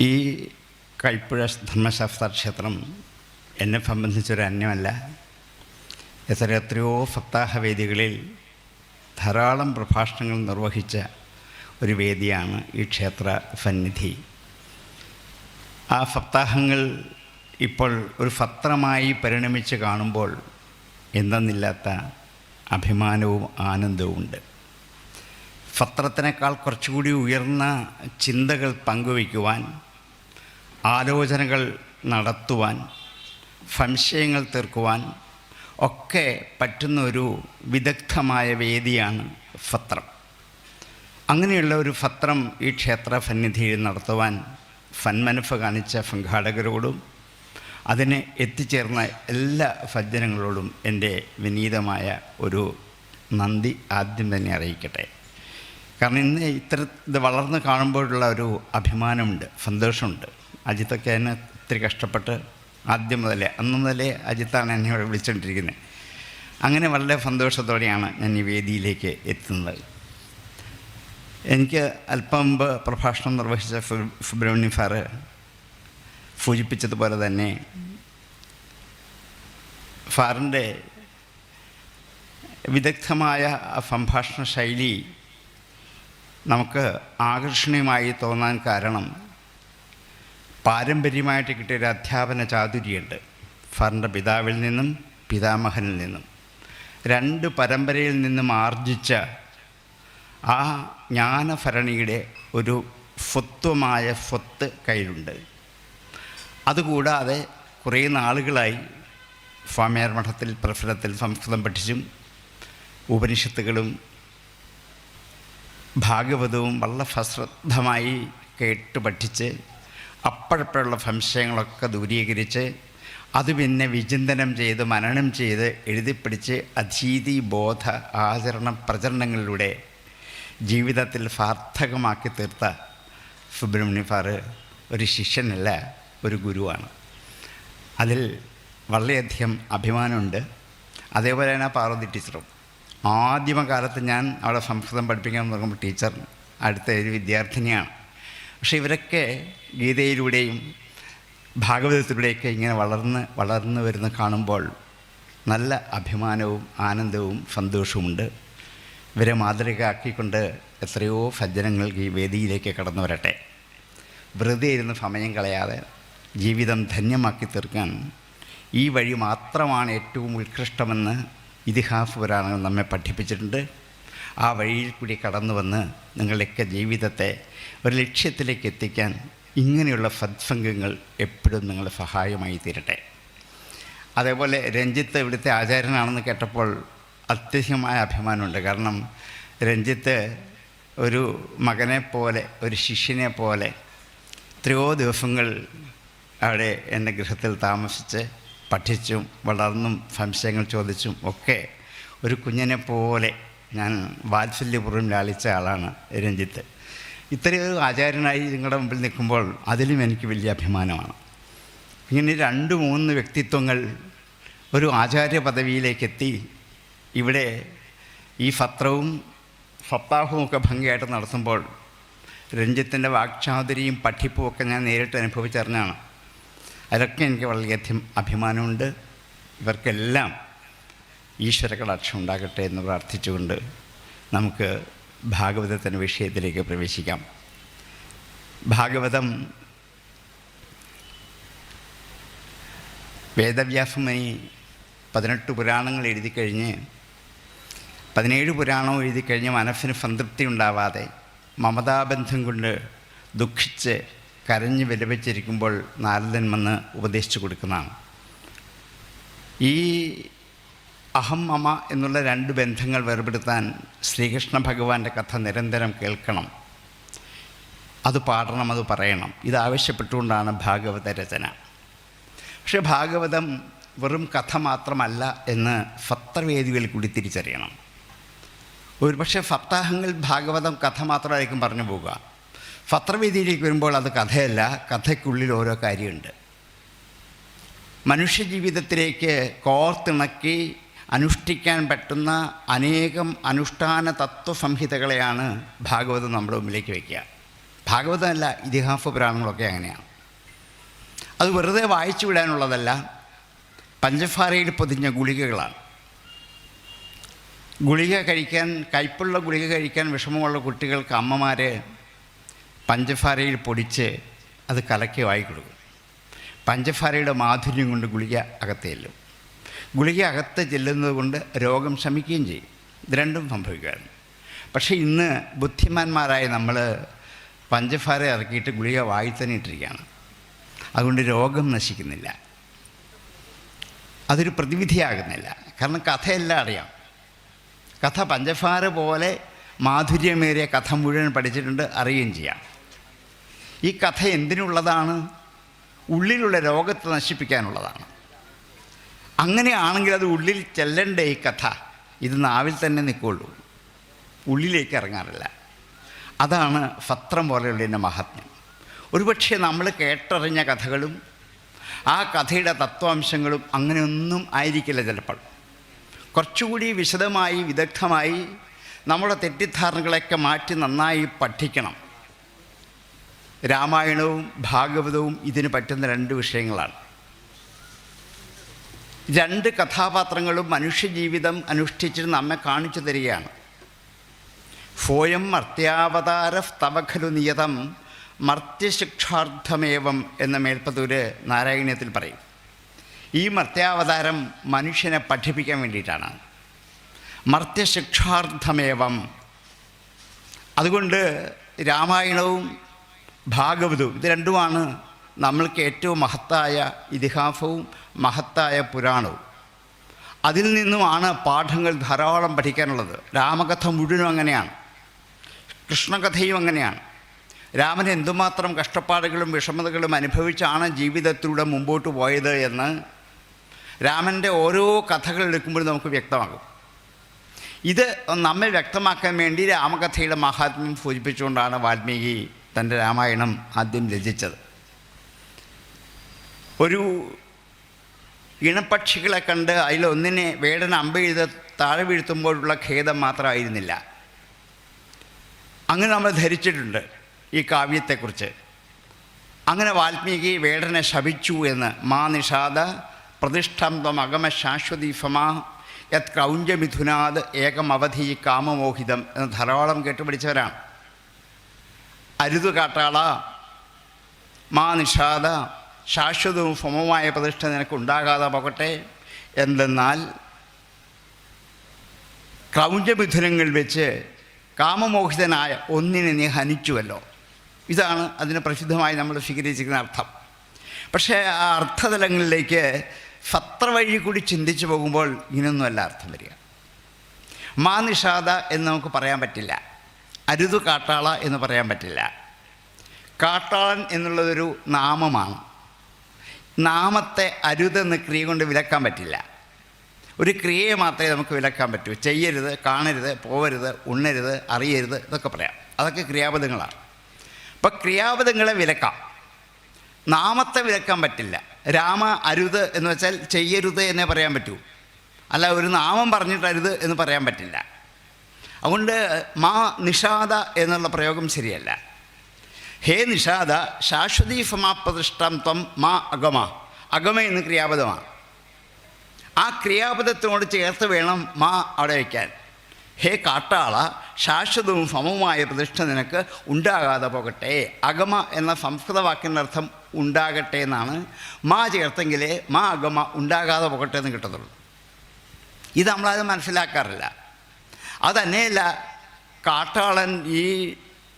ഈ കൈപ്പുഴ ധർമ്മശാസ്ത്ര ക്ഷേത്രം എന്നെ സംബന്ധിച്ചൊരു അന്യമല്ല. എത്രയോ സപ്താഹവേദികളിൽ ധാരാളം പ്രഭാഷണങ്ങൾ നിർവഹിച്ച ഒരു വേദിയാണ് ഈ ക്ഷേത്ര സന്നിധി. ആ സപ്താഹങ്ങൾ ഇപ്പോൾ ഒരു സത്രമായി പരിണമിച്ച് കാണുമ്പോൾ എന്തെന്നില്ലാത്ത അഭിമാനവും ആനന്ദവും ഉണ്ട്. സത്രത്തിനേക്കാൾ കുറച്ചുകൂടി ഉയർന്ന ചിന്തകൾ പങ്കുവയ്ക്കുവാൻ, ആലോചനകൾ നടത്തുവാൻ, സംശയങ്ങൾ തീർക്കുവാൻ ഒക്കെ പറ്റുന്ന ഒരു വിദഗ്ധമായ വേദിയാണ് സത്രം. അങ്ങനെയുള്ള ഒരു സത്രം ഈ ക്ഷേത്ര സന്നിധിയിൽ നടത്തുവാൻ സന്മനസ്സ് കാണിച്ച സംഘാടകരോടും അതിന് എത്തിച്ചേർന്ന എല്ലാ സജ്ജനങ്ങളോടും എൻ്റെ വിനീതമായ ഒരു നന്ദി ആദ്യം തന്നെ അറിയിക്കട്ടെ. കാരണം ഇന്ന് ഇത് വളർന്ന് കാണുമ്പോഴുള്ള ഒരു അഭിമാനമുണ്ട്, സന്തോഷമുണ്ട്. അജിത്തൊക്കെ എന്നെ ഒത്തിരി കഷ്ടപ്പെട്ട് ആദ്യം മുതലേ അന്ന് മുതലേ അജിത്താണ് എന്നെ ഇവിടെ വിളിച്ചുകൊണ്ടിരിക്കുന്നത്. അങ്ങനെ വളരെ സന്തോഷത്തോടെയാണ് ഞാൻ ഈ വേദിയിലേക്ക് എത്തുന്നത്. എനിക്ക് അല്പം മുമ്പ് പ്രഭാഷണം നിർവഹിച്ച സുബ്രഹ്മണ്യം സാറ് സൂചിപ്പിച്ചതുപോലെ തന്നെ സാറിൻ്റെ വിദഗ്ധമായ സംഭാഷണ ശൈലി നമുക്ക് ആകർഷണീയമായി തോന്നാൻ കാരണം പാരമ്പര്യമായിട്ട് കിട്ടിയൊരു അധ്യാപന ചാതുര്യമുണ്ട്. സാറിൻ്റെ പിതാവിൽ നിന്നും പിതാമഹനിൽ നിന്നും രണ്ട് പരമ്പരയിൽ നിന്നും ആർജിച്ച ആ ജ്ഞാനഭരണിയുടെ ഒരു സ്വത്വമായ സ്വത്ത് കയ്യിലുണ്ട്. അതുകൂടാതെ കുറേ നാളുകളായി സ്വാമിയാർ മഠത്തിൽ പ്രഫലത്തിൽ സംസ്കൃതം പഠിച്ചും ഉപനിഷത്തുകളും ഭാഗവതവും വളരെ സശ്രദ്ധമായി കേട്ട് പഠിച്ച് അപ്പോഴപ്പോഴുള്ള സംശയങ്ങളൊക്കെ ദൂരീകരിച്ച് അത് പിന്നെ വിചിന്തനം ചെയ്ത് മനനം ചെയ്ത് എഴുതിപ്പിടിച്ച് അധീതി ബോധ ആചരണ പ്രചരണങ്ങളിലൂടെ ജീവിതത്തിൽ സാർത്ഥകമാക്കി തീർത്ത സുബ്രഹ്മണ്യം സാറ് ഒരു ശിഷ്യനല്ല, ഒരു ഗുരുവാണ്. അതിൽ വളരെയധികം അഭിമാനമുണ്ട്. അതേപോലെ തന്നെ പാർവതി ടീച്ചറും ആദ്യമകാലത്ത് ഞാൻ അവിടെ സംസ്കൃതം പഠിപ്പിക്കാൻ തുടങ്ങുമ്പോൾ ടീച്ചർ അടുത്ത ഒരു വിദ്യാർത്ഥിനിയാണ്. പക്ഷേ ഇവരൊക്കെ ഗീതയിലൂടെയും ഭാഗവതത്തിലൂടെയൊക്കെ ഇങ്ങനെ വളർന്ന് വരുന്ന കാണുമ്പോൾ നല്ല അഭിമാനവും ആനന്ദവും സന്തോഷവുമുണ്ട്. ഇവരെ മാതൃകയാക്കിക്കൊണ്ട് എത്രയോ സജ്ജനങ്ങൾ ഈ വേദിയിലേക്ക് കടന്നു വരട്ടെ. വെറുതെ ഇരുന്ന് സമയം കളയാതെ ജീവിതം ധന്യമാക്കി തീർക്കാൻ ഈ വഴി മാത്രമാണ് ഏറ്റവും ഉത്കൃഷ്ടമെന്ന് ഇതിഹാസ പുരാണങ്ങൾ നമ്മെ പഠിപ്പിച്ചിട്ടുണ്ട്. ആ വഴിയിൽ കൂടി കടന്നു വന്ന് നിങ്ങളുടെയൊക്കെ ജീവിതത്തെ ഒരു ലക്ഷ്യത്തിലേക്ക് എത്തിക്കാൻ ഇങ്ങനെയുള്ള സത്സംഗങ്ങൾ എപ്പോഴും നിങ്ങളുടെ സഹായമായി തീരട്ടെ. അതേപോലെ രഞ്ജിത്ത് ഇവിടുത്തെ ആചാര്യനാണെന്ന് കേട്ടപ്പോൾ അത്യധികമായ അഭിമാനമുണ്ട്. കാരണം രഞ്ജിത്ത് ഒരു മകനെ പോലെ, ഒരു ശിഷ്യനെ പോലെ എത്രയോ ദിവസങ്ങൾ അവിടെ എൻ്റെ ഗൃഹത്തിൽ താമസിച്ച് പഠിച്ചും വളർന്നും സംശയങ്ങൾ ചോദിച്ചും ഒക്കെ ഒരു കുഞ്ഞിനെ പോലെ ഞാൻ വാത്സല്യപൂർവ്വം ലാളിച്ച ആളാണ് രഞ്ജിത്ത്. ഇത്രയോ ആചാര്യനായി നിങ്ങളുടെ മുമ്പിൽ നിൽക്കുമ്പോൾ അതിലും എനിക്ക് വലിയ അഭിമാനമാണ്. ഇങ്ങനെ 2-3 വ്യക്തിത്വങ്ങൾ ഒരു ആചാര്യ പദവിയിലേക്കെത്തി ഇവിടെ ഈ സത്രവും സപ്താഹവും ഒക്കെ ഭംഗിയായിട്ട് നടത്തുമ്പോൾ രഞ്ജിത്തിൻ്റെ വാക്ചാതുരിയും പഠിപ്പും ഒക്കെ ഞാൻ നേരിട്ട് അനുഭവിച്ചറിഞ്ഞാണ്. അതൊക്കെ എനിക്ക് വളരെയധികം അഭിമാനമുണ്ട്. ഇവർക്കെല്ലാം ഈശ്വര കടാക്ഷം ഉണ്ടാകട്ടെ എന്ന് പ്രാർത്ഥിച്ചുകൊണ്ട് നമുക്ക് ഭാഗവതത്തിൻ്റെ വിഷയത്തിലേക്ക് പ്രവേശിക്കാം. ഭാഗവതം വേദവ്യാസമുനി 18 പുരാണങ്ങൾ എഴുതിക്കഴിഞ്ഞ് 17 പുരാണവും എഴുതിക്കഴിഞ്ഞ് മനസ്സിന് സംതൃപ്തി ഉണ്ടാവാതെ മമതാബന്ധം കൊണ്ട് ദുഃഖിച്ച് കരഞ്ഞ് വിലപിച്ചിരിക്കുമ്പോൾ നാരദൻ വന്ന് ഉപദേശിച്ചു കൊടുക്കുന്നതാണ്. ഈ അഹം മമ എന്നുള്ള 2 ബന്ധങ്ങൾ വേർപെടുത്താൻ ശ്രീകൃഷ്ണ ഭഗവാന്റെ കഥ നിരന്തരം കേൾക്കണം, അത് പാടണം, അത് പറയണം. ഇതാവശ്യപ്പെട്ടുകൊണ്ടാണ് ഭാഗവത രചന. പക്ഷേ ഭാഗവതം വെറും കഥ മാത്രമല്ല എന്ന് സപ്തവേദികളിൽ കൂടി തിരിച്ചറിയണം. ഒരു പക്ഷേ സപ്താഹങ്ങൾ ഭാഗവതം കഥ മാത്രമായിരിക്കും പറഞ്ഞു പോവുക. സത്രവേദിയിലേക്ക് വരുമ്പോൾ അത് കഥയല്ല, കഥയ്ക്കുള്ളിൽ ഓരോ കാര്യമുണ്ട്. മനുഷ്യജീവിതത്തിലേക്ക് കോർത്തിണക്കി അനുഷ്ഠിക്കാൻ പറ്റുന്ന അനേകം അനുഷ്ഠാന തത്വസംഹിതകളെയാണ് ഭാഗവതം നമ്മുടെ മുമ്പിലേക്ക് വയ്ക്കുക. ഭാഗവതമല്ല, ഇതിഹാസ പുരാണങ്ങളൊക്കെ അങ്ങനെയാണ്. അത് വെറുതെ വായിച്ചു വിടാനുള്ളതല്ല, പഞ്ചസാരയിൽ പൊതിഞ്ഞ ഗുളികകളാണ്. ഗുളിക കഴിക്കാൻ, കയ്പുള്ള ഗുളിക കഴിക്കാൻ വിഷമമുള്ള കുട്ടികൾക്ക് അമ്മമാർ പഞ്ചസാരയിൽ പൊടിച്ച് അത് കലക്കി വായി കൊടുക്കും. പഞ്ചസാരയുടെ മാധുര്യം കൊണ്ട് ഗുളിക അകത്ത് ചെല്ലും. ഗുളിക അകത്ത് ചെല്ലുന്നത് കൊണ്ട് രോഗം ശമിക്കുകയും ചെയ്യും. ഇത് രണ്ടും സംഭവിക്കുകയാണ്. പക്ഷേ ഇന്ന് ബുദ്ധിമാന്മാരായ നമ്മൾ പഞ്ചസാര ഇറക്കിയിട്ട് ഗുളിക വായി തന്നെ ഇട്ടിരിക്കുകയാണ്. അതുകൊണ്ട് രോഗം നശിക്കുന്നില്ല, അതൊരു പ്രതിവിധിയാകുന്നില്ല. കാരണം കഥയെല്ലാം അറിയാം. കഥ പഞ്ചസാര പോലെ മാധുര്യമേറിയ കഥ മുഴുവൻ പഠിച്ചിട്ടുണ്ട്, അറിയുകയും ചെയ്യാം. ഈ കഥ എന്തിനുള്ളതാണ്? ഉള്ളിലുള്ള രോഗത്തെ നശിപ്പിക്കാനുള്ളതാണ്. അങ്ങനെയാണെങ്കിൽ അത് ഉള്ളിൽ ചെല്ലണ്ടേ ഈ കഥ? ഇത് നാവിൽ തന്നെ നിൽക്കുള്ളൂ, ഉള്ളിലേക്ക് ഇറങ്ങാറില്ല. അതാണ് സത്രം പോലെയുള്ളതിൻ്റെ മഹാത്മ്യം. ഒരുപക്ഷെ നമ്മൾ കേട്ടറിഞ്ഞ കഥകളും ആ കഥയുടെ തത്വാംശങ്ങളും അങ്ങനെയൊന്നും ആയിരിക്കില്ല. ചിലപ്പോൾ കുറച്ചുകൂടി വിശദമായി വിദഗ്ധമായി നമ്മുടെ തെറ്റിദ്ധാരണകളൊക്കെ മാറ്റി നന്നായി പഠിക്കണം. രാമായണവും ഭാഗവതവും ഇതിന് പറ്റുന്ന രണ്ട് വിഷയങ്ങളാണ്. രണ്ട് കഥാപാത്രങ്ങളും മനുഷ്യജീവിതം അനുഷ്ഠിച്ച് നമ്മെ കാണിച്ചു തരികയാണ്. ഫോയം മർത്യാവതാര സ്തവഖലു നിയതം മർത്യശിക്ഷാർത്ഥമേവം എന്ന മേൽപ്പത്തൂര് നാരായണീയത്തിൽ പറയും. ഈ മർത്യാവതാരം മനുഷ്യനെ പഠിപ്പിക്കാൻ വേണ്ടിയിട്ടാണ്. മർത്യശിക്ഷാർത്ഥമേവം. അതുകൊണ്ട് രാമായണവും ഭാഗവതവും ഇത് രണ്ടുമാണ് നമ്മൾക്ക് ഏറ്റവും മഹത്തായ ഇതിഹാസവും മഹത്തായ പുരാണവും. അതിൽ നിന്നുമാണ് പാഠങ്ങൾ ധാരാളം പഠിക്കാനുള്ളത്. രാമകഥ മുഴുവനും അങ്ങനെയാണ്, കൃഷ്ണകഥയും അങ്ങനെയാണ്. രാമൻ എന്തുമാത്രം കഷ്ടപ്പാടുകളും വിഷമതകളും അനുഭവിച്ചാണ് ജീവിതത്തിലൂടെ മുമ്പോട്ട് പോയത് എന്ന് രാമൻ്റെ ഓരോ കഥകൾ എടുക്കുമ്പോഴും നമുക്ക് വ്യക്തമാകും. ഇത് നമ്മെ വ്യക്തമാക്കാൻ വേണ്ടി രാമകഥയുടെ മഹാത്മ്യം സൂചിപ്പിച്ചുകൊണ്ടാണ് വാൽമീകി തൻ്റെ രാമായണം ആദ്യം രചിച്ചത്. ഒരു ഇണപ്പക്ഷികളെ കണ്ട് അതിലൊന്നിനെ വേടൻ അമ്പെയ്ത് താഴെ വീഴ്ത്തുമ്പോഴുള്ള ഖേദം മാത്രമായിരുന്നില്ല. അങ്ങനെ നമ്മൾ ധരിച്ചിട്ടുണ്ട് ഈ കാവ്യത്തെക്കുറിച്ച്. അങ്ങനെ വാൽമീകി വേടനെ ശപിച്ചു എന്ന്. മാ നിഷാദ പ്രതിഷ്ഠം ത്വം അഗമ ശാശ്വതി ഫമാ യത് ക്രൗഞ്ചമിഥുനാത് ഏകമവധി കാമമോഹിതം എന്ന് ധാരാളം കേട്ടുപിടിച്ചവരാണ്. അരുത് കാട്ടാള, മാ നിഷാദ, ശാശ്വതവും ഫമവുമായ പ്രതിഷ്ഠ നിനക്ക് ഉണ്ടാകാതെ പോകട്ടെ. എന്തെന്നാൽ ക്രൗഞ്ചമിഥുനങ്ങൾ വെച്ച് കാമമോഹിതനായ ഒന്നിനെ നീ ഹനിച്ചുവല്ലോ. ഇതാണ് അതിന് പ്രസിദ്ധമായി നമ്മൾ സ്വീകരിച്ചിരിക്കുന്ന അർത്ഥം. പക്ഷേ ആ അർത്ഥതലങ്ങളിലേക്ക് സത്ര വഴി കൂടി ചിന്തിച്ചു പോകുമ്പോൾ ഇങ്ങനെയൊന്നുമല്ല അർത്ഥം വരിക. മാ നിഷാദ എന്ന് നമുക്ക് പറയാൻ പറ്റില്ല, അരുതു കാട്ടാള എന്ന് പറയാൻ പറ്റില്ല. കാട്ടാളൻ എന്നുള്ളതൊരു നാമമാണ്. നാമത്തെ അരുതെന്ന് ക്രിയ കൊണ്ട് വിലക്കാൻ പറ്റില്ല. ഒരു ക്രിയയെ മാത്രമേ നമുക്ക് വിലക്കാൻ പറ്റൂ. ചെയ്യരുത്, കാണരുത്, പോവരുത്, ഉണ്ണരുത്, അറിയരുത്, ഇതൊക്കെ പറയാം. അതൊക്കെ ക്രിയാപദങ്ങളാണ്. അപ്പം ക്രിയാപദങ്ങളെ വിലക്കാം, നാമത്തെ വിലക്കാൻ പറ്റില്ല. രാമ അരുത് എന്ന് വെച്ചാൽ ചെയ്യരുത് എന്നേ പറയാൻ പറ്റൂ, അല്ല ഒരു നാമം പറഞ്ഞിട്ട് അരുത് എന്ന് പറയാൻ പറ്റില്ല. അതുകൊണ്ട് മാ നിഷാദ എന്നുള്ള പ്രയോഗം ശരിയല്ല. ഹേ നിഷാദ ശാശ്വതീ സമാപ്രതിഷ്ഠം ത്വം മാ അഗമ. അഗമ എന്ന് ക്രിയാപദമാണ്. ആ ക്രിയാപദത്തിനോട് ചേർത്ത് വേണം മാ അവിടെ വയ്ക്കാൻ. ഹേ കാട്ടാള, ശാശ്വതവും സമവുമായ പ്രതിഷ്ഠ നിനക്ക് ഉണ്ടാകാതെ പോകട്ടെ. അഗമ എന്ന സംസ്കൃത വാക്കിൻ്റെ അർത്ഥം ഉണ്ടാകട്ടെ എന്നാണ്. മാ ചേർത്തെങ്കിലേ മാ അഗമ ഉണ്ടാകാതെ പോകട്ടെ എന്ന് കിട്ടത്തുള്ളൂ. ഇത് നമ്മളത് മനസ്സിലാക്കാറില്ല. അതന്നെയല്ല, കാട്ടാളൻ ഈ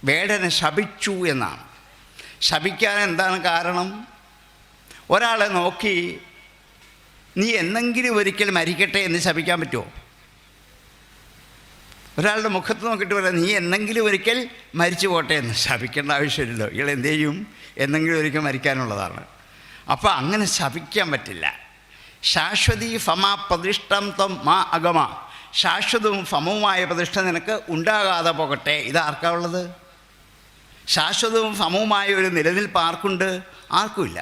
വേടനെ ശപിച്ചു എന്നാണ്. ശപിക്കാൻ എന്താണ് കാരണം? ഒരാളെ നോക്കി നീ എന്നെങ്കിലും ഒരിക്കൽ മരിക്കട്ടെ എന്ന് ശപിക്കാൻ പറ്റുമോ? ഒരാളുടെ മുഖത്ത് നോക്കിയിട്ട് പറയാം നീ എന്നെങ്കിലും ഒരിക്കൽ മരിച്ചു പോട്ടെ എന്ന്. ശപിക്കേണ്ട ആവശ്യമില്ലല്ലോ, ഇയാൾ എന്ത് ചെയ്യും? എന്നെങ്കിലും ഒരിക്കൽ മരിക്കാനുള്ളതാണ്. അപ്പോൾ അങ്ങനെ ശപിക്കാൻ പറ്റില്ല. ശാശ്വതീ ഫമാ പ്രതിഷ്ഠം ത്വം മാ അഗമ. ശാശ്വതവും സമവുമായ പ്രതിഷ്ഠ നിനക്ക് ഉണ്ടാകാതെ പോകട്ടെ. ഇതാർക്കാ ഉള്ളത്? ശാശ്വതവും സമവുമായ ഒരു നിലനിൽപ്പ് ആർക്കുണ്ട്? ആർക്കുമില്ല.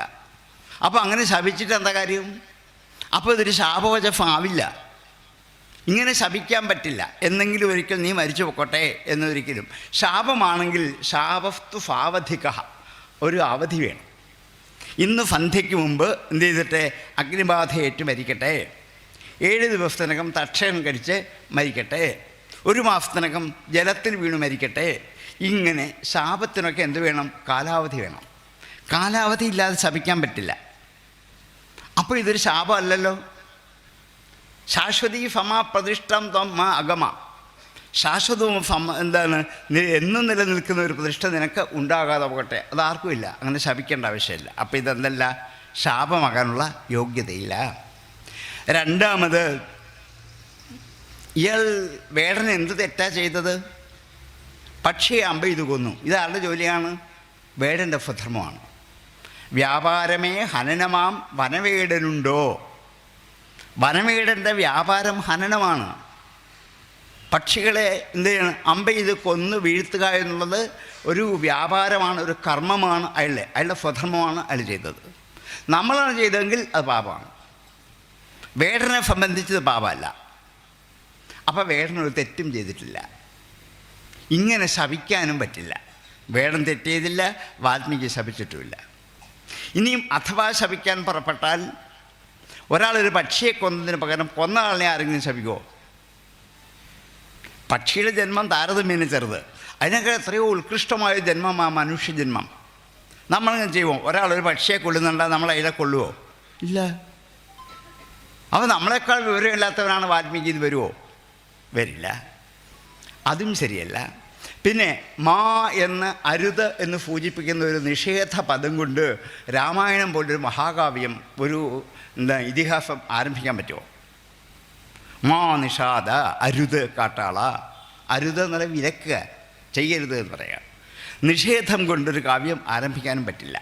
അപ്പോൾ അങ്ങനെ ശപിച്ചിട്ട് എന്താ കാര്യം? അപ്പോൾ ഇതൊരു ശാപവചനം ആവില്ല. ഇങ്ങനെ ശപിക്കാൻ പറ്റില്ല, എന്നെങ്കിലും ഒരിക്കൽ നീ മരിച്ചു പൊക്കോട്ടെ എന്നൊരിക്കലും. ശാപമാണെങ്കിൽ ശാപസ്തു ഫാവധിക, ഒരു അവധി വേണം. ഇന്ന് സന്ധ്യയ്ക്ക് മുമ്പ് എന്ത് ചെയ്തിട്ട് അഗ്നിബാധയേറ്റ് മരിക്കട്ടെ, 7 ദിവസത്തിനകം തക്ഷണം കഴിച്ച് മരിക്കട്ടെ, 1 മാസത്തിനകം ജലത്തിൽ വീണ് മരിക്കട്ടെ. ഇങ്ങനെ ശാപത്തിനൊക്കെ എന്ത് വേണം? കാലാവധി വേണം. കാലാവധി ഇല്ലാതെ ശപിക്കാൻ പറ്റില്ല. അപ്പോൾ ഇതൊരു ശാപമല്ലല്ലോ. ശാശ്വതീ ഫമ പ്രതിഷ്ഠം ത്വം മ അഗമ, ശാശ്വതവും എന്താണ് എന്നും നിലനിൽക്കുന്ന ഒരു പ്രതിഷ്ഠ നിനക്ക് ഉണ്ടാകാതെ പോകട്ടെ. അതാർക്കും ഇല്ല, അങ്ങനെ ശപിക്കേണ്ട ആവശ്യമില്ല. അപ്പോൾ ഇതെന്തല്ല, ശാപമാകാനുള്ള യോഗ്യതയില്ല. രണ്ടാമത്, ഇയാൾ വേടൻ എന്ത് തെറ്റാ ചെയ്തത്? പക്ഷിയെ അമ്പ ഇത് കൊന്നു. ഇതാരുടെ ജോലിയാണ്? വേടൻ്റെ സ്വധർമ്മമാണ്. വ്യാപാരമേ ഹനനമാം വനവേടനുണ്ടോ? വനവേടൻ്റെ വ്യാപാരം ഹനനമാണ്. പക്ഷികളെ എന്ത് ചെയ്യണം? അമ്പ ഇത് കൊന്ന് വീഴ്ത്തുക എന്നുള്ളത് ഒരു വ്യാപാരമാണ്, ഒരു കർമ്മമാണ്. അയാളുടെ സ്വധർമ്മമാണ് അയാൾ ചെയ്തത്. നമ്മളാണ് ചെയ്തതെങ്കിൽ അത് പാപമാണ്. വേടനെ സംബന്ധിച്ചത് പാപമല്ല. അപ്പോൾ വേടനൊരു തെറ്റും ചെയ്തിട്ടില്ല. ഇങ്ങനെ ശപിക്കാനും പറ്റില്ല. വേടൻ തെറ്റിയതില്ല, വാൽമീകി ശപിച്ചിട്ടുമില്ല. ഇനിയും അഥവാ ശപിക്കാൻ പുറപ്പെട്ടാൽ, ഒരാളൊരു പക്ഷിയെ കൊന്നതിന് പകരം കൊന്ന ആളിനെ ആരെങ്കിലും ശപിക്കുമോ? പക്ഷിയുടെ ജന്മം താരതമ്യേന ചെറുത്, അതിനൊക്കെ എത്രയോ ഉത്കൃഷ്ടമായ ജന്മം ആ മനുഷ്യജന്മം. നമ്മളങ്ങനെ ചെയ്യുമോ? ഒരാളൊരു പക്ഷിയെ കൊല്ലുന്നുണ്ടാൽ നമ്മൾ അതിനെ കൊള്ളുമോ? ഇല്ല. അപ്പോൾ നമ്മളെക്കാൾ വിവരമില്ലാത്തവനാണ് വാൽമീകി, ഇത് വരുമോ? വരില്ല. അതും ശരിയല്ല. പിന്നെ മാ എന്ന് അരുത് എന്ന് സൂചിപ്പിക്കുന്ന ഒരു നിഷേധ പദം കൊണ്ട് രാമായണം പോലൊരു മഹാകാവ്യം, ഒരു ഇതിഹാസം ആരംഭിക്കാൻ പറ്റുമോ? മാ നിഷാദ, അരുത് കാട്ടാള. അരുത് എന്നുള്ള വിലക്കുക, ചെയ്യരുത് എന്ന് പറയാം. നിഷേധം കൊണ്ടൊരു കാവ്യം ആരംഭിക്കാനും പറ്റില്ല.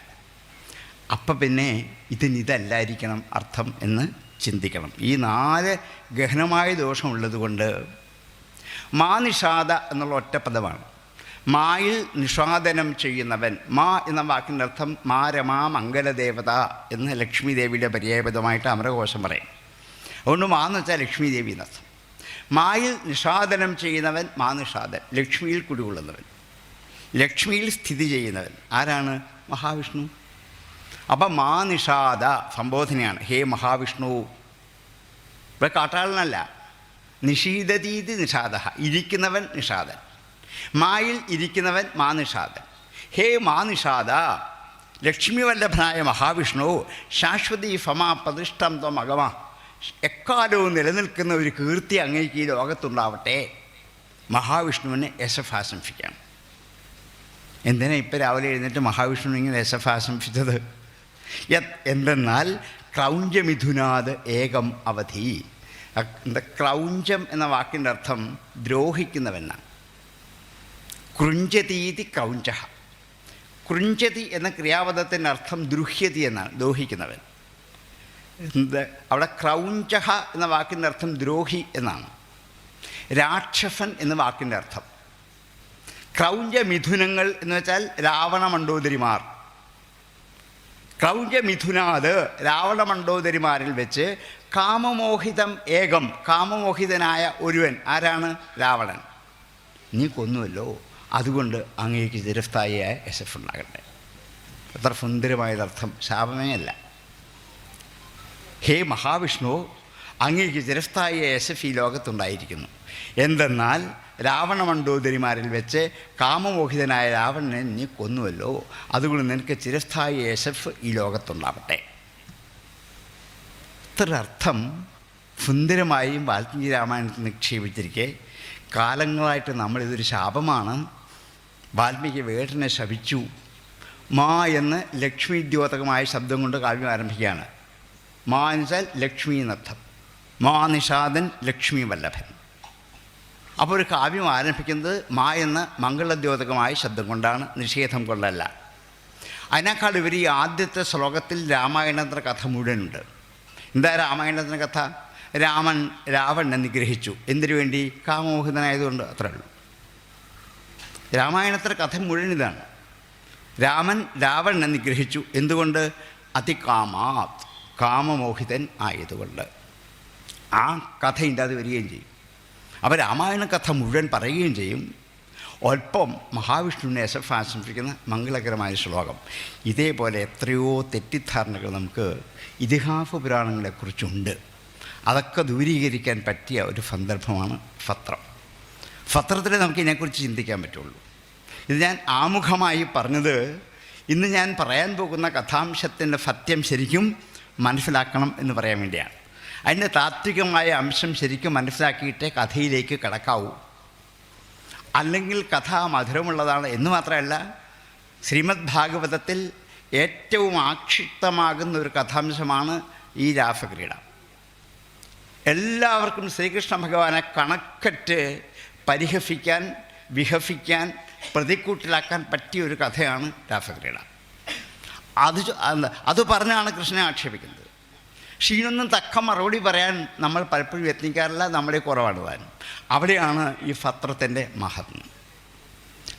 അപ്പം പിന്നെ ഇതല്ലായിരിക്കണം അർത്ഥം എന്ന് ചിന്തിക്കണം. ഈ 4 ഗഹനമായ ദോഷമുള്ളത് കൊണ്ട് മാ നിഷാദ എന്നുള്ള ഒറ്റപ്പദമാണ്. മായിൽ നിഷാദനം ചെയ്യുന്നവൻ. മാ എന്ന വാക്കിൻ്റെ അർത്ഥം മാ രമാ മംഗലദേവത എന്ന് ലക്ഷ്മി ദേവിയുടെ പര്യായപദമായിട്ട് അമരകോശം പറയും. അതുകൊണ്ട് മാ എന്ന് വെച്ചാൽ ലക്ഷ്മി ദേവി എന്നർത്ഥം. മായിൽ നിഷാദനം ചെയ്യുന്നവൻ മാ നിഷാദൻ, ലക്ഷ്മിയിൽ കുടികൊള്ളുന്നവൻ, ലക്ഷ്മിയിൽ സ്ഥിതി ചെയ്യുന്നവൻ. ആരാണ്? മഹാവിഷ്ണു. അപ്പം മാ നിഷാദ സംബോധനയാണ്. ഹേ മഹാവിഷ്ണു. ഇവിടെ കാട്ടാളനല്ല. നിഷീദതീതി നിഷാദ, ഇരിക്കുന്നവൻ നിഷാദൻ. മായിൽ ഇരിക്കുന്നവൻ മാ നിഷാദൻ. ഹേ മാ നിഷാദ, ലക്ഷ്മിവല്ലഭനായ മഹാവിഷ്ണു, ശാശ്വതീ ഫമാ പ്രതിഷ്ഠം ത്വം അഗമ, എക്കാലവും നിലനിൽക്കുന്ന ഒരു കീർത്തി അങ്ങേക്ക് ഈ ലോകത്തുണ്ടാവട്ടെ. മഹാവിഷ്ണുവിനെ യശഫാശംസിക്കാം. എന്തിനാ ഇപ്പം രാവിലെ എഴുന്നേറ്റ് മഹാവിഷ്ണുവിനെ ഇങ്ങനെ യശഫാശംസിച്ചത്? എന്തെന്നാൽ ക്രൗഞ്ചമിഥുനാത് ഏകം അവധി. ക്രൗഞ്ചം എന്ന വാക്കിൻ്റെ അർത്ഥം ദ്രോഹിക്കുന്നവനാണ്. കൃഞ്ചതീതി ക്രൗഞ്ച. കൃഞ്ചതി എന്ന ക്രിയാപദത്തിൻ്റെ അർത്ഥം ദ്രുഹ്യതി എന്നാണ്, ദ്രോഹിക്കുന്നവൻ. അവിടെ ക്രൗഞ്ച എന്ന വാക്കിൻ്റെ അർത്ഥം ദ്രോഹി എന്നാണ്. രാക്ഷസൻ എന്ന വാക്കിൻ്റെ അർത്ഥം. ക്രൗഞ്ചമിഥുനങ്ങൾ എന്ന് വെച്ചാൽ രാവണ മണ്ഡോദരിമാർ. ക്രൗഞ്ചമിഥുനാത്, രാവണ മണ്ഡോദരിമാരിൽ വെച്ച് കാമമോഹിതം ഏകം, കാമമോഹിതനായ ഒരുവൻ. ആരാണ്? രാവണൻ. നീ കൊന്നുവല്ലോ, അതുകൊണ്ട് അങ്ങേക്ക് ചിരസ്ഥായിയായ യശസ് ഉണ്ടാകട്ടെ. എത്ര സുന്ദരമായതർത്ഥം, ശാപമേ അല്ല. ഹേ മഹാവിഷ്ണു, അങ്ങേക്ക് ചിരസ്ഥായിയായ യശസ് ഈ ലോകത്തുണ്ടായിരിക്കുന്നു. എന്തെന്നാൽ രാവണ മണ്ഡോദരിമാരിൽ വെച്ച് കാമമോഹിതനായ രാവണനെ നീ കൊന്നുവല്ലോ, അതുകൊണ്ട് നിനക്ക് ചിരസ്ഥായി യശസ് ഈ ലോകത്തുണ്ടാവട്ടെ. ഇത്ര അർത്ഥം സുന്ദരമായും വാൽമീകി രാമായണത്തിൽ നിക്ഷേപിച്ചിരിക്കെ കാലങ്ങളായിട്ട് നമ്മളിതൊരു ശാപമാണ്, വാൽമീകി വേടനെ ശപിച്ചു. മാ എന്ന് ലക്ഷ്മി ദ്യോതകമായ ശബ്ദം കൊണ്ട് കാവ്യം ആരംഭിക്കുകയാണ്. മാ എന്ന് വെച്ചാൽ ലക്ഷ്മി എന്നർത്ഥം. മാ നിഷാദൻ ലക്ഷ്മി വല്ലഭൻ. അപ്പോൾ ഒരു കാവ്യം ആരംഭിക്കുന്നത് മാ എന്ന മംഗളദ്യോതകമായ ശബ്ദം കൊണ്ടാണ്, നിഷേധം കൊണ്ടല്ല. അതിനേക്കാൾ ഉപരി ആദ്യത്തെ ശ്ലോകത്തിൽ രാമായണത്തിൻ്റെ കഥ മുഴുവനുണ്ട്. എന്താ രാമായണത്തിൻ്റെ കഥ? രാമൻ രാവണനെ നിഗ്രഹിച്ചു. എന്തിനു വേണ്ടി? കാമമോഹിതനായതുകൊണ്ട്. അത്രേ ഉള്ളൂ. രാമായണത്തിൻ്റെ കഥ മുഴുവൻ ഇതാണ്. രാമൻ രാവണനെ നിഗ്രഹിച്ചു. എന്തുകൊണ്ട്? അതികാമാത്, കാമമോഹിതൻ ആയതുകൊണ്ട്. ആ കഥയിൻ്റെ അത് വരികയും ചെയ്യും. അപ്പോൾ രാമായണ കഥ മുഴുവൻ പറയുകയും ചെയ്യും. ഒപ്പം മഹാവിഷ്ണുവിനെ ആശംസിക്കുന്ന മംഗളകരമായ ശ്ലോകം. ഇതേപോലെ എത്രയോ തെറ്റിദ്ധാരണകൾ നമുക്ക് ഇതിഹാസ പുരാണങ്ങളെക്കുറിച്ചുണ്ട്. അതൊക്കെ ദൂരീകരിക്കാൻ പറ്റിയ ഒരു സന്ദർഭമാണ് പത്രം. പത്രത്തിൽ നമുക്ക് ഇതിനെക്കുറിച്ച് ചിന്തിക്കാൻ പറ്റുള്ളൂ. ഇത് ഞാൻ ആമുഖമായി പറഞ്ഞത് ഇന്ന് ഞാൻ പറയാൻ പോകുന്ന കഥാംശത്തിൻ്റെ സത്യം ശരിക്കും മനസ്സിലാക്കണം എന്ന് പറയാൻ വേണ്ടിയാണ്. അതിൻ്റെ താത്വികമായ അംശം ശരിക്കും മനസ്സിലാക്കിയിട്ടേ കഥയിലേക്ക് കടക്കാവൂ. അല്ലെങ്കിൽ കഥ മധുരമുള്ളതാണ് എന്ന് മാത്രമല്ല, ശ്രീമദ് ഭാഗവതത്തിൽ ഏറ്റവും ആക്ഷിപ്തമാകുന്ന ഒരു കഥാംശമാണ് ഈ രാസക്രീഡ. എല്ലാവർക്കും ശ്രീകൃഷ്ണ ഭഗവാനെ കണക്കറ്റ് പരിഹസിക്കാൻ, വിഹസിക്കാൻ, പ്രതിക്കൂട്ടിലാക്കാൻ പറ്റിയ ഒരു കഥയാണ് രാസക്രീഡ. അത് പറഞ്ഞാണ് കൃഷ്ണനെ ആക്ഷേപിക്കുന്നത്. പക്ഷേ ഇതിനൊന്നും തക്ക മറുപടി പറയാൻ നമ്മൾ പലപ്പോഴും യത്നിക്കാറില്ല, നമ്മുടെ കുറവാണ് താൻ. അവിടെയാണ് ഈ പത്രത്തിൻ്റെ മഹത്വം.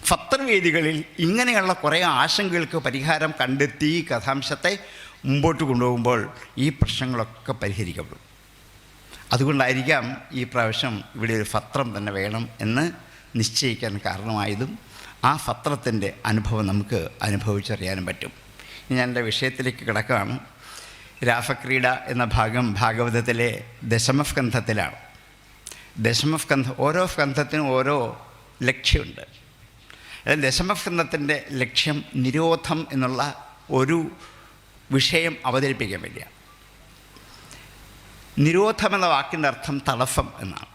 പത്രവേദികളിൽ ഇങ്ങനെയുള്ള കുറേ ആശങ്കകൾക്ക് പരിഹാരം കണ്ടെത്തി കഥാംശത്തെ മുമ്പോട്ട് കൊണ്ടുപോകുമ്പോൾ ഈ പ്രശ്നങ്ങളൊക്കെ പരിഹരിക്കപ്പെടും. അതുകൊണ്ടായിരിക്കാം ഈ പ്രാവശ്യം ഇവിടെ ഒരു പത്രം തന്നെ വേണം എന്ന് നിശ്ചയിക്കാൻ കാരണമായതും ആ പത്രത്തിൻ്റെ അനുഭവം നമുക്ക് അനുഭവിച്ചറിയാനും പറ്റും. ഞാൻ എൻ്റെ വിഷയത്തിലേക്ക് കിടക്കുകയാണ്. രാസക്രീഡ എന്ന ഭാഗം ഭാഗവതത്തിലെ ദശമസ്കന്ധത്തിലാണ്. ദശമസ്കന്ധം, ഓരോ സ്കന്ധത്തിനും ഓരോ ലക്ഷ്യമുണ്ട്. ദശമസ്കന്ധത്തിൻ്റെ ലക്ഷ്യം നിരോധം എന്നുള്ള ഒരു വിഷയം അവതരിപ്പിക്കാൻ വേണ്ടിയാണ്. നിരോധം എന്ന വാക്കിൻ്റെ അർത്ഥം തടസ്സം എന്നാണ്.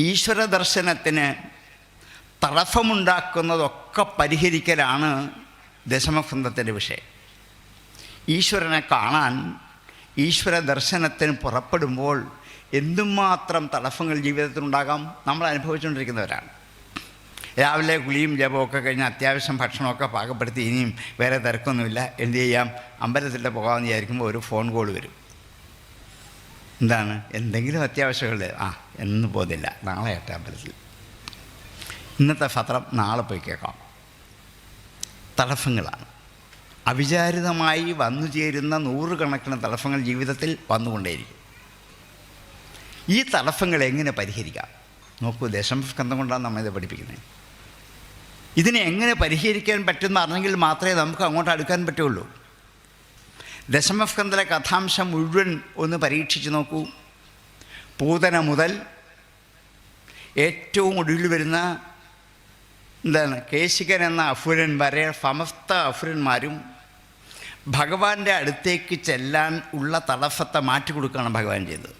ഈശ്വര ദർശനത്തിന് തടസ്സമുണ്ടാക്കുന്നതൊക്കെ പരിഹരിക്കലാണ് ദശമസ്കന്ധത്തിൻ്റെ വിഷയം. ഈശ്വരനെ കാണാൻ, ഈശ്വര ദർശനത്തിന് പുറപ്പെടുമ്പോൾ എന്തുമാത്രം തടസ്സങ്ങൾ ജീവിതത്തിലുണ്ടാകാം നമ്മൾ അനുഭവിച്ചുകൊണ്ടിരിക്കുന്നവരാണ്. രാവിലെ കുളിയും ജപമൊക്കെ കഴിഞ്ഞ് അത്യാവശ്യം ഭക്ഷണമൊക്കെ പാകപ്പെടുത്തി ഇനിയും വേറെ തിരക്കൊന്നുമില്ല, എന്ത് ചെയ്യാം, അമ്പലത്തിൽ പോകാമെന്ന് വിചാരിക്കുമ്പോൾ ഒരു ഫോൺ കോൾ വരും. എന്താണ്? എന്തെങ്കിലും അത്യാവശ്യമുള്ളത്. എന്ന് പോകുന്നില്ല, നാളെ ആട്ടെ അമ്പലത്തിൽ. ഇന്നത്തെ പത്രം നാളെ പോയി കേൾക്കാം. തടസ്സങ്ങളാണ്. അവിചാരിതമായി വന്നു ചേരുന്ന നൂറുകണക്കിന് തടസ്സങ്ങൾ ജീവിതത്തിൽ വന്നുകൊണ്ടേയിരിക്കും. ഈ തടസ്സങ്ങൾ എങ്ങനെ പരിഹരിക്കാം? നോക്കൂ, ദശമസ്കന്ധം കൊണ്ടാണ് നമ്മളിത് പഠിപ്പിക്കുന്നത്. ഇതിനെ എങ്ങനെ പരിഹരിക്കാൻ പറ്റുമെന്ന് അറിഞ്ഞെങ്കിൽ മാത്രമേ നമുക്ക് അങ്ങോട്ട് അടുക്കാൻ പറ്റുള്ളൂ. ദശമസ്കന്ധത്തിലെ കഥാംശം മുഴുവൻ ഒന്ന് പരീക്ഷിച്ച് നോക്കൂ. പൂതന മുതൽ ഏറ്റവും ഒടുവിൽ വരുന്ന കേശികൻ എന്ന അസുരൻ വരെ സമസ്ത അസുരന്മാരും ഭഗവാന്റെ അടുത്തേക്ക് ചെല്ലാൻ ഉള്ള തടസ്സത്തെ മാറ്റിക്കൊടുക്കുകയാണ് ഭഗവാൻ ചെയ്തത്.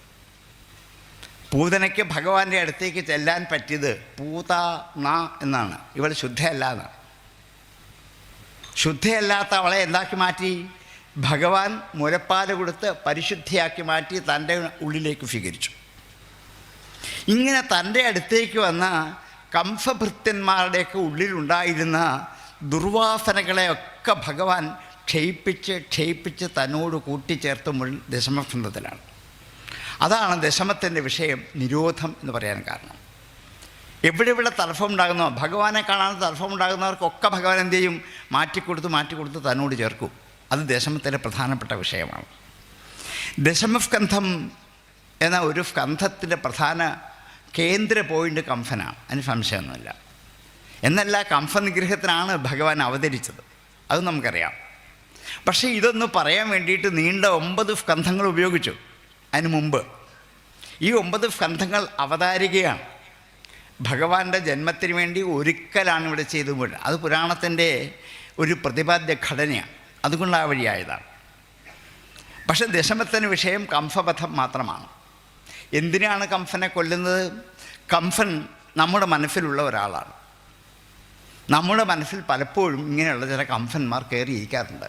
പൂതനയ്ക്ക് ഭഗവാന്റെ അടുത്തേക്ക് ചെല്ലാൻ പറ്റിയത് പൂതന എന്നാണ്. ഇവൾ ശുദ്ധയല്ല എന്നാണ്. ശുദ്ധയല്ലാത്ത അവളെ എന്താക്കി മാറ്റി? ഭഗവാൻ മുലപ്പാൽ കൊടുത്ത് പരിശുദ്ധിയാക്കി മാറ്റി തൻ്റെ ഉള്ളിലേക്ക് സ്വീകരിച്ചു. ഇങ്ങനെ തൻ്റെ അടുത്തേക്ക് വന്ന കംസഭൃത്യന്മാരുടെയൊക്കെ ഉള്ളിലുണ്ടായിരുന്ന ദുർവാസനകളെയൊക്കെ ഭഗവാൻ ക്ഷയിപ്പിച്ച് തന്നോട് കൂട്ടിച്ചേർത്തുമ്പോൾ ദശമസ്കന്ധത്തിലാണ്. അതാണ് ദശമത്തിൻ്റെ വിഷയം നിരോധം എന്ന് പറയാൻ കാരണം. എവിടെ തടസ്സമുണ്ടാകുന്നോ, ഭഗവാനെ കാണാൻ തടസ്സമുണ്ടാകുന്നവർക്കൊക്കെ ഭഗവാൻ എന്ത് ചെയ്യും? മാറ്റിക്കൊടുത്ത് തന്നോട് ചേർക്കും. അത് ദശമത്തിലെ പ്രധാനപ്പെട്ട വിഷയമാണ്. ദശമസ്കന്ധം എന്ന ഒരു സ്കന്ധത്തിൻ്റെ പ്രധാന കേന്ദ്ര പോയിൻ്റ് കംസനാണ്, അതിന് സംശയമൊന്നുമില്ല. എന്നല്ല, കംസനിഗ്രഹത്തിനാണ് ഭഗവാൻ അവതരിച്ചത്, അത് നമുക്കറിയാം. പക്ഷേ ഇതൊന്ന് പറയാൻ വേണ്ടിയിട്ട് നീണ്ട 9 സ്കന്ധങ്ങൾ ഉപയോഗിച്ചു. അതിന് മുമ്പ് ഈ 9 സ്കന്ധങ്ങൾ അവതാരികയാണ്. ഭഗവാന്റെ ജന്മത്തിന് വേണ്ടി ഒരിക്കലാണ് ഇവിടെ ചെയ്തു പോയത്. അത് പുരാണത്തിൻ്റെ ഒരു പ്രതിപാദ്യ ഘടനയാണ്, അതുകൊണ്ട് ആ വഴിയായതാണ്. പക്ഷേ ദശമത്തിന് വിഷയം കംസവധം മാത്രമാണ്. എന്തിനാണ് കംസനെ കൊല്ലുന്നത്? കംസൻ നമ്മുടെ മനസ്സിലുള്ള ഒരാളാണ്. നമ്മുടെ മനസ്സിൽ പലപ്പോഴും ഇങ്ങനെയുള്ള ചില കംസന്മാർ കയറിയിരിക്കാറുണ്ട്.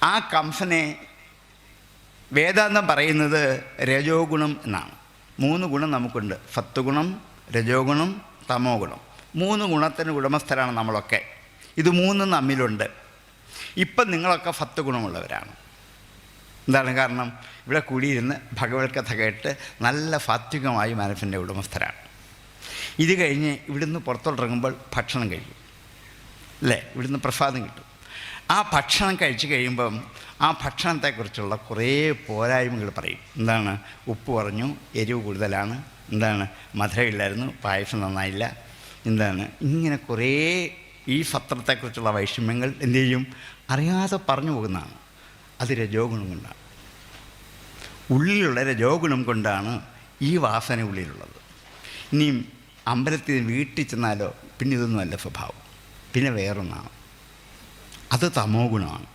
ആ കംസനെ വേദാന്തം പറയുന്നത് രജോ ഗുണം എന്നാണ്. 3 ഗുണം നമുക്കുണ്ട്: സത്വഗുണം, രജോ ഗുണം, തമോ ഗുണം. 3 ഗുണത്തിന് ഉടമസ്ഥരാണ് നമ്മളൊക്കെ. ഇത് 3 നമ്മിലുണ്ട്. ഇപ്പം നിങ്ങളൊക്കെ സത്വഗുണമുള്ളവരാണ്. എന്താണ് കാരണം? ഇവിടെ കൂടിയിരുന്ന് ഭഗവത് കഥ കേട്ട് നല്ല സാത്വികമായി മനസ്സിൻ്റെ ഉടമസ്ഥരാണ്. ഇത് കഴിഞ്ഞ് ഇവിടുന്ന് പുറത്തോട്ടിറങ്ങുമ്പോൾ ഭക്ഷണം കഴിക്കും, അല്ലേ? ഇവിടുന്ന് പ്രസാദം കിട്ടും. ആ ഭക്ഷണം കഴിച്ച് കഴിയുമ്പം ആ ഭക്ഷണത്തെക്കുറിച്ചുള്ള കുറേ പോരായ്മകൾ പറയും. എന്താണ്? ഉപ്പ് കുറഞ്ഞു, എരിവ് കൂടുതലാണ്, എന്താണ് മധുരമില്ലായിരുന്നു, പായസം നന്നായില്ല, എന്താണ് ഇങ്ങനെ കുറേ ഈ പത്രത്തെക്കുറിച്ചുള്ള വൈഷമ്യങ്ങൾ എന്തു ചെയ്യും? അറിയാതെ പറഞ്ഞു പോകുന്നതാണ്. അത് രജോ ഗുണം കൊണ്ടാണ്. ഉള്ളിലുള്ള രജോ ഗുണം കൊണ്ടാണ് ഈ വാസന ഉള്ളിലുള്ളത്. ഇനിയും അമ്പലത്തിൽ വീട്ടിൽ ചെന്നാലോ പിന്നെ ഇതൊന്നുമല്ല സ്വഭാവം, പിന്നെ വേറൊന്നാണ്. അത് തമോ ഗുണമാണ്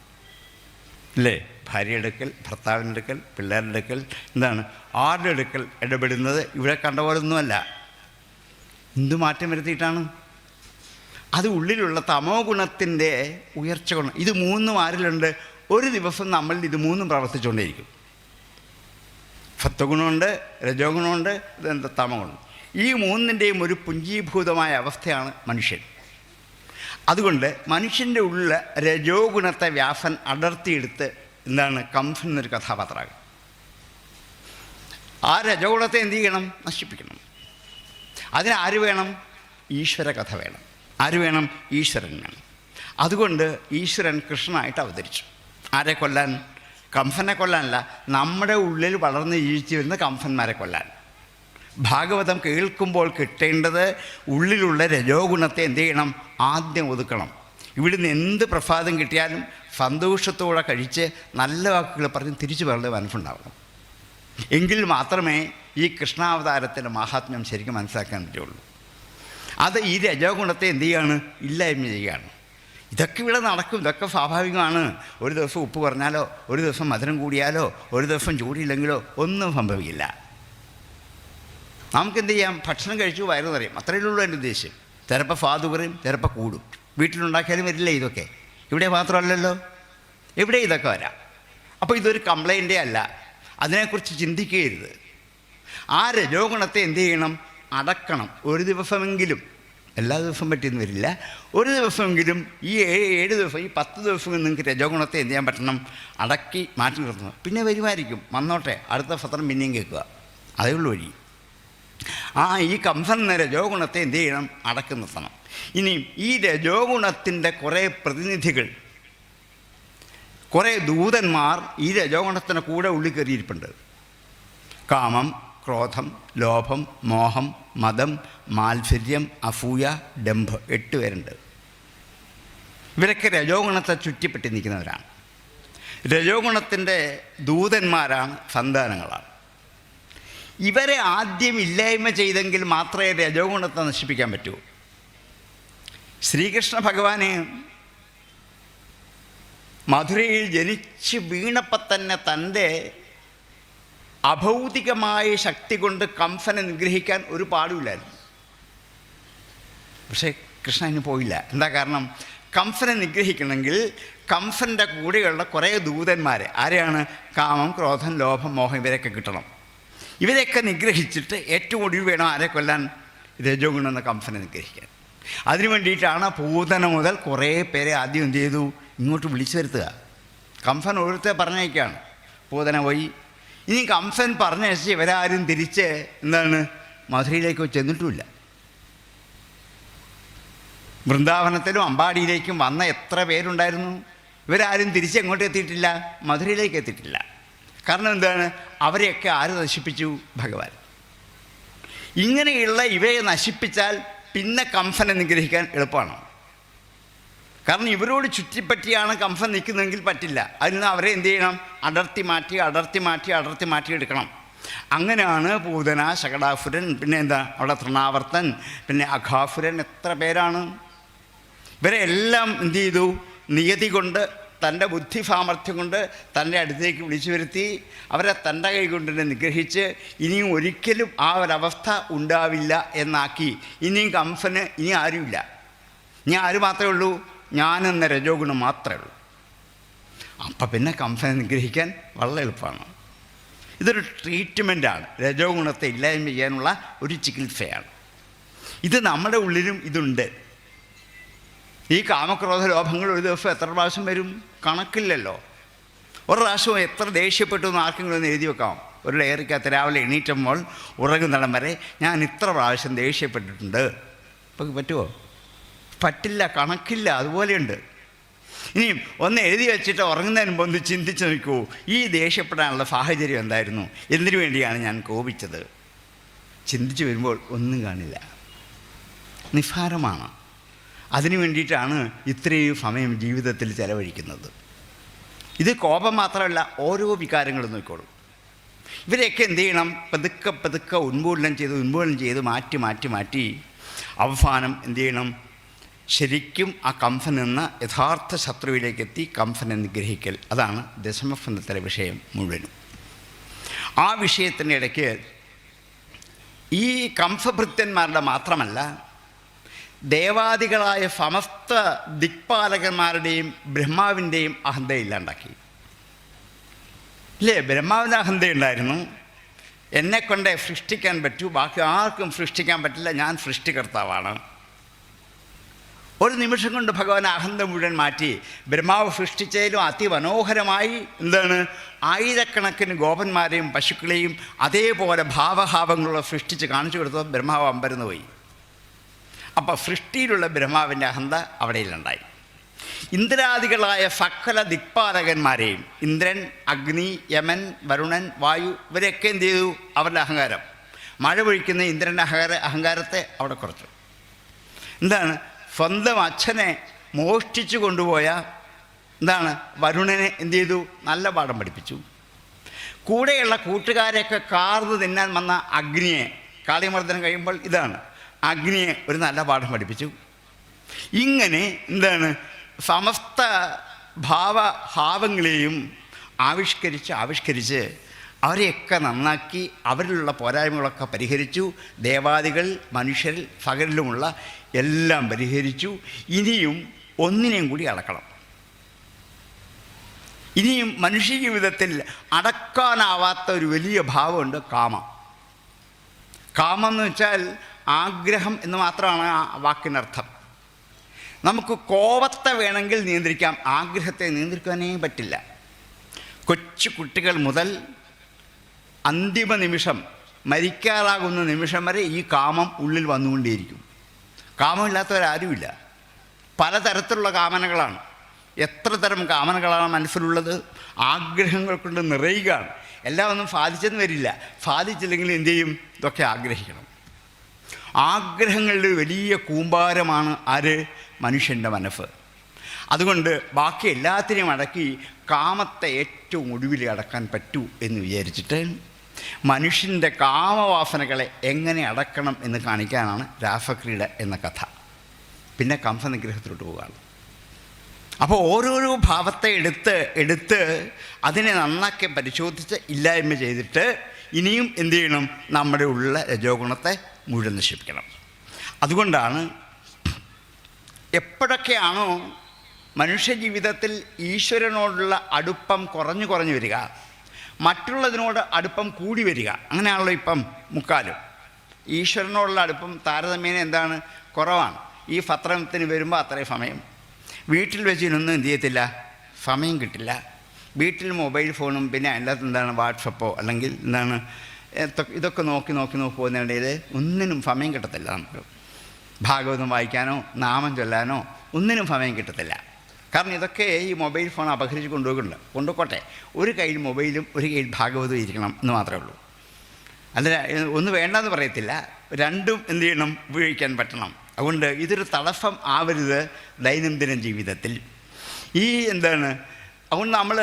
അല്ലേ? ഭാര്യയുടെ അടുക്കൽ, ഭർത്താവിൻ്റെ അടുക്കൽ, പിള്ളേരുടെ അടുക്കൽ, എന്താണ് ആരുടെ അടുക്കൽ ഇടപെടുന്നത് ഇവിടെ കണ്ട പോലൊന്നുമല്ല. എന്തു മാറ്റം വരുത്തിയിട്ടാണ്? അത് ഉള്ളിലുള്ള തമോ ഗുണത്തിൻ്റെ ഉയർച്ച ഗുണം. ഇത് മൂന്നും ആരിലുണ്ട്? ഒരു ദിവസം നമ്മളിൽ ഇത് മൂന്നും പ്രവർത്തിച്ചുകൊണ്ടേയിരിക്കും. സത്വഗുണമുണ്ട്, രജോ ഗുണമുണ്ട്, ഇതെന്താ തമോ ഗുണം. ഈ മൂന്നിൻ്റെയും ഒരു പുഞ്ചീഭൂതമായ അവസ്ഥയാണ് മനുഷ്യൻ. അതുകൊണ്ട് മനുഷ്യൻ്റെ ഉള്ളിൽ രജോ ഗുണത്തെ വ്യാസൻ അടർത്തിയെടുത്ത് എന്താണ് കംസൻ എന്നൊരു കഥാപാത്രമാകും. ആ രജോ ഗുണത്തെ എന്ത് ചെയ്യണം? നശിപ്പിക്കണം. അതിനാര് വേണം? ഈശ്വര കഥ വേണം. ആര് വേണം? ഈശ്വരൻ വേണം. അതുകൊണ്ട് ഈശ്വരൻ കൃഷ്ണനായിട്ട് അവതരിച്ചു. ആരെ കൊല്ലാൻ? കംസനെ കൊല്ലാനല്ല, നമ്മുടെ ഉള്ളിൽ വളർന്ന് ജീവിച്ചു വരുന്ന കംസന്മാരെ കൊല്ലാൻ. ഭാഗവതം കേൾക്കുമ്പോൾ കിട്ടേണ്ടത് ഉള്ളിലുള്ള രജോ ഗുണത്തെ എന്ത് ചെയ്യണം? ആദ്യം ഒതുക്കണം. ഇവിടുന്ന് എന്ത് പ്രസാദം കിട്ടിയാലും സന്തോഷത്തോടെ കഴിച്ച് നല്ല വാക്കുകൾ പറഞ്ഞ് തിരിച്ചു വരേണ്ട മനസ്സുണ്ടാവണം. എങ്കിൽ മാത്രമേ ഈ കൃഷ്ണാവതാരത്തിൻ്റെ മഹാത്മ്യം ശരിക്കും മനസ്സിലാക്കാൻ പറ്റുള്ളൂ. അത് ഈ രജോ ഗുണത്തെ എന്ത് ചെയ്യുകയാണ്? ഇല്ലായ്മ ചെയ്യുകയാണ്. ഇതൊക്കെ ഇവിടെ നടക്കും, ഇതൊക്കെ സ്വാഭാവികമാണ്. ഒരു ദിവസം ഉപ്പ് കുറഞ്ഞാലോ, ഒരു ദിവസം മധുരം കൂടിയാലോ, ഒരു ദിവസം ചൂടിയില്ലെങ്കിലോ ഒന്നും സംഭവിക്കില്ല. നമുക്കെന്ത് ചെയ്യാം? ഭക്ഷണം കഴിച്ചു വയറ് നിറയും, അത്രയേ ഉള്ളൂ എൻ്റെ ഉദ്ദേശം. ചിലപ്പോൾ സ്വാദ് കുറയും, ചിലപ്പോൾ കൂടും. വീട്ടിലുണ്ടാക്കിയാലും വരില്ല ഇതൊക്കെ. ഇവിടെ മാത്രമല്ലല്ലോ, ഇവിടെ ഇതൊക്കെ വരാം. അപ്പോൾ ഇതൊരു കംപ്ലൈൻറ്റേ അല്ല, അതിനെക്കുറിച്ച് ചിന്തിക്കുകയരുത്. ആ രജോ ഗുണത്തെ എന്ത് ചെയ്യണം? അടക്കണം. ഒരു ദിവസമെങ്കിലും, എല്ലാ ദിവസവും പറ്റിയെന്ന് വരില്ല, ഒരു ദിവസമെങ്കിലും ഈ 7 ദിവസം, ഈ 10 ദിവസം നിങ്ങൾക്ക് രജോ ഗുണത്തെ എന്ത് ചെയ്യാൻ പറ്റണം? അടക്കി മാറ്റി നിർത്തണം. പിന്നെ വരുമായിരിക്കും, വന്നോട്ടെ, അടുത്ത പത്രം പിന്നെയും കേൾക്കുക, അതേ ഉള്ളൂ വഴി. ഈ കംസൻ എന്ന രജോ ഗുണത്തെ എന്ത് ചെയ്യണം? അടക്കി നിർത്തണം. ഇനി ഈ രജോ ഗുണത്തിൻ്റെ കുറേ പ്രതിനിധികൾ, കുറേ ദൂതന്മാർ ഈ രജോ ഗുണത്തിൻ്റെ കൂടെ ഉള്ളിൽ കയറിയിരിപ്പുണ്ട്. കാമം, ക്രോധം, ലോഭം, മോഹം, മദം, മാത്സര്യം, അസൂയ, ഡംഭ്, 8 പേരുണ്ട്. ഇവരൊക്കെ രജോ ഗുണത്തെ ചുറ്റിപ്പറ്റി നിൽക്കുന്നവരാണ്. രജോ ഗുണത്തിൻ്റെ ദൂതന്മാരാണ്, സന്താനങ്ങളാണ്. ഇവരെ ആദ്യം ഇല്ലായ്മ ചെയ്തെങ്കിൽ മാത്രമേ രജോ ഗുണത്തെ നശിപ്പിക്കാൻ പറ്റൂ. ശ്രീകൃഷ്ണ ഭഗവാന് മധുരയിൽ ജനിച്ച് വീണപ്പം തന്നെ തൻ്റെ അഭൗതികമായ ശക്തി കൊണ്ട് കംസനെ നിഗ്രഹിക്കാൻ ഒരു പാടുമില്ലായിരുന്നു. പക്ഷേ കൃഷ്ണന് പോയില്ല. എന്താ കാരണം? കംസനെ നിഗ്രഹിക്കണമെങ്കിൽ കംസൻ്റെ കൂടെയുള്ള കുറേ ദൂതന്മാരെ, ആരെയാണ്? കാമം, ക്രോധം, ലോഭം, മോഹം, ഇവരൊക്കെ കിട്ടണം. ഇവരെയൊക്കെ നിഗ്രഹിച്ചിട്ട് ഏറ്റവും ഒടുവിൽ വേണം ആരെ കൊല്ലാൻ? രജോ ഗുണം എന്ന കംസനെ നിഗ്രഹിക്കാൻ. അതിനു വേണ്ടിയിട്ടാണ് പൂതന മുതൽ കുറേ പേരെ ആദ്യം എന്ത് ചെയ്തു? ഇങ്ങോട്ട് വിളിച്ചു വരുത്തുക. കംസൻ ഓരോരുത്തരെ പറഞ്ഞയക്കുകയാണ്. പൂതന പോയി. ഇനി കംസൻ പറഞ്ഞയച്ച് ഇവരാരും തിരിച്ച് എന്താണ് മധുരയിലേക്ക് ചെന്നിട്ടുമില്ല. വൃന്ദാവനത്തിലും അമ്പാടിയിലേക്കും വന്ന എത്ര പേരുണ്ടായിരുന്നു? ഇവരാരും തിരിച്ച് എങ്ങോട്ട് എത്തിയിട്ടില്ല? മധുരയിലേക്ക് എത്തിയിട്ടില്ല. കാരണം എന്താണ്? അവരെയൊക്കെ ആര് നശിപ്പിച്ചു? ഭഗവാൻ. ഇങ്ങനെയുള്ള ഇവയെ നശിപ്പിച്ചാൽ പിന്നെ കംസനെ നിഗ്രഹിക്കാൻ എളുപ്പമാണ്. കാരണം ഇവരോട് ചുറ്റിപ്പറ്റിയാണ് കംസൻ നിൽക്കുന്നതെങ്കിൽ പറ്റില്ല. അതിന് അവരെ എന്ത് ചെയ്യണം? അടർത്തി മാറ്റി എടുക്കണം. അങ്ങനെയാണ് പൂതന, ശകടാസുരൻ, പിന്നെ എന്താ അവിടെ തൃണാവർത്തൻ, പിന്നെ അഘാസുരൻ, എത്ര പേരാണ്. ഇവരെ എല്ലാം എന്ത് ചെയ്തു? നിയതി കൊണ്ട്, തൻ്റെ ബുദ്ധി സാമർഥ്യം കൊണ്ട് തൻ്റെ അടുത്തേക്ക് വിളിച്ചു വരുത്തി അവരെ തൻ്റെ കൈ കൊണ്ട് തന്നെ നിഗ്രഹിച്ച് ഇനിയും ഒരിക്കലും ആ ഒരവസ്ഥ ഉണ്ടാവില്ല എന്നാക്കി. ഇനിയും കംസന് ഇനി ആരുമില്ല. ഇനി ആര് മാത്രമേ ഉള്ളൂ? ഞാനെന്ന രജോ ഗുണം മാത്രമേ ഉള്ളൂ. അപ്പം പിന്നെ കംസനെ നിഗ്രഹിക്കാൻ വളരെ എളുപ്പമാണ്. ഇതൊരു ട്രീറ്റ്മെൻറ്റാണ്. രജോ ഗുണത്തെ ഇല്ലായ്മ ചെയ്യാനുള്ള ഒരു ചികിത്സയാണ്. ഇത് നമ്മുടെ ഉള്ളിലും ഇതുണ്ട്. ഈ കാമക്രോധ ലോഭങ്ങൾ ഒരു ദിവസം എത്ര പ്രാവശ്യം വരും? കണക്കില്ലല്ലോ. ഒരു പ്രാവശ്യം എത്ര ദേഷ്യപ്പെട്ടു എന്ന് ആർക്കെങ്കിലും ഒന്ന് എഴുതി വെക്കാം. ഒരു ഡയറിക്കകത്ത് രാവിലെ എണീറ്റുമ്പോൾ ഉറങ്ങുന്നിടം വരെ ഞാൻ ഇത്ര പ്രാവശ്യം ദേഷ്യപ്പെട്ടിട്ടുണ്ട്. ഇപ്പം പറ്റുമോ? പറ്റില്ല, കണക്കില്ല. അതുപോലെയുണ്ട്. ഇനിയും ഒന്ന് എഴുതി വെച്ചിട്ട് ഉറങ്ങുന്നതിന് മുമ്പ് ഒന്ന് ചിന്തിച്ച് നോക്കൂ, ഈ ദേഷ്യപ്പെടാനുള്ള സാഹചര്യം എന്തായിരുന്നു, എന്തിനു വേണ്ടിയാണ് ഞാൻ കോപിച്ചത്? ചിന്തിച്ച് വരുമ്പോൾ ഒന്നും കാണില്ല, നിസ്സാരമാണ്. അതിനു വേണ്ടിയിട്ടാണ് ഇത്രയും സമയം ജീവിതത്തിൽ ചെലവഴിക്കുന്നത്. ഇത് കോപം മാത്രമല്ല, ഓരോ വികാരങ്ങളും നോക്കിക്കോളൂ. ഇവരെയൊക്കെ എന്ത് ചെയ്യണം? പതുക്കെ പതുക്കെ ഉന്മൂലനം ചെയ്ത് മാറ്റി അവസാനം എന്ത് ചെയ്യണം? ശരിക്കും ആ കംസൻ എന്ന യഥാർത്ഥ ശത്രുവിലേക്കെത്തി കംസനെ നിഗ്രഹിക്കൽ. അതാണ് ദശമസ്കന്ധത്തിലെ വിഷയം മുഴുവനും. ആ വിഷയത്തിൻ്റെ ഇടയ്ക്ക് ഈ കംസഭൃത്യന്മാരുടെ മാത്രമല്ല, ദേവാദികളായ സമസ്ത ദിക്പാലകന്മാരുടെയും ബ്രഹ്മാവിൻ്റെയും അഹന്ത ഇല്ലാണ്ടാക്കി. ഇല്ലേ? ബ്രഹ്മാവിൻ്റെ അഹന്തയുണ്ടായിരുന്നു. എന്നെക്കൊണ്ടേ സൃഷ്ടിക്കാൻ പറ്റൂ, ബാക്കി ആർക്കും സൃഷ്ടിക്കാൻ പറ്റില്ല, ഞാൻ സൃഷ്ടികർത്താവാണ്. ഒരു നിമിഷം കൊണ്ട് ഭഗവാൻ അഹന്ത മുഴുവൻ മാറ്റി ബ്രഹ്മാവ് സൃഷ്ടിച്ചതിലും അതിമനോഹരമായി ആയിരക്കണക്കിന് ഗോപന്മാരെയും പശുക്കളെയും അതേപോലെ ഭാവഭാവങ്ങളുള്ള സൃഷ്ടിച്ച് കാണിച്ചു കൊടുത്തത് ബ്രഹ്മാവ് അമ്പരന്ന് പോയി. അപ്പോൾ സൃഷ്ടിയിലുള്ള ബ്രഹ്മാവിൻ്റെ അഹന്ത അവിടെയിലുണ്ടായി. ഇന്ദ്രാദികളായ സകല ദിക്പാലകന്മാരെയും, ഇന്ദ്രൻ, അഗ്നി, യമൻ, വരുണൻ, വായു, ഇവരെയൊക്കെ എന്ത് ചെയ്തു? അവരുടെ അഹങ്കാരം, മഴ പൊഴിക്കുന്ന ഇന്ദ്രൻ്റെ അഹങ്കാരത്തെ അവിടെ കുറച്ചു. എന്താണ്? സ്വന്തം അച്ഛനെ മോഷ്ടിച്ചു കൊണ്ടുപോയ വരുണനെ എന്ത് ചെയ്തു? നല്ല പാഠം പഠിപ്പിച്ചു. കൂടെയുള്ള കൂട്ടുകാരെയൊക്കെ കാർന്ന് തിന്നാൻ വന്ന അഗ്നിയെ, കാളിമർദ്ദനം കഴിയുമ്പോൾ അഗ്നിയെ ഒരു നല്ല പാഠം പഠിപ്പിച്ചു. ഇങ്ങനെ സമസ്ത ഭാവങ്ങളെയും ആവിഷ്കരിച്ച് അവരെയൊക്കെ നന്നാക്കി അവരിലുള്ള പോരായ്മകളൊക്കെ പരിഹരിച്ചു. ദേവാദികൾ, മനുഷ്യർ, സകലിലുമുള്ള എല്ലാം പരിഹരിച്ചു. ഇനിയും ഒന്നിനെയും കൂടി അടക്കണം. ഇനിയും മനുഷ്യ ജീവിതത്തിൽ അടക്കാനാവാത്ത ഒരു വലിയ ഭാവമുണ്ട്, കാമം. കാമം എന്ന് വെച്ചാൽ ആഗ്രഹം എന്ന് മാത്രമാണ് ആ വാക്കിനർത്ഥം. നമുക്ക് കോപത്തെ വേണമെങ്കിൽ നിയന്ത്രിക്കാം, ആഗ്രഹത്തെ നിയന്ത്രിക്കാനേ പറ്റില്ല. കൊച്ചു കുട്ടികൾ മുതൽ അന്തിമ നിമിഷം, മരിക്കാറാകുന്ന നിമിഷം വരെ ഈ കാമം ഉള്ളിൽ വന്നുകൊണ്ടേയിരിക്കും. കാമമില്ലാത്തവരാരുമില്ല. പലതരത്തിലുള്ള കാമനകളാണ്. എത്ര തരം കാമനകളാണ് മനസ്സിലുള്ളത്? ആഗ്രഹങ്ങൾ കൊണ്ട് നിറയുകയാണ്. എല്ലാം ഒന്നും സാധിച്ചെന്ന് വരില്ല. സാധിച്ചില്ലെങ്കിൽ എന്തു ചെയ്യും? ഇതൊക്കെ ആഗ്രഹിക്കണം. ആഗ്രഹങ്ങളുടെ വലിയ കൂമ്പാരമാണ് മനുഷ്യൻ്റെ മനസ്സ്. അതുകൊണ്ട് ബാക്കി എല്ലാത്തിനെയും അടക്കി കാമത്തെ ഏറ്റവും ഒടുവിൽ അടക്കാൻ പറ്റൂ എന്ന് വിചാരിച്ചിട്ട് മനുഷ്യൻ്റെ കാമവാസനകളെ എങ്ങനെ അടക്കണം എന്ന് കാണിക്കാനാണ് രാസക്രീഡ എന്ന കഥ. പിന്നെ കംസനിഗ്രഹത്തിലോട്ട് പോവുകയാണ്. അപ്പോൾ ഓരോരോ ഭാവത്തെ എടുത്ത് അതിനെ നന്നാക്കി പരിശോധിച്ച് ഇല്ലായ്മ ചെയ്തിട്ട് ഇനിയും എന്തു ചെയ്യണം? നമ്മുടെ ഉള്ള രജോഗുണത്തെ മുഴുവൻ നശിപ്പിക്കണം. അതുകൊണ്ടാണ് എപ്പോഴൊക്കെയാണോ മനുഷ്യജീവിതത്തിൽ ഈശ്വരനോടുള്ള അടുപ്പം കുറഞ്ഞു വരിക, മറ്റുള്ളതിനോട് അടുപ്പം കൂടി വരിക, അങ്ങനെയാണല്ലോ ഇപ്പം മുക്കാലും. ഈശ്വരനോടുള്ള അടുപ്പം താരതമ്യേന കുറവാണ്. ഈ പത്രത്തിന് വരുമ്പോൾ അത്രയും സമയം, വീട്ടിൽ വെച്ചിനൊന്നും എന്ത് ചെയ്യത്തില്ല, സമയം കിട്ടില്ല. വീട്ടിൽ മൊബൈൽ ഫോണും പിന്നെ അതിനകത്ത് വാട്സപ്പോ അല്ലെങ്കിൽ ഇതൊക്കെ നോക്കി പോകുന്നതിനിടയിൽ ഒന്നിനും സമയം കിട്ടത്തില്ല. നമുക്ക് ഭാഗവതം വായിക്കാനോ നാമം ചൊല്ലാനോ ഒന്നിനും സമയം കിട്ടത്തില്ല. കാരണം ഇതൊക്കെ ഈ മൊബൈൽ ഫോൺ അപഹരിച്ച് കൊണ്ടുപോകട്ടെ. ഒരു കയ്യിൽ മൊബൈലും ഒരു കയ്യിൽ ഭാഗവതവും ഇരിക്കണം എന്ന് മാത്രമേ ഉള്ളൂ. അല്ല, ഒന്ന് വേണ്ടെന്ന് പറയത്തില്ല, രണ്ടും എന്ത് ചെയ്യണം? ഉപയോഗിക്കാൻ പറ്റണം. അതുകൊണ്ട് ഇതൊരു തടസ്സം ആവരുത് ദൈനംദിന ജീവിതത്തിൽ. അതുകൊണ്ട് നമ്മൾ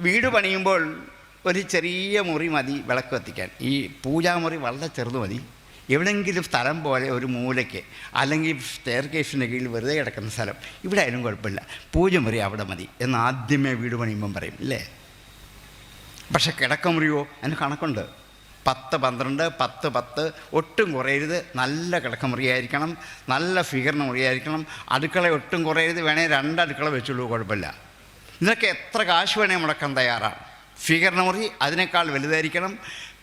വീട് പണിയുമ്പോൾ ഒരു ചെറിയ മുറി മതി വിളക്ക് കത്തിക്കാൻ. ഈ പൂജാമുറി വളരെ ചെറുത് മതി. എവിടെയെങ്കിലും സ്ഥലം പോലെ ഒരു മൂലയ്ക്ക് അല്ലെങ്കിൽ സ്റ്റെയർ കേസിൻ്റെ കീഴിൽ വെറുതെ കിടക്കുന്ന സ്ഥലം, ഇവിടെ ആയാലും കുഴപ്പമില്ല, പൂജമുറി അവിടെ മതി എന്ന് ആദ്യമേ വീട് പണിയുമ്പം പറയും, ഇല്ലേ? പക്ഷെ കിടക്കമുറിയോ അതിന് കണക്കുണ്ട്. 10, 12, 10, 10 ഒട്ടും കുറയരുത്. നല്ല കിടക്കമുറിയായിരിക്കണം, നല്ല സ്വീകരണ മുറിയായിരിക്കണം. അടുക്കള ഒട്ടും കുറയരുത്. വേണേൽ 2 അടുക്കള വെച്ചുള്ളൂ, കുഴപ്പമില്ല. ഇതൊക്കെ എത്ര കാശ് വേണേൽ മുടക്കാൻ തയ്യാറാണ്. സ്വീകരണമുറി അതിനേക്കാൾ വലുതായിരിക്കണം.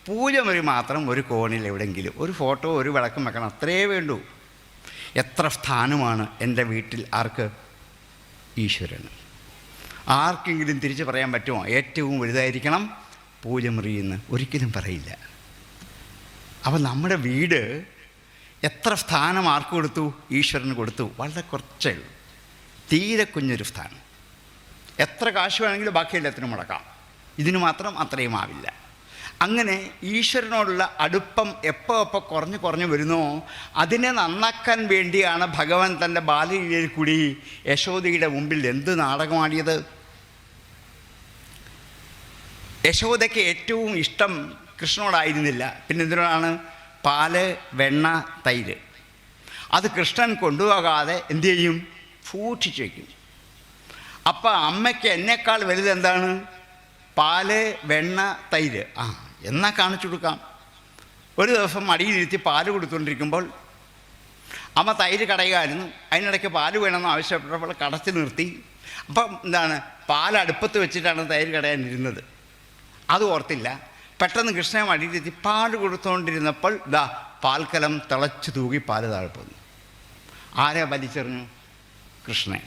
പൂജമുറി മാത്രം ഒരു കോണിൽ എവിടെയെങ്കിലും ഒരു ഫോട്ടോ ഒരു വിളക്കം വെക്കണം, അത്രേ വേണ്ടൂ. എത്ര സ്ഥാനമാണ് എൻ്റെ വീട്ടിൽ ആർക്ക്? ഈശ്വരന്. ആർക്കെങ്കിലും തിരിച്ച് പറയാൻ പറ്റുമോ ഏറ്റവും വലുതായിരിക്കണം പൂജമുറിയെന്ന്? ഒരിക്കലും പറയില്ല. അപ്പോൾ നമ്മുടെ വീട് എത്ര സ്ഥാനം ആർക്ക് കൊടുത്തു? ഈശ്വരന് കൊടുത്തു. വളരെ കുറച്ചേ ഉള്ളൂ, തീരെ കുഞ്ഞൊരു സ്ഥാനം. എത്ര കാശ് വേണമെങ്കിലും ബാക്കി എല്ലാത്തിനും മുടക്കാം, ഇതിന് മാത്രം അത്രയും ആവില്ല. അങ്ങനെ ഈശ്വരനോടുള്ള അടുപ്പം എപ്പോൾ കുറഞ്ഞു കുറഞ്ഞു വരുന്നോ അതിനെ നന്നാക്കാൻ വേണ്ടിയാണ് ഭഗവാൻ തൻ്റെ ബാലലീലയിൽ കൂടി യശോദയുടെ മുമ്പിൽ എന്ത് നാടകമാടിയത്. യശോദയ്ക്ക് ഏറ്റവും ഇഷ്ടം കൃഷ്ണനോടായിരുന്നില്ല, പിന്നെ എന്തിനാണ്? പാല്, വെണ്ണ, തൈര്. അത് കൃഷ്ണൻ കൊണ്ടുപോകാതെ എന്തു ചെയ്യും? സൂക്ഷിച്ചു വയ്ക്കും. അപ്പം അമ്മയ്ക്ക് എന്നേക്കാൾ വലുതെന്താണ്? പാല്, വെണ്ണ, തൈര്. എന്നാൽ കാണിച്ചു കൊടുക്കാം. ഒരു ദിവസം മടിയിലിരുത്തി പാല് കൊടുത്തുകൊണ്ടിരിക്കുമ്പോൾ അമ്മ തൈര് കടയുകയായിരുന്നു. അതിനിടയ്ക്ക് പാല് വേണമെന്ന് ആവശ്യപ്പെട്ടപ്പോൾ കടച്ചു നിർത്തി. അപ്പം എന്താണ്, പാലടുപ്പത്ത് വെച്ചിട്ടാണ് തൈര് കടയാനിരുന്നത്. അത് ഓർത്തില്ല. പെട്ടെന്ന് കൃഷ്ണനെ മടിയിലിരുത്തി പാല് കൊടുത്തുകൊണ്ടിരുന്നപ്പോൾ പാൽക്കലം തിളച്ചു തൂകി പാല് താഴെ പോന്നു. ആരെ വലിച്ചെറിഞ്ഞു? കൃഷ്ണൻ.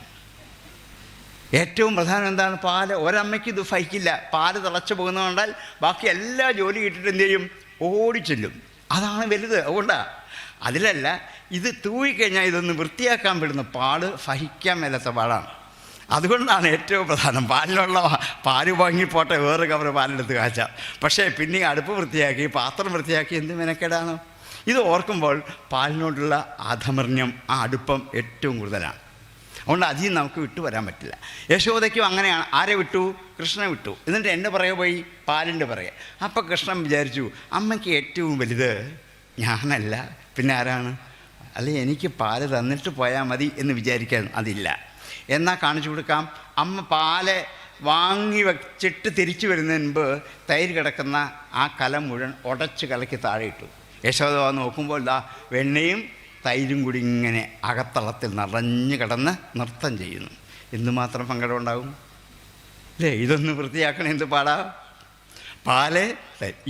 ഏറ്റവും പ്രധാനം എന്താണ്? പാല്. ഒരമ്മയ്ക്ക് ഇത് സഹിക്കില്ല. പാല് തിളച്ചു പോകുന്നത് കണ്ടാൽ ബാക്കി എല്ലാ ജോലി കിട്ടിയിട്ട് എന്ത് ചെയ്യും? ഓടിച്ചെല്ലും. അതാണ് വലുത്. അതുകൊണ്ടാണ്. അതിലല്ല, ഇത് തൂവിക്കഴിഞ്ഞാൽ ഇതൊന്ന് വൃത്തിയാക്കാൻ വിടുന്ന പാട് സഹിക്കാൻ മേലാത്ത പാടാണ്. അതുകൊണ്ടാണ് ഏറ്റവും പ്രധാനം. പാലിനുള്ള പാല് വാങ്ങിപ്പോട്ടെ, വേറെ കവർ പാലെടുത്ത് കാച്ചാം. പക്ഷേ പിന്നെ അടുപ്പ് വൃത്തിയാക്കി, പാത്രം വൃത്തിയാക്കി എന്ത് മെനക്കേടാണ്. ഇത് ഓർക്കുമ്പോൾ പാലിനോടുള്ള ആധമർണ്യം, ആ അടുപ്പം ഏറ്റവും കൂടുതലാണ്. അതുകൊണ്ട് അതിൽ നമുക്ക് വിട്ടു വരാൻ പറ്റില്ല. യശോദയ്ക്കും അങ്ങനെയാണ്. ആരെ വിട്ടു? കൃഷ്ണനെ വിട്ടു. എന്നിട്ട് എൻ്റെ പുറകെ പോയി പാലിൻ്റെ പുറകെ. അപ്പം കൃഷ്ണൻ വിചാരിച്ചു, അമ്മയ്ക്ക് ഏറ്റവും വലുത് ഞാനല്ല, പിന്നെ ആരാണ്? അല്ലെങ്കിൽ എനിക്ക് പാല് തന്നിട്ട് പോയാൽ മതി എന്ന് വിചാരിക്കാൻ അതില്ല. എന്നാൽ കാണിച്ചു കൊടുക്കാം. അമ്മ പാല് വാങ്ങി വച്ചിട്ട് തിരിച്ചു വരുന്നതിന് മുമ്പ് തൈര് കിടക്കുന്ന ആ കലം മുഴുവൻ ഉടച്ച് കലക്കി താഴെ ഇട്ടു. യശോദ നോക്കുമ്പോൾ വെണ്ണയും തൈരും കൂടി ഇങ്ങനെ അകത്തളത്തിൽ നിറഞ്ഞു കിടന്ന് നൃത്തം ചെയ്യുന്നു. എന്തുമാത്രം സങ്കടം ഉണ്ടാകും അല്ലേ? ഇതൊന്ന് വൃത്തിയാക്കണം എന്ത് പാടാ. പാല്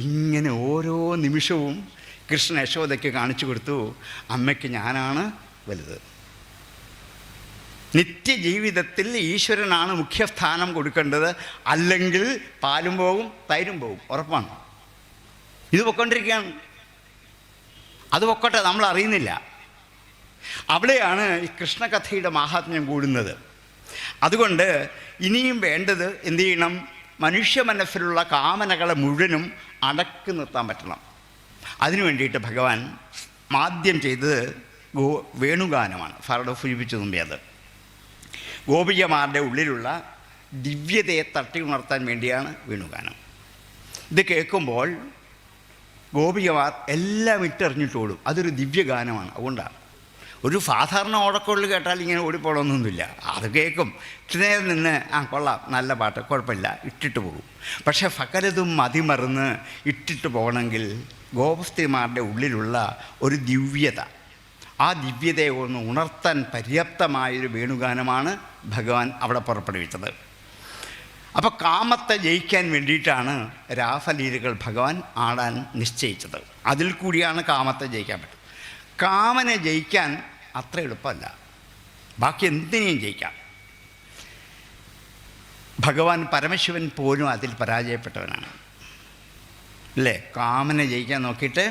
ഇങ്ങനെ ഓരോ നിമിഷവും കൃഷ്ണ യശോദയ്ക്ക് കാണിച്ചു കൊടുത്തു, അമ്മയ്ക്ക് ഞാനാണ് വലുത്. നിത്യജീവിതത്തിൽ ഈശ്വരനാണ് മുഖ്യസ്ഥാനം കൊടുക്കേണ്ടത്. അല്ലെങ്കിൽ പാലും പോകും, തൈരും പോകും, ഉറപ്പാണ്. ഇത് പൊയ്ക്കൊണ്ടിരിക്കുകയാണ്. അത് പൊക്കോട്ടെ, നമ്മൾ അറിയുന്നില്ല. അവിടെയാണ് ഈ കൃഷ്ണകഥയുടെ മാഹാത്മ്യം കൂടുന്നത്. അതുകൊണ്ട് ഇനിയും വേണ്ടത് എന്തു ചെയ്യണം? മനുഷ്യ മനസ്സിലുള്ള കാമനകളെ മുഴുവനും അടക്കി നിർത്താൻ പറ്റണം. അതിനു വേണ്ടിയിട്ട് ഭഗവാൻ ആദ്യം ചെയ്തത് വേണുഗാനമാണ്. ഫാറോടെ സൂചിപ്പിച്ചു മുമ്പേ അത് ഗോപികമാരുടെ ഉള്ളിലുള്ള ദിവ്യതയെ തട്ടി ഉണർത്താൻ വേണ്ടിയാണ് വേണുഗാനം. ഇത് കേൾക്കുമ്പോൾ ഗോപികമാർ എല്ലാം ഇട്ടെറിഞ്ഞിട്ടോടും. അതൊരു ദിവ്യഗാനമാണ്. അതുകൊണ്ടാണ് ഒരു സാധാരണ ഓടക്കുള്ളിൽ കേട്ടാൽ ഇങ്ങനെ ഓടിപ്പോണമെന്നൊന്നുമില്ല. അത് കേൾക്കും, നേരം നിന്ന് കൊള്ളാം, നല്ല പാട്ട്, കുഴപ്പമില്ല, ഇട്ടിട്ട് പോകും. പക്ഷേ സകലതും മതിമറന്ന് ഇട്ടിട്ട് പോകണമെങ്കിൽ ഗോപസ്ത്രീമാരുടെ ഉള്ളിലുള്ള ഒരു ദിവ്യത, ആ ദിവ്യതയെ ഒന്ന് ഉണർത്താൻ പര്യാപ്തമായൊരു വേണുഗാനമാണ് ഭഗവാൻ അവിടെ പുറപ്പെടുവിച്ചത്. അപ്പോൾ കാമത്തെ ജയിക്കാൻ വേണ്ടിയിട്ടാണ് രാസലീലകൾ ഭഗവാൻ ആടാൻ നിശ്ചയിച്ചത്. അതിൽ കൂടിയാണ് കാമത്തെ ജയിക്കാൻ പറ്റും. കാമനെ ജയിക്കാൻ അത്ര എളുപ്പമല്ല, ബാക്കി എന്തിനേയും ജയിക്കാം. ഭഗവാൻ പരമശിവൻ പോലും അതിൽ പരാജയപ്പെട്ടവനാണ് അല്ലേ? കാമനെ ജയിക്കാൻ നോക്കിയിട്ട്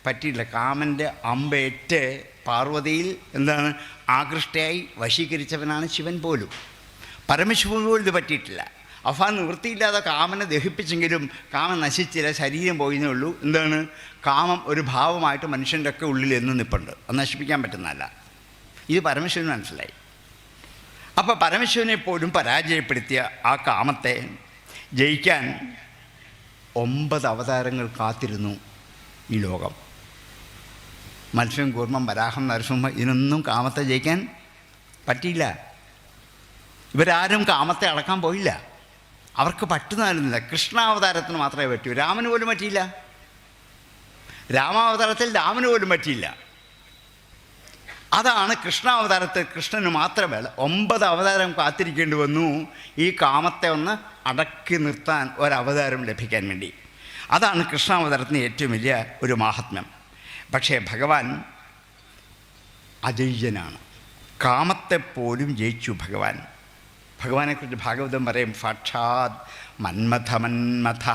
പറ്റിയില്ല. കാമൻ്റെ അമ്പേറ്റ് പാർവതിയിൽ എന്താണ് ആകൃഷ്ടയായി വശീകരിച്ചവനാണ് ശിവൻ പോലും. പരമശിവൻ പോലും ഇത് പറ്റിയിട്ടില്ല. അവസാനം നിവൃത്തിയില്ലാതെ കാമനെ ദഹിപ്പിച്ചെങ്കിലും കാമം നശിച്ചില്ല, ശരീരം പോയിന്നേ ഉള്ളൂ. എന്താണ്? കാമം ഒരു ഭാവമായിട്ട് മനുഷ്യൻ്റെ ഒക്കെ ഉള്ളിൽ എന്നും നിൽപ്പുണ്ട്, അത് നശിപ്പിക്കാൻ പറ്റുന്നതല്ല. ഇത് പരമശിവന് മനസ്സിലായി. അപ്പോൾ പരമശിവനെ പോലും പരാജയപ്പെടുത്തിയ ആ കാമത്തെ ജയിക്കാൻ 9 അവതാരങ്ങൾ കാത്തിരുന്നു ഈ ലോകം. മത്സ്യം, കൂർമ്മം, വരാഹം, നരസിംഹം, ഇതിനൊന്നും കാമത്തെ ജയിക്കാൻ പറ്റിയില്ല. ഇവരാരും കാമത്തെ അടക്കാൻ പോയില്ല. അവർക്ക് പറ്റുന്നതായിരുന്നില്ല. കൃഷ്ണാവതാരത്തിന് മാത്രമേ പറ്റൂ. രാമന് പോലും പറ്റിയില്ല. രാമാവതാരത്തിൽ രാമന് പോലും പറ്റിയില്ല. അതാണ് കൃഷ്ണാവതാരത്തിൽ കൃഷ്ണന് മാത്രമല്ല 9 അവതാരം കാത്തിരിക്കേണ്ടി വന്നു ഈ കാമത്തെ ഒന്ന് അടക്കി നിർത്താൻ ഒരവതാരം ലഭിക്കാൻ വേണ്ടി. അതാണ് കൃഷ്ണാവതാരത്തിന് ഏറ്റവും വലിയ ഒരു മാഹാത്മ്യം. പക്ഷേ ഭഗവാൻ അജയ്യനാണ്. കാമത്തെപ്പോലും ജയിച്ചു ഭഗവാൻ. ഭഗവാനെക്കുറിച്ച് ഭാഗവതം പറയും, സാക്ഷാത് മന്മഥ.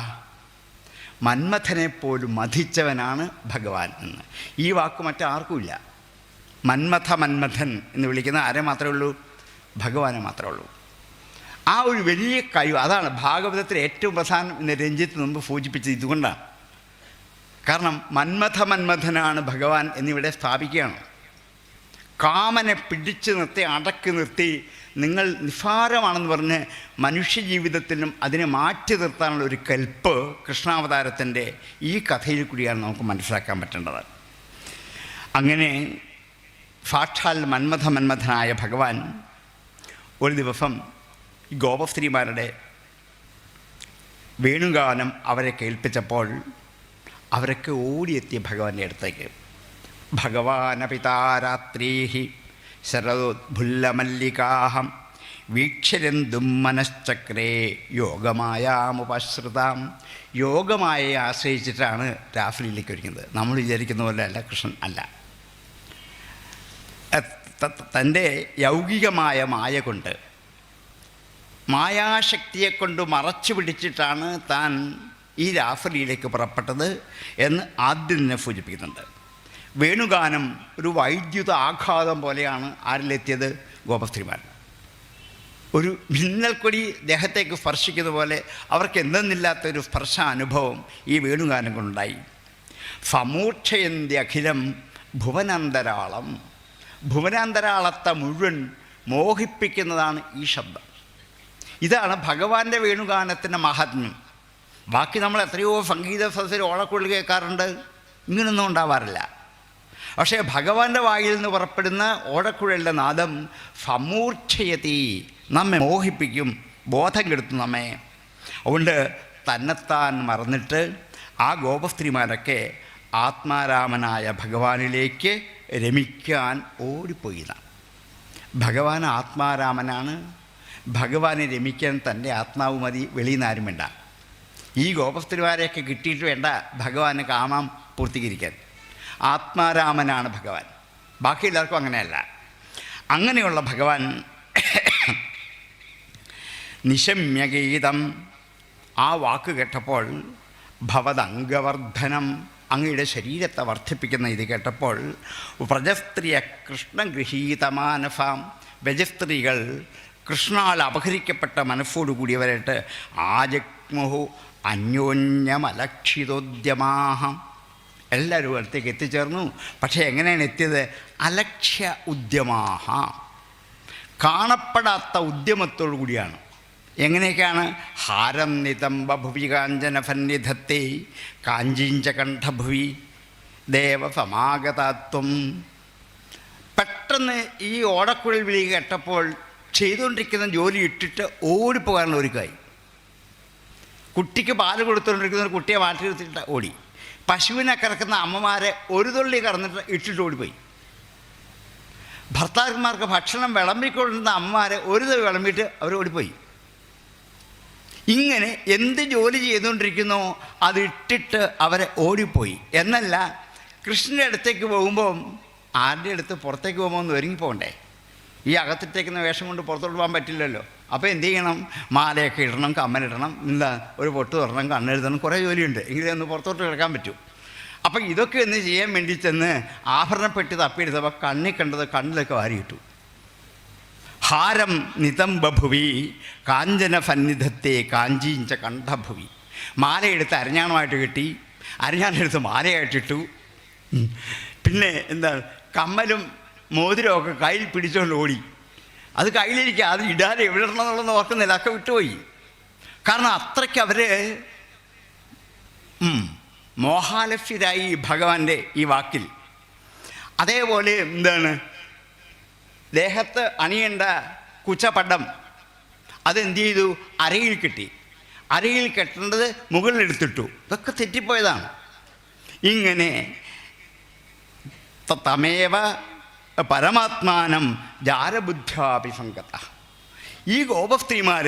മന്മഥനെപ്പോലും മഥിച്ചവനാണ് ഭഗവാൻ എന്ന്. ഈ വാക്ക് മറ്റാർക്കുമില്ല. മന്മഥൻ എന്ന് വിളിക്കുന്ന ആരെ മാത്രമേ ഉള്ളൂ? ഭഗവാനെ മാത്രമേ ഉള്ളൂ. ആ ഒരു വലിയ കഴിവ്, അതാണ് ഭാഗവതത്തിൽ ഏറ്റവും പ്രധാനം എന്ന് രഞ്ജിത്ത് മുമ്പ് സൂചിപ്പിച്ചത് ഇതുകൊണ്ടാണ്. കാരണം മന്മഥനാണ് ഭഗവാൻ എന്നിവിടെ സ്ഥാപിക്കുകയാണ്. കാമനെ പിടിച്ചു നിർത്തി അടക്കി നിർത്തി നിങ്ങൾ നിസ്സാരമാണെന്ന് പറഞ്ഞ് മനുഷ്യജീവിതത്തിനും അതിനെ മാറ്റി നിർത്താനുള്ള ഒരു കൽപ്പ് കൃഷ്ണാവതാരത്തിൻ്റെ ഈ കഥയിൽ കൂടിയാണ് നമുക്ക് മനസ്സിലാക്കാൻ പറ്റേണ്ടത്. അങ്ങനെ സാക്ഷാൽ മന്മഥനായ ഭഗവാൻ ഒരു ദിവസം ഗോപസ്ത്രീമാരുടെ വേണുഗാനം അവരെ കേൾപ്പിച്ചപ്പോൾ അവരൊക്കെ ഓടിയെത്തിയ ഭഗവാന്റെ അടുത്തേക്ക്. ഭഗവാനപിതാരാത്രീഹി ശരദോദ്ഭുല്ലമല്ലികാഹം വീക്ഷരന്തും മനശ്ചക്രേ യോഗമായാമുപശ്രിതാം. യോഗമായയെ ആശ്രയിച്ചിട്ടാണ് രാഫ്ലിയിലേക്ക് ഒരുങ്ങുന്നത്. നമ്മൾ വിചാരിക്കുന്ന പോലെ അല്ല, കൃഷ്ണൻ അല്ല. തൻ്റെ യൗകികമായ മായ കൊണ്ട്, മായാശക്തിയെക്കൊണ്ട് മറച്ചു പിടിച്ചിട്ടാണ് താൻ ഈ രാഫ്ലിയിലേക്ക് പുറപ്പെട്ടത് എന്ന് ആദ്യം തന്നെ സൂചിപ്പിക്കുന്നുണ്ട്. വേണുഗാനം ഒരു വൈദ്യുത ആഘാതം പോലെയാണ് ആരിലെത്തിയത്? ഗോപസ്ത്രീമാർ. ഒരു മിന്നൽക്കൊടി ദേഹത്തേക്ക് സ്പർശിക്കുന്ന പോലെ അവർക്ക് എന്തെന്നില്ലാത്തൊരു സ്പർശാനുഭവം ഈ വേണുഗാനം കൊണ്ടുണ്ടായി. സമൂർച്ഛയന്തി അഖിലം ഭുവനാന്തരാളം. ഭുവനാന്തരാളത്തെ മുഴുവൻ മോഹിപ്പിക്കുന്നതാണ് ഈ ശബ്ദം. ഇതാണ് ഭഗവാന്റെ വേണുഗാനത്തിൻ്റെ മഹാത്മ്യം. ബാക്കി നമ്മൾ എത്രയോ സംഗീത സദസ്സിൽ ഓളക്കുഴൽ കേൾക്കാറുണ്ട്, ഇങ്ങനൊന്നും ഉണ്ടാവാറില്ല. പക്ഷേ ഭഗവാന്റെ വായിൽ നിന്ന് പുറപ്പെടുന്ന ഓടക്കുഴലിൻ്റെ നാദം സമൂർച്ഛയതി, നമ്മെ മോഹിപ്പിക്കും, ബോധം കെടുത്തും നമ്മെ. അതുകൊണ്ട് തന്നെത്താൻ മറന്നിട്ട് ആ ഗോപസ്ത്രീമാരൊക്കെ ആത്മാരാമനായ ഭഗവാനിലേക്ക് രമിക്കാൻ ഓടിപ്പോയിതാണ്. ഭഗവാൻ ആത്മാരാമനാണ്. ഭഗവാനെ രമിക്കാൻ തൻ്റെ ആത്മാവ് മതി, വെളിയിൽ നിന്ന് ആരും വേണ്ട. ഈ ഗോപസ്ത്രീമാരെയൊക്കെ കിട്ടിയിട്ട് വേണ്ട ഭഗവാന് കാമം പൂർത്തീകരിക്കാൻ. ആത്മാരാമനാണ് ഭഗവാൻ, ബാക്കി എല്ലാവർക്കും അങ്ങനെയല്ല. അങ്ങനെയുള്ള ഭഗവാൻ നിശമ്യഗീതം, ആ വാക്ക് കേട്ടപ്പോൾ, ഭവദംഗവർദ്ധനം, അങ്ങയുടെ ശരീരത്തെ വർദ്ധിപ്പിക്കുന്ന ഇത് കേട്ടപ്പോൾ, വ്രജസ്ത്രീയ കൃഷ്ണഗൃഹീതമാനസാം, വ്രജസ്ത്രീകൾ കൃഷ്ണാൽ അപഹരിക്കപ്പെട്ട മനസ്സോടുകൂടിയവരായിട്ട് ആജഗ്മുഹു അന്യോന്യമലക്ഷിതോദ്യമാഹം, എല്ലാവരും അടുത്തേക്ക് എത്തിച്ചേർന്നു. പക്ഷേ എങ്ങനെയാണ് എത്തിയത്? അലക്ഷ്യ ഉദ്യമാഹ, കാണപ്പെടാത്ത ഉദ്യമത്തോടു കൂടിയാണ്. എങ്ങനെയൊക്കെയാണ്? ഹാരം നിതംബ ഭുവി കാഞ്ചനഫന്നിധത്തെ കാഞ്ചീഞ്ച കണ്ഠഭുവി ദേവസമാഗതത്വം. പെട്ടെന്ന് ഈ ഓടക്കുഴൽ വിളി കേട്ടപ്പോൾ ചെയ്തുകൊണ്ടിരിക്കുന്ന ജോലി ഇട്ടിട്ട് ഓടിപ്പോകാനുള്ള ഒരുക്കായി. കുട്ടിക്ക് പാല് കൊടുത്തുകൊണ്ടിരിക്കുന്ന ഒരു കുട്ടിയെ മാറ്റി നിർത്തിയിട്ട് ഓടി. പശുവിനെ കറക്കുന്ന അമ്മമാരെ ഒരു തുള്ളി കറന്നിട്ട് ഇട്ടിട്ട് ഓടിപ്പോയി. ഭർത്താക്കന്മാർക്ക് ഭക്ഷണം വിളമ്പിക്കൊള്ളുന്ന അമ്മമാരെ ഒരു തവി വിളമ്പിയിട്ട് അവർ ഓടിപ്പോയി. ഇങ്ങനെ എന്ത് ജോലി ചെയ്തുകൊണ്ടിരിക്കുന്നോ അത് ഇട്ടിട്ട് അവരെ ഓടിപ്പോയി. എന്നല്ല, കൃഷ്ണൻ്റെ അടുത്തേക്ക് പോകുമ്പം ആരുടെ അടുത്ത് പുറത്തേക്ക് പോകുമ്പോൾ ഒന്ന് ഒരുങ്ങിപ്പോകണ്ടേ? ഈ അകത്തിട്ടേക്കുന്ന വേഷം കൊണ്ട് പുറത്തോട്ട് പോകാൻ പറ്റില്ലല്ലോ. അപ്പോൾ എന്ത് ചെയ്യണം? മാലയൊക്കെ ഇടണം, കമ്മലിടണം, എന്താ ഒരു പൊട്ട് തൊടണം, കണ്ണെഴുതണം, കുറേ ജോലിയുണ്ട്. എങ്കിലേ ഒന്ന് പുറത്തോട്ട് കിടക്കാൻ പറ്റൂ. അപ്പം ഇതൊക്കെ ഒന്ന് ചെയ്യാൻ വേണ്ടി ചെന്ന് ആഭരണപ്പെട്ടി തപ്പിയെടുത്തപ്പോൾ കണ്ണിൽ കണ്ടത് കണ്ണിലൊക്കെ വാരിയിട്ടു. ഹാരം നിതംബഭുവി കാഞ്ചന സന്നിധത്തെ കാഞ്ചീഞ്ച കണ്ഠഭുവി. മാലയെടുത്ത് അരഞ്ഞാണമായിട്ട് കെട്ടി, അരഞ്ഞാണെടുത്ത് മാലയായിട്ടിട്ടു. പിന്നെ എന്താ, കമ്മലും മോതിരമൊക്കെ കയ്യിൽ പിടിച്ചുകൊണ്ട് ഓടി. അത് കയ്യിലിരിക്കുക, അത് ഇടാതെ എവിടെ ഇടണം എന്നുള്ളതെന്ന് ഓർക്കുന്നില്ല, ഒക്കെ വിട്ടുപോയി. കാരണം അത്രയ്ക്ക് അവർ മോഹാലസ്യരായി ഭഗവാന്റെ ഈ വാക്കിൽ. അതേപോലെ എന്താണ്, ദേഹത്ത് അണിയേണ്ട കുച്ചപ്പടം അതെന്ത് ചെയ്തു? അരയിൽ കെട്ടി. അരയിൽ കെട്ടേണ്ടത് മുകളിലെടുത്തിട്ടു. ഇതൊക്കെ തെറ്റിപ്പോയതാണ്. ഇങ്ങനെ തമേവ പരമാത്മാനം ജാരബുദ്ധ്യാഭിസംഗത. ഈ ഗോപസ്ത്രീമാർ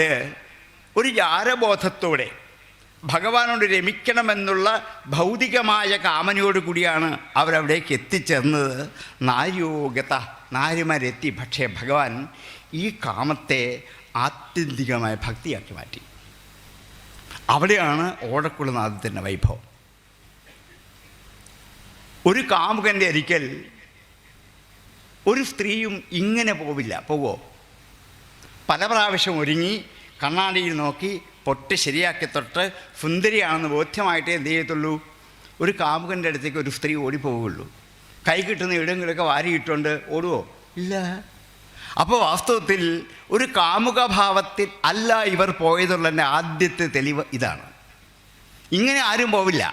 ഒരു ജാരബോധത്തോടെ ഭഗവാനോട് രമിക്കണമെന്നുള്ള ഭൗതികമായ കാമനയോട് കൂടിയാണ് അവരവിടേക്ക് എത്തിച്ചേർന്നത്. നാര്യോഗത, നാരിമാരെത്തി. പക്ഷേ ഭഗവാൻ ഈ കാമത്തെ ആത്യന്തികമായ ഭക്തിയാക്കി മാറ്റി. അവിടെയാണ് ഓടക്കുളനാഥത്തിൻ്റെ വൈഭവം. ഒരു കാമുകൻ്റെ ഒരിക്കൽ ഒരു സ്ത്രീയും ഇങ്ങനെ പോവില്ല. പോവോ? പല പ്രാവശ്യം ഒരുങ്ങി കണ്ണാടിയിൽ നോക്കി പൊട്ട് ശരിയാക്കി തൊട്ട് സുന്ദരിയാണെന്ന് ബോധ്യമായിട്ടേ എന്ത് ചെയ്യത്തുള്ളൂ ഒരു കാമുകൻ്റെ അടുത്തേക്ക് ഒരു സ്ത്രീ ഓടിപ്പോവുകയുള്ളൂ. കൈ കിട്ടുന്ന ഇടങ്ങളിലൊക്കെ വാരിയിട്ടുകൊണ്ട് ഓടുവോ? ഇല്ല. അപ്പോൾ വാസ്തവത്തിൽ ഒരു കാമുകഭാവത്തിൽ അല്ല ഇവർ പോയതുള്ളതിൻ്റെ ആദ്യത്തെ തെളിവ് ഇതാണ്. ഇങ്ങനെ ആരും പോവില്ല,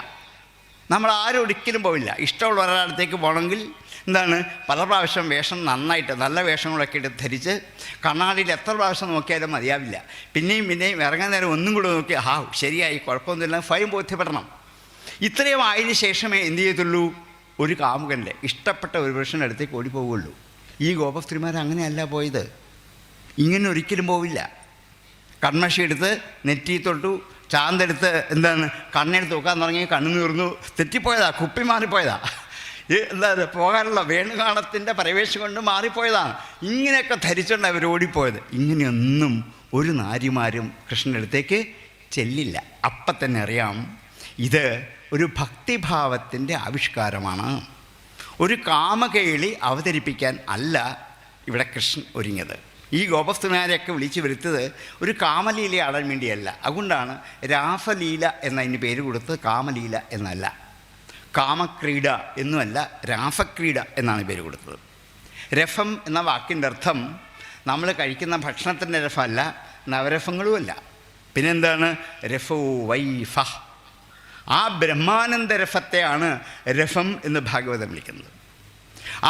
നമ്മളാരും ഒരിക്കലും പോവില്ല. ഇഷ്ടമുള്ള ഒരാളടുത്തേക്ക് പോകണമെങ്കിൽ എന്താണ്, പല പ്രാവശ്യം വേഷം നന്നായിട്ട് നല്ല വേഷങ്ങളൊക്കെ എടുത്ത് ധരിച്ച് കണ്ണാടിയിൽ എത്ര പ്രാവശ്യം നോക്കിയാലും മതിയാവില്ല. പിന്നെയും ഇറങ്ങാൻ നേരം ഒന്നും കൂടെ നോക്കി ശരിയായി കുഴപ്പമൊന്നുമില്ല സ്വയം ബോധ്യപ്പെടണം. ഇത്രയും ആയതിനു ശേഷമേ എന്ത് ചെയ്യത്തുള്ളൂ ഒരു കാമുകൻ്റെ ഇഷ്ടപ്പെട്ട ഒരു പുരുഷൻ്റെ അടുത്തേക്ക് ഓടിപ്പോവുകയുള്ളൂ. ഈ ഗോപസ്ത്രീമാർ അങ്ങനെയല്ല പോയത്, ഇങ്ങനെ ഒരിക്കലും പോവില്ല. കൺമഷി എടുത്ത് നെറ്റി തൊട്ടു, ചാന്തെടുത്ത് എന്താണ് കണ്ണെടുത്ത് നോക്കാൻ തുടങ്ങി, കണ്ണു നീർന്നു, തെറ്റിപ്പോയതാ, കുപ്പി മാറിപ്പോയതാ, എന്താണ് പോകാനുള്ള വേണുകാണത്തിൻ്റെ പ്രവേശം കൊണ്ട് മാറിപ്പോയതാണ്. ഇങ്ങനെയൊക്കെ ധരിച്ചുകൊണ്ട് അവർ ഓടിപ്പോയത്. ഇങ്ങനെയൊന്നും ഒരു നാരിമാരും കൃഷ്ണൻ്റെ അടുത്തേക്ക് ചെല്ലില്ല. അപ്പം തന്നെ അറിയാം ഇത് ഒരു ഭക്തിഭാവത്തിൻ്റെ ആവിഷ്കാരമാണ്. ഒരു കാമകേളി അവതരിപ്പിക്കാൻ അല്ല ഇവിടെ കൃഷ്ണൻ ഒരുങ്ങിയത്. ഈ ഗോപസ്ത്രീമാരെയൊക്കെ വിളിച്ചു വരുത്തത് ഒരു കാമലീല ആടാൻ വേണ്ടിയല്ല. അതുകൊണ്ടാണ് രാസലീല എന്നതിന് പേര് കൊടുത്ത് കാമലീല എന്നല്ല, കാമക്രീഡ എന്നുമല്ല, രാസക്രീഡ എന്നാണ് പേര് കൊടുത്തത്. രസം എന്ന വാക്കിൻ്റെ അർത്ഥം നമ്മൾ കഴിക്കുന്ന ഭക്ഷണത്തിൻ്റെ രസമല്ല, നവരസങ്ങളുമല്ല. പിന്നെന്താണ് രസോ വൈഫ. ആ ബ്രഹ്മാനന്ദ രസത്തെയാണ് രസം എന്ന് ഭാഗവതം വിളിക്കുന്നത്.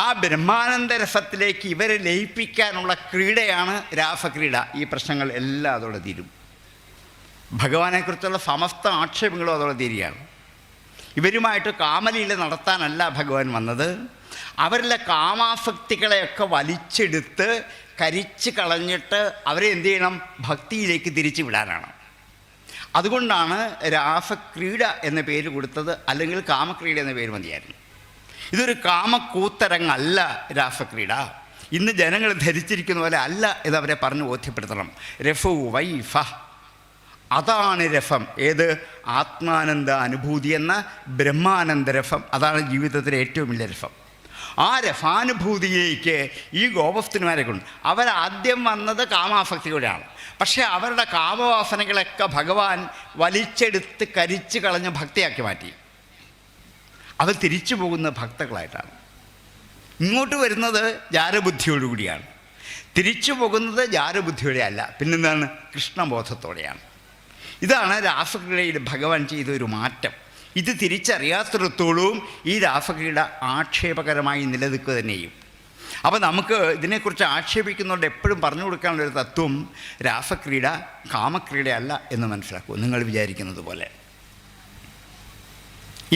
ആ ബ്രഹ്മാനന്ദ രസത്തിലേക്ക് ഇവരെ ലയിപ്പിക്കാനുള്ള ക്രീഡയാണ് രാസക്രീഡ. ഈ പ്രശ്നങ്ങൾ എല്ലാം അതോടെ തീരും. ഭഗവാനെക്കുറിച്ചുള്ള സമസ്ത ആക്ഷേപങ്ങളും അതോടെ തീരുകയാണ്. ഇവരുമായിട്ട് കാമലീല നടത്താനല്ല ഭഗവാൻ വന്നത്, അവരിലെ കാമാസക്തികളെയൊക്കെ വലിച്ചെടുത്ത് കരിച്ച് കളഞ്ഞിട്ട് അവരെ എന്ത് ചെയ്യണം, ഭക്തിയിലേക്ക് തിരിച്ചു വിടാനാണ്. അതുകൊണ്ടാണ് രാസക്രീഡ എന്ന പേര് കൊടുത്തത്, അല്ലെങ്കിൽ കാമക്രീഡ എന്ന പേര് മതിയായിരുന്നു. ഇതൊരു കാമക്കൂത്തരങ്ങല്ല രാസക്രീഡ. ഇന്ന് ജനങ്ങൾ ധരിച്ചിരിക്കുന്ന പോലെ അല്ല ഇതവരെ പറഞ്ഞ് ബോധ്യപ്പെടുത്തണം. രഫു വൈഫ, അതാണ് രസം. ഏത്? ആത്മാനന്ദ അനുഭൂതി എന്ന ബ്രഹ്മാനന്ദ രസം. അതാണ് ജീവിതത്തിലെ ഏറ്റവും വലിയ രസം. ആ രസാനുഭൂതിയിലേക്ക് ഈ ഗോപസ്ത്രീമാരെ കൊണ്ട് അവരാദ്യം വന്നത് കാമാസക്തിയോടെയാണ്. പക്ഷേ അവരുടെ കാമവാസനകളൊക്കെ ഭഗവാൻ വലിച്ചെടുത്ത് കരിച്ച് കളഞ്ഞ് ഭക്തിയാക്കി മാറ്റി. അവർ തിരിച്ചു പോകുന്ന ഭക്തകളായിട്ടാണ്. ഇങ്ങോട്ട് വരുന്നത് ജാരബുദ്ധിയോടുകൂടിയാണ്, തിരിച്ചു പോകുന്നത് ജാരബുദ്ധിയോടെ അല്ല. പിന്നെന്താണ്? കൃഷ്ണബോധത്തോടെയാണ്. ഇതാണ് രാസക്രീഡയിൽ ഭഗവാൻ ചെയ്തൊരു മാറ്റം. ഇത് തിരിച്ചറിയാത്തിടത്തോളം ഈ രാസക്രീഡ ആക്ഷേപകരമായി നിലനിൽക്കുക തന്നെയും. അപ്പോൾ നമുക്ക് ഇതിനെക്കുറിച്ച് ആക്ഷേപിക്കുന്നതുകൊണ്ട് എപ്പോഴും പറഞ്ഞു കൊടുക്കാനുള്ളൊരു തത്വം, രാസക്രീഡ കാമക്രീഡയല്ല എന്ന് മനസ്സിലാക്കൂ. നിങ്ങൾ വിചാരിക്കുന്നത് പോലെ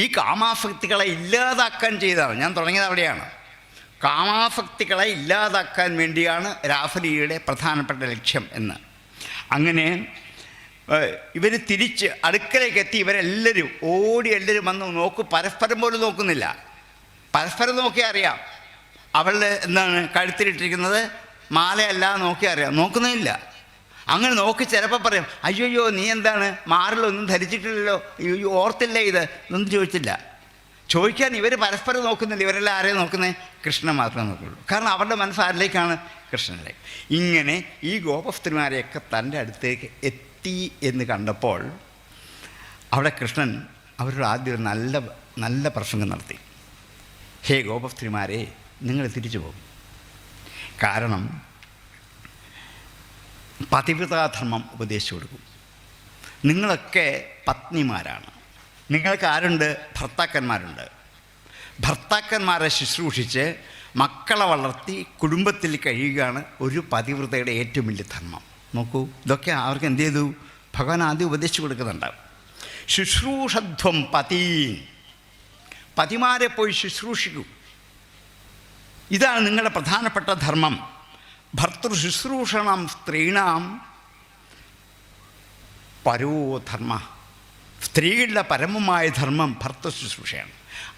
ഈ കാമാസക്തികളെ ഇല്ലാതാക്കാൻ ചെയ്തതാണ്. ഞാൻ തുടങ്ങിയത് അവിടെയാണ്. കാമാസക്തികളെ ഇല്ലാതാക്കാൻ വേണ്ടിയാണ് രാസലീലയുടെ പ്രധാനപ്പെട്ട ലക്ഷ്യം എന്ന്. അങ്ങനെ ഇവർ തിരിച്ച് അടുക്കലേക്ക് എത്തി. ഇവരെല്ലാവരും എല്ലാവരും വന്ന് നോക്കും. പരസ്പരം പോലും നോക്കുന്നില്ല. പരസ്പരം നോക്കിയാൽ അറിയാം. അവളുടെ എന്താണ് കഴുത്തിലിട്ടിരിക്കുന്നത് മാലയല്ല, നോക്കിയാൽ അറിയാം. നോക്കുന്നില്ല. അങ്ങനെ നോക്കി ചിലപ്പോൾ പറയും, അയ്യോ നീ എന്താണ് മാറിലൊന്നും ധരിച്ചിട്ടില്ലല്ലോ, ഓർത്തില്ല ഇത് എന്നൊന്നും ചോദിച്ചില്ല. ചോദിക്കാൻ ഇവർ പരസ്പരം നോക്കുന്നില്ല. ഇവരെല്ലാം ആരെയും നോക്കുന്നത്? കൃഷ്ണൻ മാത്രമേ നോക്കുള്ളൂ. കാരണം അവരുടെ മനസ്സാരിലേക്കാണ്? കൃഷ്ണനിലേക്ക്. ഇങ്ങനെ ഈ ഗോപസ്ത്രീമാരെയൊക്കെ തൻ്റെ അടുത്തേക്ക് എത്തി എന്ന് കണ്ടപ്പോൾ അവിടെ കൃഷ്ണൻ അവരോട് ആദ്യം നല്ല നല്ല പ്രസംഗം നടത്തി. ഹേ ഗോപസ്ത്രീമാരെ, നിങ്ങൾ തിരിച്ചു പോകും. കാരണം പതിവ്രതാധർമ്മം ഉപദേശിച്ചു കൊടുക്കും. നിങ്ങളൊക്കെ പത്നിമാരാണ്. നിങ്ങൾക്ക് ആരുണ്ട്? ഭർത്താക്കന്മാരുണ്ട്. ഭർത്താക്കന്മാരെ ശുശ്രൂഷിച്ച് മക്കളെ വളർത്തി കുടുംബത്തിൽ കഴിയുകയാണ് ഒരു പതിവ്രതയുടെ ഏറ്റവും വലിയ ധർമ്മം. നോക്കൂ, ഇതൊക്കെ അവർക്ക് എന്ത് ചെയ്തു? ഭഗവാൻ ആദ്യം ഉപദേശിച്ചു കൊടുക്കുന്നുണ്ട്. ശുശ്രൂഷധ്വം പതീൻ, പതിമാരെ പോയി ശുശ്രൂഷിക്കൂ. ഇതാണ് നിങ്ങളുടെ പ്രധാനപ്പെട്ട ധർമ്മം. ഭർത്തൃ ശുശ്രൂഷണം സ്ത്രീണാം പരോധർമ്മ. സ്ത്രീകളുടെ പരമമായ ധർമ്മം ഭർത്തൃ ശുശ്രൂഷയാണ്.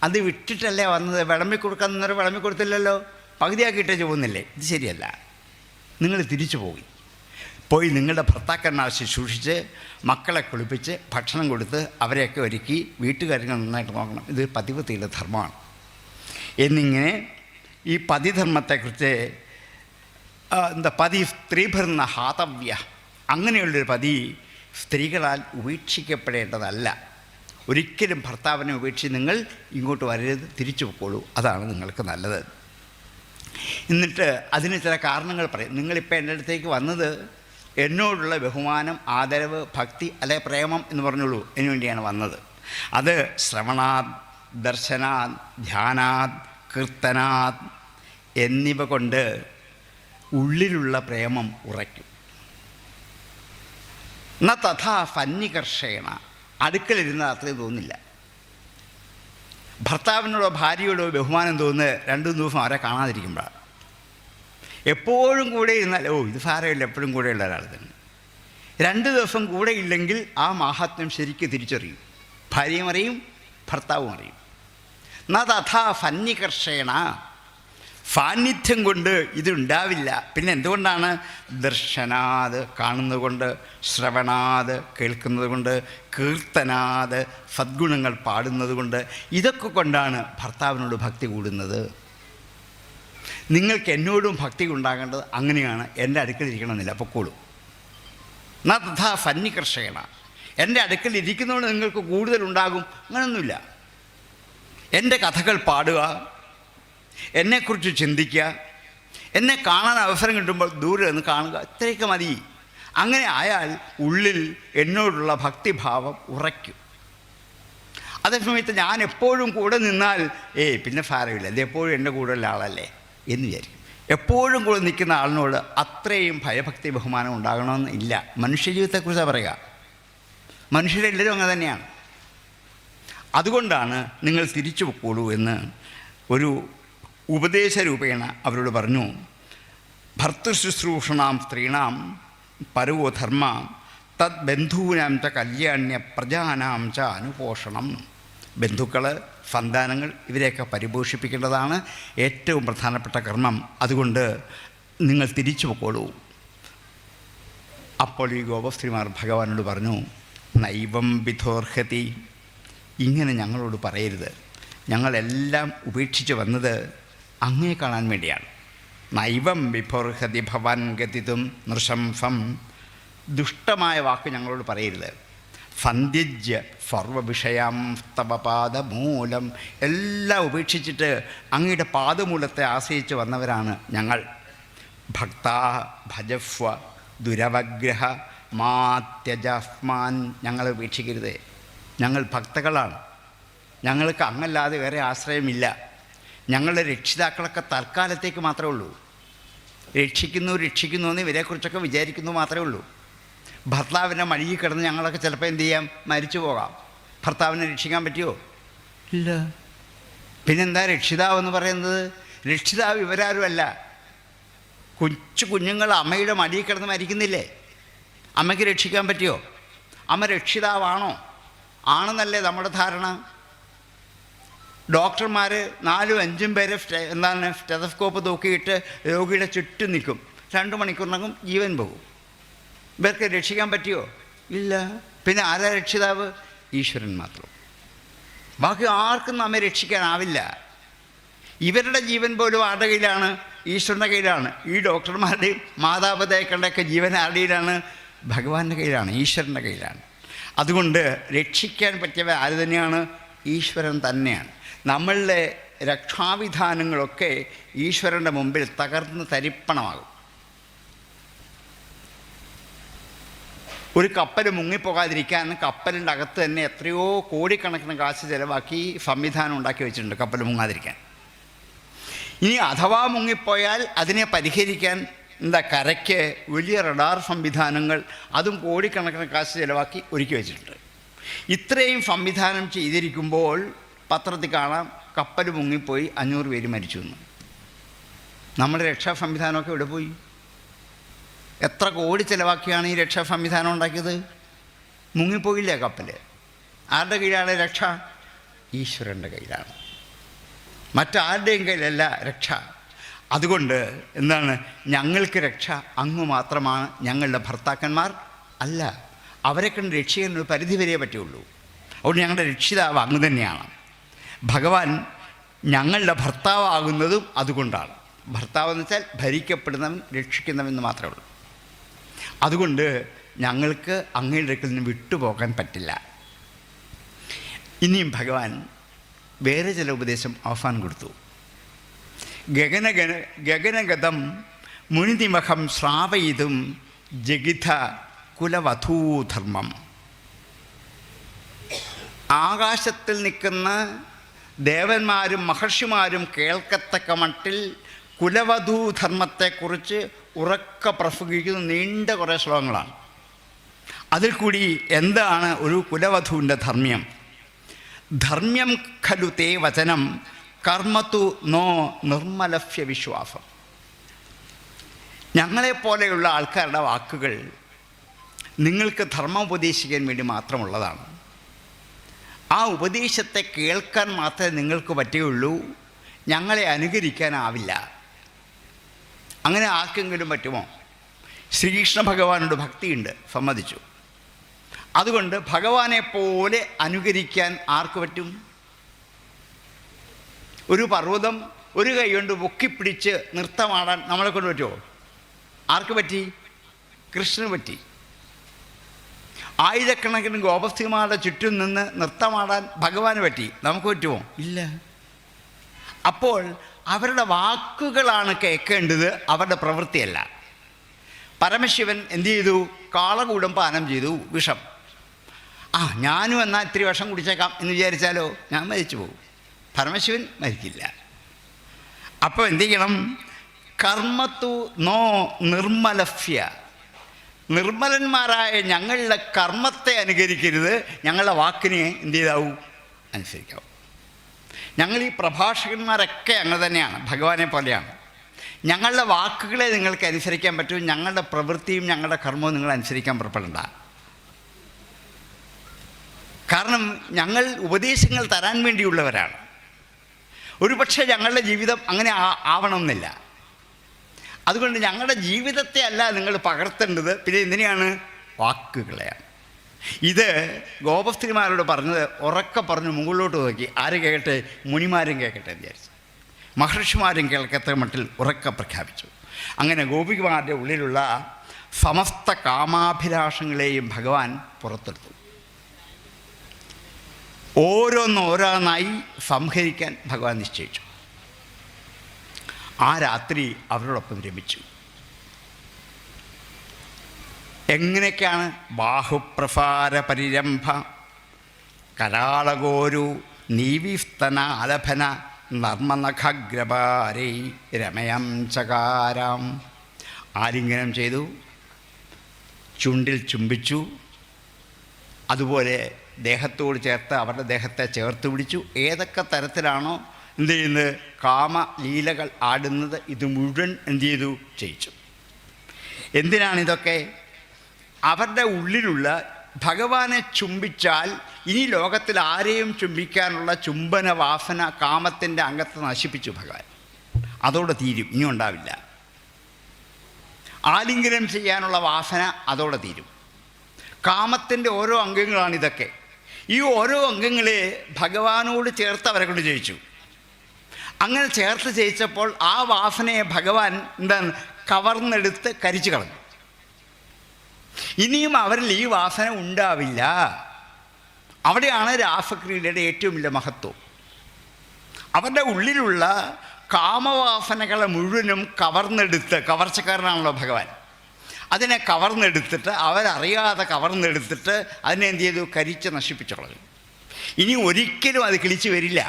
അത് വിട്ടിട്ടല്ലേ വന്നത്? വിളമ്പിക്കൊടുക്കാൻ നിന്നൊരു വിളമ്പിക്കൊടുത്തില്ലല്ലോ, പകുതിയാക്കിയിട്ടേ പോകുന്നില്ലേ? ഇത് ശരിയല്ല. നിങ്ങൾ തിരിച്ചു പോയി നിങ്ങളുടെ ഭർത്താക്കന്മാരെ ശുശ്രൂഷിച്ച് മക്കളെ കുളിപ്പിച്ച് ഭക്ഷണം കൊടുത്ത് അവരെയൊക്കെ ഒരുക്കി വീട്ടുകാര്യങ്ങൾ നന്നായിട്ട് നോക്കണം. ഇത് പതിവ്രതയുടെ ധർമ്മമാണ്. എന്നിങ്ങനെ ഈ പതിധർമ്മത്തെക്കുറിച്ച് പതി സ്ത്രീഭർന്ന ഹാതവ്യ, അങ്ങനെയുള്ളൊരു പതി സ്ത്രീകളാൽ ഉപേക്ഷിക്കപ്പെടേണ്ടതല്ല. ഒരിക്കലും ഭർത്താവിനെ ഉപേക്ഷിച്ച് നിങ്ങൾ ഇങ്ങോട്ട് വരരുത്, തിരിച്ചു പോയിക്കോളൂ, അതാണ് നിങ്ങൾക്ക് നല്ലത്. എന്നിട്ട് അതിന് ചില കാരണങ്ങൾ പറയും. നിങ്ങളിപ്പോൾ എൻ്റെ അടുത്തേക്ക് വന്നത് എന്നോടുള്ള ബഹുമാനം, ആദരവ്, ഭക്തി അല്ലെ പ്രേമം എന്ന് പറഞ്ഞോളൂ അതിനു വേണ്ടിയാണ് വന്നത്. അത് ശ്രവണാത്, ദർശനാത്, ധ്യാനാത്, കീർത്തനാത് എന്നിവ കൊണ്ട് ഉള്ളിലുള്ള പ്രേമം ഉറയ്ക്കും. ന തഥാ ഫന്നികർഷേണ, അടുക്കലിരുന്ന് അത്രയും തോന്നില്ല. ഭർത്താവിനോടോ ഭാര്യയോടോ ബഹുമാനം തോന്നുന്നത് 2 ദിവസം അവരെ കാണാതിരിക്കുമ്പോഴാണ്. എപ്പോഴും കൂടെ ഇരുന്നാൽ ഇത് സാരമില്ല, എപ്പോഴും കൂടെയുള്ള ഒരാൾ തന്നെ. 2 ദിവസം കൂടെ ഇല്ലെങ്കിൽ ആ മാഹാത്മ്യം ശരിക്കും തിരിച്ചറിയും. ഭാര്യയും അറിയും, ഭർത്താവും അറിയും. ന തഥാ ഫന്നികർഷേണ, സാന്നിധ്യം കൊണ്ട് ഇതുണ്ടാവില്ല. പിന്നെ എന്തുകൊണ്ടാണ്? ദർശനാത്, കാണുന്നത് കൊണ്ട്, ശ്രവണാത്, കേൾക്കുന്നത് കൊണ്ട്, കീർത്തനാത്, സദ്ഗുണങ്ങൾ പാടുന്നത് കൊണ്ട്, ഇതൊക്കെ കൊണ്ടാണ് ഭർത്താവിനോട് ഭക്തി കൂടുന്നത്. നിങ്ങൾക്ക് എന്നോടും ഭക്തി ഉണ്ടാകേണ്ടത് അങ്ങനെയാണ്. എൻ്റെ അടുക്കലിരിക്കണമെന്നില്ല, പൊക്കോളൂ. ന തഥാ ഫന്നികർഷേണ, എൻ്റെ അടുക്കൽ ഇരിക്കുന്നതുകൊണ്ട് നിങ്ങൾക്ക് കൂടുതലുണ്ടാകും അങ്ങനെയൊന്നുമില്ല. എൻ്റെ കഥകൾ പാടുക, എന്നെക്കുറിച്ച് ചിന്തിക്കുക, എന്നെ കാണാൻ അവസരം കിട്ടുമ്പോൾ ദൂരെ നിന്ന് കാണുക, ഇത്രയൊക്കെ മതി. അങ്ങനെ ആയാൽ ഉള്ളിൽ എന്നോടുള്ള ഭക്തിഭാവം ഉറയ്ക്കും. അതേസമയത്ത് ഞാൻ എപ്പോഴും കൂടെ നിന്നാൽ പിന്നെ സാരമില്ല, ഇത് എപ്പോഴും എൻ്റെ കൂടെയുള്ള ആളല്ലേ എന്ന് വിചാരിക്കും. എപ്പോഴും കൂടെ നിൽക്കുന്ന ആളിനോട് അത്രയും ഭയഭക്തി ബഹുമാനം ഉണ്ടാകണമെന്ന് ഇല്ല. മനുഷ്യജീവിതത്തെക്കുറിച്ചാണ് പറയുക. മനുഷ്യരെല്ലാവരും അങ്ങനെ തന്നെയാണ്. അതുകൊണ്ടാണ് നിങ്ങൾ തിരിച്ചു പൊക്കോളൂ എന്ന് ഒരു ഉപദേശരൂപേണ അവരോട് പറഞ്ഞു. ഭർത്തൃശുശ്രൂഷണാം സ്ത്രീണാം പരവോ ധർമ്മ തദ് ബന്ധൂനാം ച കല്യാണ്യ പ്രജാനാം ച അനുപോഷണം. ബന്ധുക്കൾ, സന്താനങ്ങൾ ഇവരെയൊക്കെ പരിപോഷിപ്പിക്കേണ്ടതാണ് ഏറ്റവും പ്രധാനപ്പെട്ട കർമ്മം. അതുകൊണ്ട് നിങ്ങൾ തിരിച്ചു പൊക്കോളൂ. അപ്പോൾ ഈ ഗോപസ്ത്രീമാർ ഭഗവാനോട് പറഞ്ഞു, നൈവം വിധോർഹതി, ഇങ്ങനെ ഞങ്ങളോട് പറയരുത്. ഞങ്ങളെല്ലാം ഉപേക്ഷിച്ച് വന്നത് അങ്ങേ കാണാൻ വേണ്ടിയാണ്. നൈവം വിഭോർഹതി ഭവാൻ ഗതിതും നൃശംസം, ദുഷ്ടമായ വാക്ക് ഞങ്ങളോട് പറയരുത്. സന്ധ്യജ്യ സർവവിഷയാം തവ പാദമൂലം, എല്ലാം ഉപേക്ഷിച്ചിട്ട് അങ്ങയുടെ പാദമൂലത്തെ ആശ്രയിച്ച് വന്നവരാണ് ഞങ്ങൾ. ഭക്താ ഭജസ്വ ദുരവഗ്രഹ മാ ത്യജസ്മാൻ, ഞങ്ങളെ ഉപേക്ഷിക്കരുത്. ഞങ്ങൾ ഭക്തകളാണ്, ഞങ്ങൾക്ക് അങ്ങല്ലാതെ വേറെ ആശ്രയമില്ല. ഞങ്ങളുടെ രക്ഷിതാക്കളൊക്കെ തൽക്കാലത്തേക്ക് മാത്രമേ ഉള്ളൂ. രക്ഷിക്കുന്നു എന്ന് ഇവരെക്കുറിച്ചൊക്കെ വിചാരിക്കുന്നു മാത്രമേ ഉള്ളൂ. ഭർത്താവിനെ മഴുകി കിടന്ന് ഞങ്ങളൊക്കെ ചിലപ്പോൾ എന്ത് ചെയ്യാം, മരിച്ചു പോകാം. ഭർത്താവിനെ രക്ഷിക്കാൻ പറ്റുമോ? ഇല്ല. പിന്നെന്താ രക്ഷിതാവെന്ന് പറയുന്നത്? രക്ഷിതാവ് ഇവരാരുമല്ല. കുഞ്ഞുങ്ങൾ അമ്മയുടെ മടിയിൽ കിടന്ന് മരിക്കുന്നില്ലേ? അമ്മയ്ക്ക് രക്ഷിക്കാൻ പറ്റുമോ? അമ്മ രക്ഷിതാവാണോ? ആണെന്നല്ലേ നമ്മുടെ ധാരണ. ഡോക്ടർമാർ 4-5 പേര് സ്റ്റെതസ്കോപ്പ് തൂക്കിയിട്ട് രോഗിയുടെ ചുറ്റും നിൽക്കും. 2 മണിക്കൂറിനകം ജീവൻ പോകും. ഇവർക്ക് രക്ഷിക്കാൻ പറ്റുമോ? ഇല്ല. പിന്നെ ആരാ രക്ഷിതാവ്? ഈശ്വരൻ മാത്രം. ബാക്കി ആർക്കും നമ്മെ രക്ഷിക്കാനാവില്ല. ഇവരുടെ ജീവൻ പോലും ആരുടെ കയ്യിലാണ്? ഈശ്വരൻ്റെ കയ്യിലാണ്. ഈ ഡോക്ടർമാരുടെയും മാതാപിതാക്കളുടെയൊക്കെ ജീവൻ ആരുടെ കയ്യിലാണ്? ഭഗവാന്റെ കയ്യിലാണ്, ഈശ്വരൻ്റെ കയ്യിലാണ്. അതുകൊണ്ട് രക്ഷിക്കാൻ പറ്റിയവ ആര് തന്നെയാണ്? ഈശ്വരൻ തന്നെയാണ്. നമ്മളുടെ രക്ഷാവിധാനങ്ങളൊക്കെ ഈശ്വരൻ്റെ മുമ്പിൽ തകർന്ന് തരിപ്പണമാകും. ഒരു കപ്പൽ മുങ്ങിപ്പോകാതിരിക്കാൻ കപ്പലിൻ്റെ അകത്ത് തന്നെ എത്രയോ കോടിക്കണക്കിന് കാശ് ചിലവാക്കി സംവിധാനം ഉണ്ടാക്കി വെച്ചിട്ടുണ്ട് കപ്പൽ മുങ്ങാതിരിക്കാൻ. ഇനി അഥവാ മുങ്ങിപ്പോയാൽ അതിനെ പരിഹരിക്കാൻ കരയ്ക്ക് വലിയ റഡാർ സംവിധാനങ്ങൾ, അതും കോടിക്കണക്കിന് കാശ് ചിലവാക്കി ഒരുക്കി വെച്ചിട്ടുണ്ട്. ഇത്രയും സംവിധാനം ചെയ്തിരിക്കുമ്പോൾ പത്രത്തിൽ കാണാം കപ്പൽ മുങ്ങിപ്പോയി 500 പേര് മരിച്ചു എന്ന്. നമ്മുടെ രക്ഷാ സംവിധാനമൊക്കെ ഇവിടെ പോയി. എത്ര കോടി ചിലവാക്കിയാണ് ഈ രക്ഷാ സംവിധാനം ഉണ്ടാക്കിയത്? മുങ്ങിപ്പോയില്ലേ കപ്പൽ? ആരുടെ കയ്യിലാണ് രക്ഷ? ഈശ്വരൻ്റെ കയ്യിലാണ്. മറ്റാരുടെയും കയ്യിലല്ല രക്ഷ. അതുകൊണ്ട് എന്താണ്, ഞങ്ങൾക്ക് രക്ഷ അങ്ങ് മാത്രമാണ്. ഞങ്ങളുടെ ഭർത്താക്കന്മാർ അല്ല. അവരെ കണ്ട് രക്ഷിക്കാൻ ഒരു പരിധി വരെ പറ്റുള്ളൂ. അതുകൊണ്ട് ഞങ്ങളുടെ രക്ഷിതാവ് അങ്ങ് തന്നെയാണ്. ഭഗവാൻ ഞങ്ങളുടെ ഭർത്താവാകുന്നതും അതുകൊണ്ടാണ്. ഭർത്താവെന്ന് വെച്ചാൽ ഭരിക്കപ്പെടുന്നവൻ, രക്ഷിക്കുന്നവൻ എന്ന് മാത്രമേ ഉള്ളൂ. അതുകൊണ്ട് ഞങ്ങൾക്ക് അങ്ങയുടെ അടുക്കൽ നിന്ന് വിട്ടുപോകാൻ പറ്റില്ല. ഇനിയും ഭഗവാൻ വേറെ ചില ഉപദേശം അവസാനം കൊടുത്തു. ഗഗനഗതം മുനിതിമഹം ശ്രാവയിതും ജഗിത കുലവധൂധർമ്മം. ആകാശത്തിൽ നിൽക്കുന്ന ദേവന്മാരും മഹർഷിമാരും കേൾക്കത്തക്ക മട്ടിൽ കുലവധൂധർമ്മത്തെക്കുറിച്ച് ഉറക്കെ പ്രസംഗിക്കുന്ന നീണ്ട കുറേ ശ്ലോകങ്ങളാണ്. അതിൽ കൂടി എന്താണ് ഒരു കുലവധുവിൻ്റെ ധർമ്മ്യം? ധർമ്മ്യം ഖലു തേ വചനം കർമ്മത്തു നോ നിർമ്മലഫ്യ വിശ്വാസം. ഞങ്ങളെപ്പോലെയുള്ള ആൾക്കാരുടെ വാക്കുകൾ നിങ്ങൾക്ക് ധർമ്മം ഉപദേശിക്കാൻ വേണ്ടി മാത്രമുള്ളതാണ്. ആ ഉപദേശത്തെ കേൾക്കാൻ മാത്രമേ നിങ്ങൾക്ക് പറ്റുകയുള്ളൂ, ഞങ്ങളെ അനുകരിക്കാനാവില്ല. അങ്ങനെ ആർക്കെങ്കിലും പറ്റുമോ? ശ്രീകൃഷ്ണ ഭഗവാനോട് ഭക്തിയുണ്ട്, സമ്മതിച്ചു. അതുകൊണ്ട് ഭഗവാനെ പോലെ അനുകരിക്കാൻ ആർക്ക് പറ്റും? ഒരു പർവ്വതം ഒരു കൈ കൊണ്ട് പൊക്കിപ്പിടിച്ച് നൃത്തമാടാൻ നമ്മളെ കൊണ്ട് പറ്റുമോ? ആർക്ക് പറ്റി? കൃഷ്ണന് പറ്റി. ആയിരക്കണക്കിന് ഗോപസ്ത്രീമാരുടെ ചുറ്റും നിന്ന് നൃത്തമാടാൻ ഭഗവാന് പറ്റി. നമുക്ക് പറ്റുമോ? ഇല്ല. അപ്പോൾ അവരുടെ വാക്കുകളാണ് കേൾക്കേണ്ടത്, അവരുടെ പ്രവൃത്തിയല്ല. പരമശിവൻ എന്തു ചെയ്തു? കാളകൂടം പാനം ചെയ്തു, വിഷം. ഞാനും എന്നാൽ ഇത്തിരി വിഷം കുടിച്ചേക്കാം എന്ന് വിചാരിച്ചാലോ ഞാൻ മരിച്ചു പോകും. പരമശിവൻ മരിക്കില്ല. അപ്പോൾ എന്തു ചെയ്യണം? കർമ്മത്തു നോ നിർമ്മലഫ്യ. നിർമ്മലന്മാരായ ഞങ്ങളുടെ കർമ്മത്തെ അനുകരിക്കരുത്, ഞങ്ങളുടെ വാക്കിനെ എന്ത് ചെയ്താവൂ? അനുസരിക്കാവൂ. ഞങ്ങൾ ഈ പ്രഭാഷകന്മാരൊക്കെ അങ്ങനെ തന്നെയാണ്, ഭഗവാനെ പോലെയാണ്. ഞങ്ങളുടെ വാക്കുകളെ നിങ്ങൾക്ക് അനുസരിക്കാൻ പറ്റും, ഞങ്ങളുടെ പ്രവൃത്തിയും ഞങ്ങളുടെ കർമ്മവും നിങ്ങൾ അനുസരിക്കാൻ പുറപ്പെടണ്ട. കാരണം ഞങ്ങൾ ഉപദേശങ്ങൾ തരാൻ വേണ്ടിയുള്ളവരാണ്. ഒരുപക്ഷെ ഞങ്ങളുടെ ജീവിതം അങ്ങനെ ആവണമെന്നില്ല. അതുകൊണ്ട് ഞങ്ങളുടെ ജീവിതത്തെ അല്ല നിങ്ങൾ പകർത്തേണ്ടത്, പിന്നെ എന്തിനെയാണ്? വാക്കുകളെയാണ്. ഇത് ഗോപസ്ത്രീമാരോട് പറഞ്ഞത് ഉറക്കെ പറഞ്ഞു മുകളിലോട്ട് നോക്കി. ആര് കേൾക്കട്ടെ? മുനിമാരും കേൾക്കട്ടെ വിചാരിച്ചു. മഹർഷിമാരും കേൾക്കത്ത മട്ടിൽ ഉറക്കെ പ്രഖ്യാപിച്ചു. അങ്ങനെ ഗോപികമാരുടെ ഉള്ളിലുള്ള സമസ്ത കാമാഭിലാഷങ്ങളെയും ഭഗവാൻ പുറത്തെടുത്തു. ഓരോന്നോരോന്നായി സംഹരിക്കാൻ ഭഗവാൻ നിശ്ചയിച്ചു. ആ രാത്രി അവരോടൊപ്പം രമിച്ചു. എങ്ങനെയൊക്കെയാണ്? ബാഹുപ്രസാര പരിരംഭ കരാളഗോരു നീവിസ്തന ആലഭന നർമ്മനഖഗ്രപാരൈ രമയം ചകാരാം. ആലിംഗനം ചെയ്തു, ചുണ്ടിൽ ചുംബിച്ചു, അതുപോലെ ദേഹത്തോട് ചേർത്ത് അവരുടെ ദേഹത്തെ ചേർത്ത് പിടിച്ചു. ഏതൊക്കെ തരത്തിലാണോ എന്ത് ചെയ്യുന്നത്, കാമലീലകൾ ആടുന്നത്, ഇത് മുഴുവൻ എന്ത് ചെയ്തു? ചെയ്യിച്ചു. എന്തിനാണിതൊക്കെ? അവരുടെ ഉള്ളിലുള്ള ഭഗവാനെ ചുംബിച്ചാൽ ഇനി ലോകത്തിൽ ആരെയും ചുംബിക്കാനുള്ള ചുംബന വാസന കാമത്തിൻ്റെ അംഗത്തെ നശിപ്പിച്ചു ഭഗവാൻ. അതോടെ തീരും, ഇനി ഉണ്ടാവില്ല. ആലിംഗനം ചെയ്യാനുള്ള വാസന അതോടെ തീരും. കാമത്തിൻ്റെ ഓരോ അംഗങ്ങളാണിതൊക്കെ. ഈ ഓരോ അംഗങ്ങളെ ഭഗവാനോട് ചേർത്ത് അവരെ കൊണ്ട് ജയിച്ചു. അങ്ങനെ ചേർത്ത് ജയിച്ചപ്പോൾ ആ വാസനയെ ഭഗവാൻ എന്താണ്? കവർന്നെടുത്ത് കരിച്ചു കളഞ്ഞു. ഇനിയും അവരിൽ ഈ വാസന ഉണ്ടാവില്ല. അവിടെയാണ് രാസക്രിയയുടെ ഏറ്റവും വലിയ മഹത്വം. അവരുടെ ഉള്ളിലുള്ള കാമവാസനകളെ മുഴുവനും കവർന്നെടുത്ത്, കവർച്ചക്കാരനാണല്ലോ ഭഗവാൻ, അതിനെ കവർന്നെടുത്തിട്ട് അവരറിയാതെ കവർന്നെടുത്തിട്ട് അതിനെ എന്ത് ചെയ്തു? കരിച്ച് നശിപ്പിച്ചുള്ളത്. ഇനി ഒരിക്കലും അത് കിളിച്ച് വരില്ല.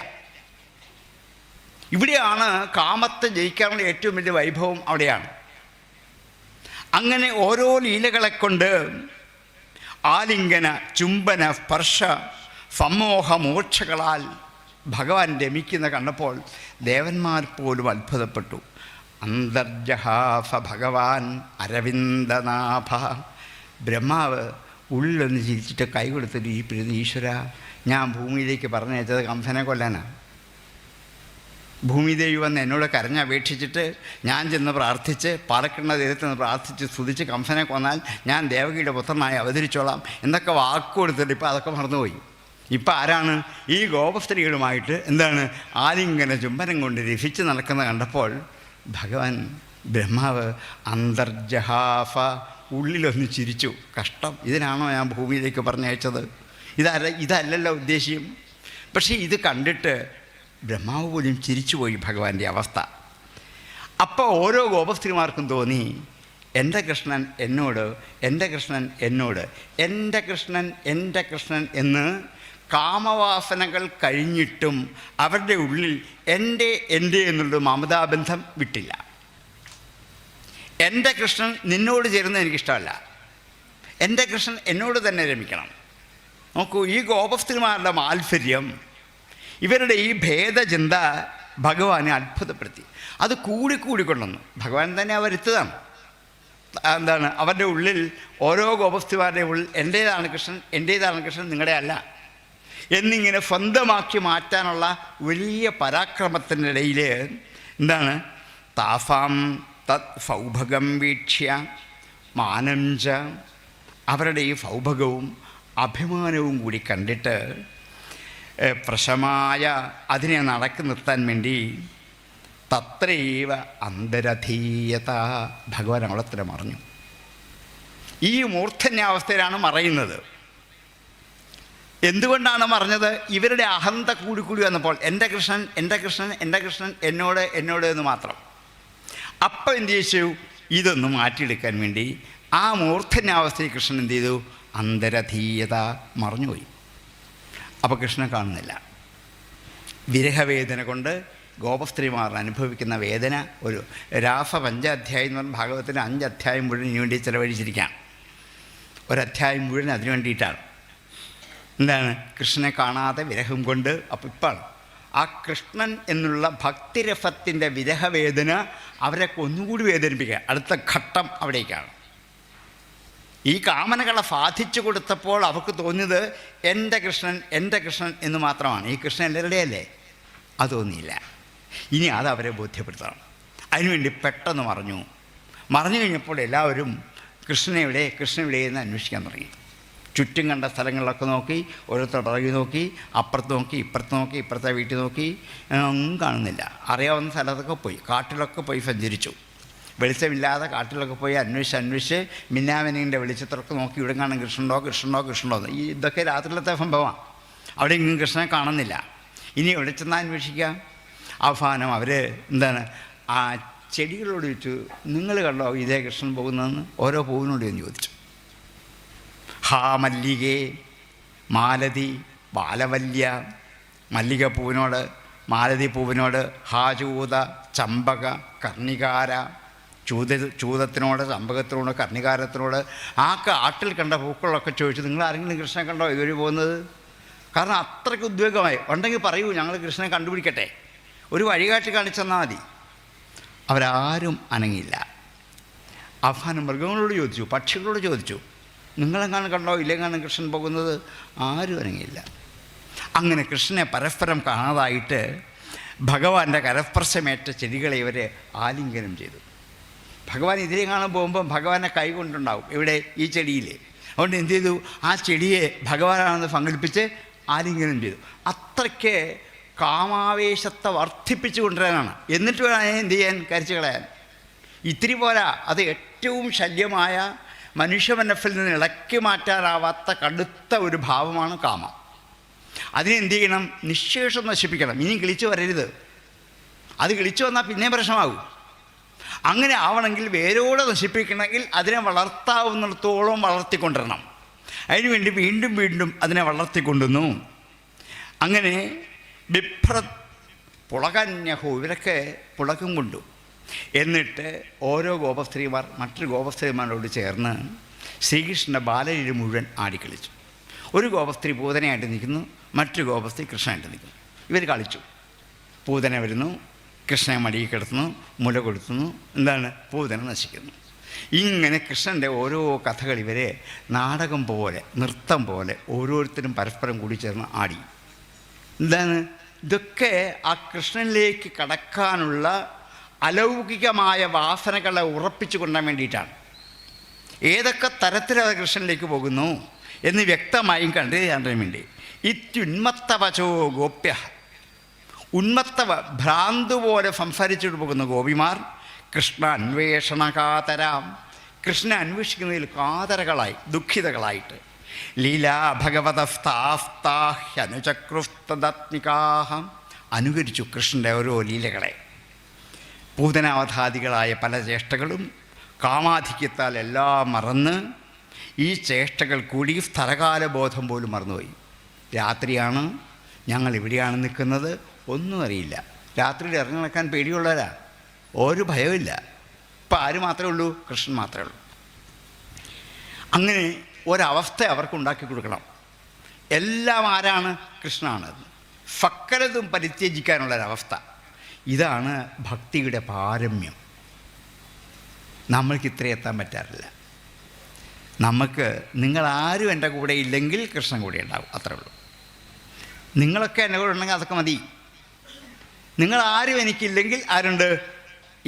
ഇവിടെയാണ് കാമത്തെ ജയിക്കാനുള്ള ഏറ്റവും വലിയ വൈഭവം, അവിടെയാണ്. അങ്ങനെ ഓരോ ലീലകളെ കൊണ്ട് ആലിംഗന ചുംബന സ്പർശ സമ്മോഹ മോക്ഷകളാൽ ഭഗവാൻ രമിക്കുന്ന കണ്ടപ്പോൾ ദേവന്മാർ പോലും അത്ഭുതപ്പെട്ടു. അന്തർജഹാസ ഭഗവാൻ അരവിന്ദനാഭ. ബ്രഹ്മാവ് ഉള്ളിലൊന്ന് ചിരിച്ചിട്ട് കൈ കൊടുത്തിട്ട് ഈ പിഴുന്ന ഈശ്വര, ഞാൻ ഭൂമിയിലേക്ക് പറഞ്ഞയച്ചത് കംസനെ കൊല്ലാനാണ്. ഭൂമിദേവി വന്ന് എന്നോട് കരഞ്ഞപേക്ഷിച്ചിട്ട് ഞാൻ ചെന്ന് പ്രാർത്ഥിച്ച് പാലക്കിണ്ണ ദൈവത്തിൽ നിന്ന് പ്രാർത്ഥിച്ച് സ്തുതിച്ച് കംസനെ കൊന്നാൽ ഞാൻ ദേവകിയുടെ പുത്രനായി അവതരിച്ചോളാം എന്നൊക്കെ വാക്ക് കൊടുത്തിട്ട് ഇപ്പോൾ അതൊക്കെ മറന്നുപോയി. ഇപ്പം ആരാണ്? ഈ ഗോപസ്ത്രീകളുമായിട്ട് എന്താണ്? ആലിംഗന ചുംബനം കൊണ്ട് രസിച്ച് നടക്കുന്ന കണ്ടപ്പോൾ ഭഗവാൻ ബ്രഹ്മാവ് അന്തർജഹാഫ ഉള്ളിലൊന്ന് ചിരിച്ചു. കഷ്ടം, ഇതിനാണോ ഞാൻ ഭൂമിയിലേക്ക് പറഞ്ഞയച്ചത്? ഇതല്ലല്ലോ ഉദ്ദേശ്യം. പക്ഷേ ഇത് കണ്ടിട്ട് ബ്രഹ്മാവ് പോലും ചിരിച്ചുപോയി ഭഗവാന്റെ അവസ്ഥ. അപ്പോൾ ഓരോ ഗോപസ്ത്രീമാർക്കും തോന്നി, എൻ്റെ കൃഷ്ണൻ എന്നോട്, എൻ്റെ കൃഷ്ണൻ എന്നോട്, എൻ്റെ കൃഷ്ണൻ, എൻ്റെ കൃഷ്ണൻ എന്ന് കാമവാസനകൾ കഴിഞ്ഞിട്ടും അവരുടെ ഉള്ളിൽ എൻ്റെ എന്നുള്ള മമതാബന്ധം വിട്ടില്ല. എൻ്റെ കൃഷ്ണൻ നിന്നോട് ചേരുന്നത് എനിക്കിഷ്ടമല്ല, എൻ്റെ കൃഷ്ണൻ എന്നോട് തന്നെ രമിക്കണം. നോക്കൂ, ഈ ഗോപസ്ത്രീമാരുടെ മാത്സര്യം, ഇവരുടെ ഈ ഭേദചിന്ത ഭഗവാനെ അത്ഭുതപ്പെടുത്തി. അത് കൂടിക്കൊണ്ടുവന്നു. ഭഗവാൻ തന്നെ വരുത്തതാണ്. എന്താണ് അവരുടെ ഉള്ളിൽ, ഓരോ ഗോപസ്ത്രീമാരുടെ ഉള്ളിൽ എൻ്റേതാണ് കൃഷ്ണൻ, എൻ്റേതാണ് കൃഷ്ണൻ, നിങ്ങളുടെ അല്ല എന്നിങ്ങനെ സ്വന്തമാക്കി മാറ്റാനുള്ള വലിയ പരാക്രമത്തിൻ്റെ ഇടയിൽ എന്താണ്, താസാം തത് സൗഭഗം വീക്ഷ്യ മാനം ച, അവരുടെ ഈ സൗഭഗവും അഭിമാനവും കൂടി കണ്ടിട്ട് പ്രശമായ അതിനെ നടക്കി നിർത്താൻ വേണ്ടി തത്രൈവ അന്തരധീയത, ഭഗവാൻ അവളത്തിന് മറഞ്ഞു. ഈ മൂർധന്യാവസ്ഥയിലാണ് മറയുന്നത്. എന്തുകൊണ്ടാണ് മറഞ്ഞത്? ഇവരുടെ അഹന്ത കൂടി വന്നപ്പോൾ എൻ്റെ കൃഷ്ണൻ, എൻ്റെ കൃഷ്ണൻ, എൻ്റെ കൃഷ്ണൻ എന്നോട് എന്നോട് എന്ന് മാത്രം. അപ്പം എന്ത് ചെയ്തു? ഇതൊന്ന് മാറ്റിയെടുക്കാൻ വേണ്ടി ആ മൂർധന്യാവസ്ഥയിൽ കൃഷ്ണൻ എന്ത് ചെയ്തു? അന്തരധീയത, മറഞ്ഞുപോയി. അപ്പോൾ കൃഷ്ണൻ കാണുന്നില്ല. വിരഹവേദന കൊണ്ട് ഗോപസ്ത്രീമാർ അനുഭവിക്കുന്ന വേദന ഒരു രാസപഞ്ചാധ്യായം എന്ന് പറഞ്ഞ ഭാഗവത്തിന് 5 അധ്യായം മുഴുവൻ ഇതിനു വേണ്ടി ചിലവഴിച്ചിരിക്കാം. ഒരധ്യായം മുഴുവൻ അതിനു വേണ്ടിയിട്ടാണ്. എന്താണ്? കൃഷ്ണനെ കാണാതെ വിരഹം കൊണ്ട്. അപ്പോൾ ഇപ്പാണ് ആ കൃഷ്ണൻ എന്നുള്ള ഭക്തിരസത്തിൻ്റെ വിരഹവേദന അവരെ ഒന്നുകൂടി വേദനിപ്പിക്കുക. അടുത്ത ഘട്ടം അവിടേക്കാണ്. ഈ കാമനകളെ സാധിച്ചു കൊടുത്തപ്പോൾ അവർക്ക് തോന്നിയത് എൻ്റെ കൃഷ്ണൻ, എൻ്റെ കൃഷ്ണൻ എന്ന് മാത്രമാണ്. ഈ കൃഷ്ണൻ എല്ലാവരുടെ അല്ലേ? അത് തോന്നിയില്ല. ഇനി അത് അവരെ ബോധ്യപ്പെടുത്തണം. അതിനുവേണ്ടി പെട്ടെന്ന് മറഞ്ഞു കഴിഞ്ഞപ്പോൾ എല്ലാവരും കൃഷ്ണനെവിടെ എന്ന് അന്വേഷിക്കാൻ തുടങ്ങി. ചുറ്റും കണ്ട സ്ഥലങ്ങളിലൊക്കെ നോക്കി, ഓരോരുത്തർ പിറകി നോക്കി, അപ്പുറത്ത് നോക്കി, ഇപ്പുറത്ത് നോക്കി, ഇപ്പുറത്തെ വീട്ടിൽ നോക്കി, ഒന്നും കാണുന്നില്ല. അറിയാവുന്ന സ്ഥലത്തൊക്കെ പോയി, കാട്ടിലൊക്കെ പോയി സഞ്ചരിച്ചു. വെളിച്ചമില്ലാതെ കാട്ടിലൊക്കെ പോയി അന്വേഷിച്ച് മിന്നാമിനിൻ്റെ വെളിച്ചത്തിലൊക്കെ നോക്കി, ഇവിടെ കാണാൻ കൃഷ്ണനോ ഇതൊക്കെ രാത്രിയിലത്തെ സംഭവമാണ്. അവിടെ ഇങ്ങും കൃഷ്ണനെ കാണുന്നില്ല. ഇനി എവിടെ ചെന്നാൽ അന്വേഷിക്കാം? അവസാനം അവർ എന്താണ്, ആ ചെടികളോട് ചോദിച്ചു, നിങ്ങൾ കണ്ടോ ഇതേ കൃഷ്ണൻ പോകുന്നതെന്ന്? ഓരോ പൂവിനോട് എന്ന് ചോദിച്ചു. ഹാ മല്ലികേ മാലതി ബാലവല്യ, മല്ലികപ്പൂവിനോട്, മാലതി പൂവിനോട്, ഹാ ചൂത ചമ്പക കർണികാര, ചൂതത്തിനോട്, ചമ്പകത്തിനോട്, കർണികാരത്തിനോട്, ആ കാട്ടിൽ കണ്ട പൂക്കളൊക്കെ ചോദിച്ചു, നിങ്ങൾ ആരെങ്കിലും കൃഷ്ണനെ കണ്ടോ ഇതുവഴി പോകുന്നത്? കാരണം അത്രയ്ക്ക് ഉദ്വേഗമായി. ഉണ്ടെങ്കിൽ പറയൂ, ഞങ്ങൾ കൃഷ്ണനെ കണ്ടുപിടിക്കട്ടെ, ഒരു വഴികാട്ടി കാണിച്ചെന്നാൽ മതി. അവരാരും അനങ്ങിയില്ല. അവസാനം മൃഗങ്ങളോട് ചോദിച്ചു, പക്ഷികളോട് ചോദിച്ചു, നിങ്ങളെങ്ങാനും കണ്ടോ ഇല്ലെങ്ങാനും കൃഷ്ണൻ പോകുന്നത്? ആരും അനങ്ങിയില്ല. അങ്ങനെ കൃഷ്ണനെ പരസ്പരം കാണാതായിട്ട് ഭഗവാന്റെ കരസ്പർശമേറ്റ ചെടികളെ ഇവർ ആലിംഗനം ചെയ്തു. ഭഗവാൻ ഇതിലെ കാണാൻ പോകുമ്പം ഭഗവാനെ കൈകൊണ്ടുണ്ടാവും ഇവിടെ ഈ ചെടിയിൽ. അതുകൊണ്ട് എന്ത് ചെയ്തു? ആ ചെടിയെ ഭഗവാനാണെന്ന് സങ്കല്പിച്ച് ആലിംഗനം ചെയ്തു. അത്രയ്ക്ക് കാമാവേശത്തെ വർദ്ധിപ്പിച്ചു കൊണ്ടുവരാനാണ്. എന്നിട്ട് വേണം എന്ത് ചെയ്യാൻ? കരിച്ചു കളയാൻ. ഇത്തിരി പോരാ, അത് ഏറ്റവും ശല്യമായ മനുഷ്യ മനസ്സിൽ നിന്ന് ഇളക്കി മാറ്റാനാവാത്ത കടുത്ത ഒരു ഭാവമാണ് കാമം. അതിനെന്ത് ചെയ്യണം? നിശ്ശേഷം നശിപ്പിക്കണം. ഇനി കിളിച്ചു വരരുത്. അത് കിളിച്ചു വന്നാൽ പിന്നെ പ്രശ്നമാകും. അങ്ങനെ ആവണമെങ്കിൽ, വേരോടെ നശിപ്പിക്കണമെങ്കിൽ അതിനെ വളർത്താവുന്നിടത്തോളം വളർത്തിക്കൊണ്ടിരണം. അതിനുവേണ്ടി വീണ്ടും വീണ്ടും അതിനെ വളർത്തിക്കൊണ്ടുവന്നു. അങ്ങനെ ബിഭ്രത് പുളകന്യഹോ, ഇവരൊക്കെ പുളകം കൊണ്ടു. എന്നിട്ട് ഓരോ ഗോപസ്ത്രീമാർ മറ്റൊരു ഗോപസ്ത്രീമാരോട് ചേർന്ന് ശ്രീകൃഷ്ണൻ്റെ ബാലലീല മുഴുവൻ ആടിക്കളിച്ചു. ഒരു ഗോപസ്ത്രീ പൂതനയായിട്ട് നിൽക്കുന്നു, മറ്റൊരു ഗോപസ്ത്രീ കൃഷ്ണനായിട്ട് നിൽക്കുന്നു. ഇവർ കളിച്ചു. പൂതന വരുന്നു, കൃഷ്ണനെ മടിയിൽ കിടത്തുന്നു, മുല കൊടുത്തുന്നു, എന്താണ്, പൂതന നശിക്കുന്നു. ഇങ്ങനെ കൃഷ്ണൻ്റെ ഓരോ കഥകൾ ഇവരെ നാടകം പോലെ, നൃത്തം പോലെ ഓരോരുത്തരും പരസ്പരം കൂടി ചേർന്ന് ആടി. എന്താണ് ഇതൊക്കെ? ആ കൃഷ്ണനിലേക്ക് കടക്കാനുള്ള അലൗകികമായ വാസനകളെ ഉറപ്പിച്ചു കൊണ്ടാൻ വേണ്ടിയിട്ടാണ്. ഏതൊക്കെ തരത്തിലത് കൃഷ്ണനിലേക്ക് പോകുന്നു എന്ന് വ്യക്തമായും കണ്ടുതരാൻ വേണ്ടി. ഇത്യുന്മത്തവചോ ഗോപ്യ, ഉന്മത്തവ ഭ്രാന്ത് പോലെ സംസാരിച്ചിട്ട് പോകുന്ന ഗോപിമാർ കൃഷ്ണ അന്വേഷണകാതരാം, കൃഷ്ണനെ അന്വേഷിക്കുന്നതിൽ കാതരകളായി ദുഃഖിതകളായിട്ട്. ലീലാ ഭഗവതസ്താഹ്യനുചക്രുസ്തദാത്മികാഹം അനുകരിച്ചു കൃഷ്ണൻ്റെ ഓരോ ലീലകളെ. പൂതനാവധാദികളായ പല ചേഷ്ടകളും കാമാധിക്യത്താൽ എല്ലാം മറന്ന് ഈ ചേഷ്ടകൾ കൂടി സ്ഥലകാലബോധം പോലും മറന്നുപോയി. രാത്രിയാണ്, ഞങ്ങൾ ഇവിടെയാണ് നിൽക്കുന്നത്, ഒന്നും അറിയില്ല. രാത്രിയിൽ ഇറങ്ങി നടക്കാൻ പേടിയുള്ളവരാ, ഒരു ഭയമില്ല. ഇപ്പം ആര് മാത്രമേ ഉള്ളൂ? കൃഷ്ണൻ മാത്രമേ ഉള്ളൂ. അങ്ങനെ ഒരവസ്ഥ അവർക്കുണ്ടാക്കി കൊടുക്കണം. എല്ലാം ആരാണ്? കൃഷ്ണനാണ്. ഫക്കലതും പരിത്യജിക്കാനുള്ളൊരവസ്ഥ. ഇതാണ് ഭക്തിയുടെ പാരമ്യം. നമ്മൾക്ക് ഇത്രയും എത്താൻ പറ്റാറില്ല. നമുക്ക് നിങ്ങളാരും എൻ്റെ കൂടെ ഇല്ലെങ്കിൽ കൃഷ്ണൻ കൂടെ ഉണ്ടാവും, അത്രേ ഉള്ളൂ. നിങ്ങളൊക്കെ എൻ്റെ കൂടെ ഉണ്ടെങ്കിൽ അതൊക്കെ മതി. നിങ്ങളാരും എനിക്കില്ലെങ്കിൽ ആരുണ്ട്?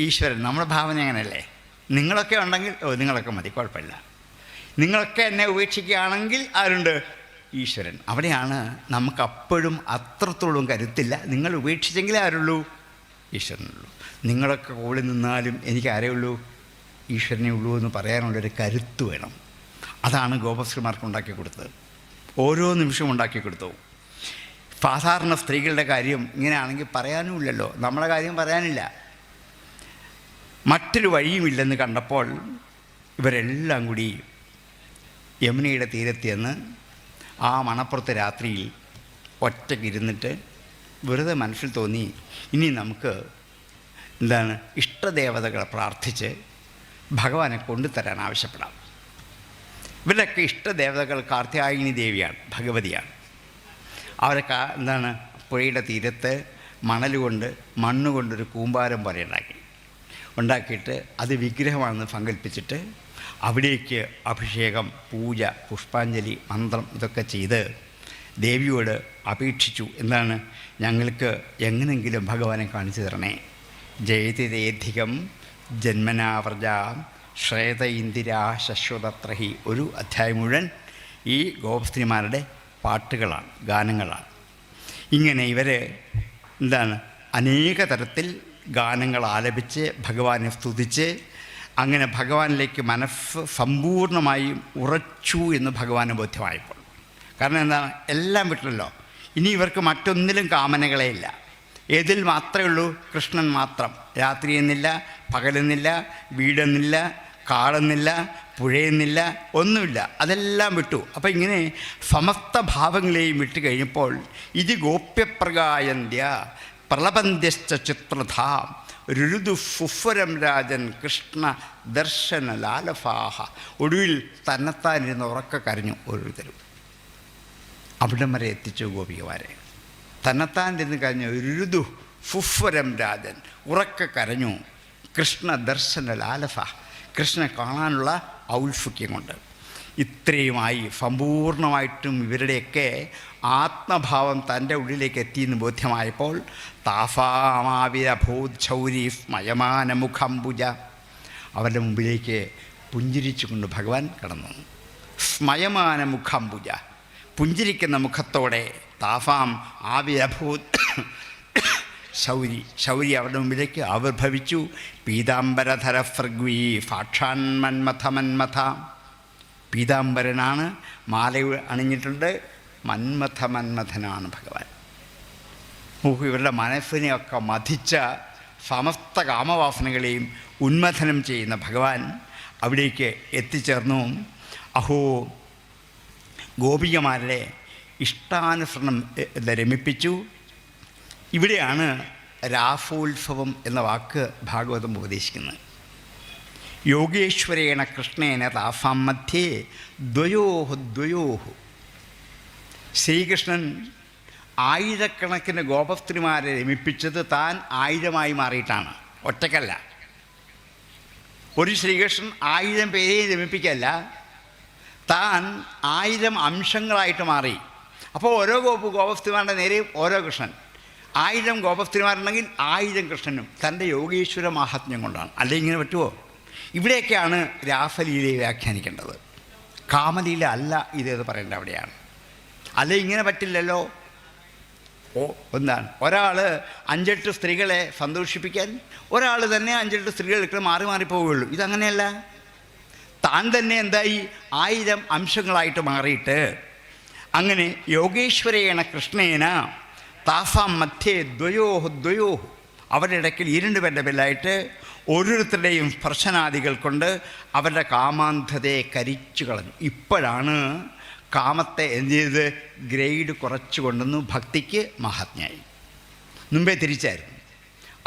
ഈശ്വരൻ. നമ്മുടെ ഭാവന അങ്ങനെയല്ലേ? നിങ്ങളൊക്കെ ഉണ്ടെങ്കിൽ നിങ്ങളൊക്കെ മതി, കുഴപ്പമില്ല. നിങ്ങളൊക്കെ എന്നെ ഉപേക്ഷിക്കുകയാണെങ്കിൽ ആരുണ്ട്? ഈശ്വരൻ. അവിടെയാണ് നമുക്കപ്പോഴും അത്രത്തോളം കരുത്തില്ല. നിങ്ങൾ ഉപേക്ഷിച്ചെങ്കിലേ ആരുള്ളൂ? ഈശ്വരനുള്ളൂ. നിങ്ങളൊക്കെ കൂടെ നിന്നാലും എനിക്ക് ആരേ ഉള്ളൂ? ഈശ്വരനെ ഉള്ളൂ എന്ന് പറയാനുള്ളൊരു കരുത്ത് വേണം. അതാണ് ഗോപശ്രീമാർക്ക് ഉണ്ടാക്കി കൊടുത്തത്. ഓരോ നിമിഷവും ഉണ്ടാക്കി കൊടുത്തു. സാധാരണ സ്ത്രീകളുടെ കാര്യം ഇങ്ങനെയാണെങ്കിൽ പറയാനുമില്ലല്ലോ, നമ്മളെ കാര്യം പറയാനില്ല. മറ്റൊരു വഴിയുമില്ലെന്ന് കണ്ടപ്പോൾ ഇവരെല്ലാം കൂടി യമുനയുടെ തീരത്തെന്ന് ആ മണപ്പുറത്ത് രാത്രിയിൽ ഒറ്റയ്ക്കിരുന്നിട്ട് വെറുതെ മനസ്സിൽ തോന്നി, ഇനി നമുക്ക് ഇഷ്ടദേവതകളെ പ്രാർത്ഥിച്ച് ഭഗവാനെ കൊണ്ടുതരാൻ ആവശ്യപ്പെടാം. ഇവരുടെയൊക്കെ ഇഷ്ടദേവതകൾ കാർത്യായനി ദേവിയാണ്, ഭഗവതിയാണ്. അവരൊക്കെ പുഴയുടെ തീരത്ത് മണ്ണുകൊണ്ടൊരു കൂമ്പാരം പോലെ ഉണ്ടാക്കിയിട്ട് അത് വിഗ്രഹമാണെന്ന് സങ്കല്പിച്ചിട്ട് അവിടേക്ക് അഭിഷേകം, പൂജ, പുഷ്പാഞ്ജലി, മന്ത്രം ഇതൊക്കെ ചെയ്ത് ദേവിയോട് അപേക്ഷിച്ചു. ഞങ്ങൾക്ക് എങ്ങനെയെങ്കിലും ഭഗവാനെ കാണിച്ചു തരണേ. ജയതിരേധികം ജന്മനാവർജ ശ്രേത ഇന്ദിരാ ശശ്വതത്രഹി. ഒരു അധ്യായം മുഴുവൻ ഈ ഗോപസ്ത്രീമാരുടെ പാട്ടുകളാണ്, ഗാനങ്ങളാണ്. ഇങ്ങനെ ഇവർ അനേക തരത്തിൽ ഗാനങ്ങൾ ആലപിച്ച് ഭഗവാനെ സ്തുതിച്ച് അങ്ങനെ ഭഗവാനിലേക്ക് മനസ്സ് സമ്പൂർണ്ണമായും ഉറച്ചു എന്ന് ഭഗവാന് ബോധ്യമായപ്പോൾ. കാരണം എല്ലാം വിട്ടല്ലോ. ഇനി ഇവർക്ക് മറ്റൊന്നിലും കാമനകളേ ഇല്ല. ഏതിൽ മാത്രമേ ഉള്ളൂ? കൃഷ്ണൻ മാത്രം. രാത്രി എന്നില്ല, പകലെന്നില്ല, വീടെന്നില്ല, കാടെന്നില്ല, പുഴയെന്നില്ല, ഒന്നുമില്ല. അതെല്ലാം വിട്ടു. അപ്പം ഇങ്ങനെ സമസ്ത ഭാവങ്ങളെയും വിട്ട് കഴിഞ്ഞപ്പോൾ ഇത് ഗോപ്യപ്രകായന്ത്യ പ്രളപന്ത്യശ്ച ചിത്രധാം രുരുദു ഫുഫരം രാജൻ കൃഷ്ണ ദർശന ലാലഫാഹ. ഒടുവിൽ തന്നെത്താനിരുന്ന് ഉറക്കെ കരഞ്ഞു ഓരോരുത്തരും. അവിടം വരെ എത്തിച്ചു ഗോപികമാരെ. തന്നെത്താനിരുന്ന് കരഞ്ഞു രുരുദു ഫുഫരം രാജൻ, ഉറക്കെ കരഞ്ഞു. കൃഷ്ണ ദർശന ലാലഫ, കൃഷ്ണനെ കാണാനുള്ള ഔത്സുക്യം കൊണ്ട്. ഇത്രയുമായി സമ്പൂർണ്ണമായിട്ടും ഇവരുടെയൊക്കെ ആത്മഭാവം തൻ്റെ ഉള്ളിലേക്ക് എത്തിയെന്ന് ബോധ്യമായപ്പോൾ താഫാമാവിരഭൂച്ചൗരി സ്മയമാനമുഖംബുജ, അവരുടെ മുമ്പിലേക്ക് പുഞ്ചിരിച്ചുകൊണ്ട് ഭഗവാൻ കടന്നു. സ്മയമാനമുഖംബുജ, പുഞ്ചിരിക്കുന്ന മുഖത്തോടെ. താഫാം ആവിരഭൂത് ശൗരി അവരുടെ മുമ്പിലേക്ക് ആവിർഭവിച്ചു. പീതാംബരധര ഫൃഗ്വീ ഫാക്ഷാൻ മന്മഥ. പീതാംബരനാണ്, മാല അണിഞ്ഞിട്ടുണ്ട്, മന്മഥനാണ് ഭഗവാൻ. ഇവരുടെ മനസ്സിനെയൊക്കെ മഥിച്ച സമസ്ത കാമവാസനകളെയും ഉന്മഥനം ചെയ്യുന്ന ഭഗവാൻ അവിടേക്ക് എത്തിച്ചേർന്നു. അഹോ, ഗോപികമാരുടെ ഇഷ്ടാനുസരണം രമിപ്പിച്ചു. ഇവിടെയാണ് രാസോത്സവം എന്ന വാക്ക് ഭാഗവതം ഉപദേശിക്കുന്നത്. യോഗേശ്വരേണ കൃഷ്ണേന താസാം മധ്യേ ദ്വയോഹു. ശ്രീകൃഷ്ണൻ ആയിരക്കണക്കിന് ഗോപസ്ത്രീമാരെ രമിപ്പിച്ചത് താൻ 1000 മാറിയിട്ടാണ്, ഒറ്റക്കല്ല. ഒരു ശ്രീകൃഷ്ണൻ 1000 പേരെയും രമിപ്പിക്കല്ല, താൻ 1000 അംശങ്ങളായിട്ട് മാറി. അപ്പോൾ ഓരോ ഗോപസ്ത്രീമാരുടെ നേരെയും ഓരോ കൃഷ്ണൻ. 1000 ഗോപസ്ത്രീമാരുണ്ടെങ്കിൽ 1000 കൃഷ്ണനും തൻ്റെ യോഗീശ്വര മാഹാത്മ്യം കൊണ്ടാണ്. അല്ലെങ്കിൽ ഇങ്ങനെ പറ്റുമോ? ഇവിടെയൊക്കെയാണ് രാസലീലയെ വ്യാഖ്യാനിക്കേണ്ടത്. കാമലീല അല്ല ഇതേത് പറയേണ്ടത് അവിടെയാണ്. അല്ലെ ഇങ്ങനെ പറ്റില്ലല്ലോ. ഒരാൾ 5-8 സ്ത്രീകളെ സന്തോഷിപ്പിക്കാൻ ഒരാൾ തന്നെ 5-8 സ്ത്രീകൾക്ക് മാറി പോവുകയുള്ളൂ. ഇതങ്ങനെയല്ല. താൻ തന്നെ എന്തായി 1000 അംശങ്ങളായിട്ട് മാറിയിട്ട് അങ്ങനെ യോഗേശ്വരേണ കൃഷ്ണേന താസാം മധ്യേ ദ്വയോഹ് അവരുടെ ഇടയ്ക്കിൽ 2 പേരുടെ പേരിലായിട്ട് ഓരോരുത്തരുടെയും സ്പർശനാദികൾ കൊണ്ട് അവരുടെ കാമാന്ധതയെ കരിച്ചു കളഞ്ഞു. ഇപ്പോഴാണ് കാമത്തെ എന്ത് ചെയ്ത് ഗ്രേഡ് കുറച്ചു കൊണ്ടുവന്നു, ഭക്തിക്ക് മഹാത്മ്യായി. മുമ്പേ തിരിച്ചായിരുന്നു.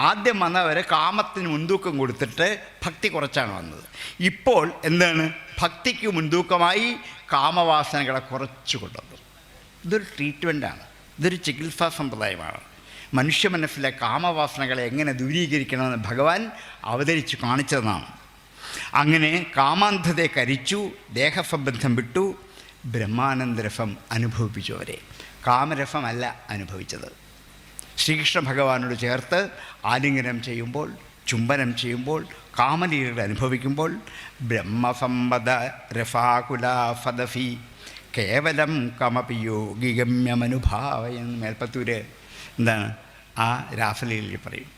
ആദ്യം വന്നവർ കാമത്തിന് മുൻതൂക്കം കൊടുത്തിട്ട് ഭക്തി കുറച്ചാണ് വന്നത്. ഇപ്പോൾ എന്താണ്, ഭക്തിക്ക് മുൻതൂക്കമായി കാമവാസനകളെ കുറച്ചു കൊണ്ടുവന്നു. ഇതൊരു ട്രീറ്റ്മെൻറ്റാണ്, ഇതൊരു ചികിത്സാ സമ്പ്രദായമാണ്. മനുഷ്യ മനസ്സിലെ കാമവാസനകളെ എങ്ങനെ ദൂരീകരിക്കണമെന്ന് ഭഗവാൻ അവതരിച്ച് കാണിച്ചതാണ്. അങ്ങനെ കാമാന്ധതയെ കരിച്ചു, ദേഹസംബന്ധം വിട്ടു, ബ്രഹ്മാനന്ദരസം അനുഭവിപ്പിച്ചു അവരെ. കാമരസമല്ല അനുഭവിച്ചത്. ശ്രീകൃഷ്ണ ഭഗവാനോട് ചേർത്ത് ആലിംഗനം ചെയ്യുമ്പോൾ, ചുംബനം ചെയ്യുമ്പോൾ, കാമലീലകൾ അനുഭവിക്കുമ്പോൾ ബ്രഹ്മസമ്പദ രസാകുല ഫദഫി കേവലം കമപി യോഗിഗമ്യമനുഭാവയൻ. മേൽപ്പത്തൂര് എന്താണ് ആ രാസലീലയിൽ പറയും,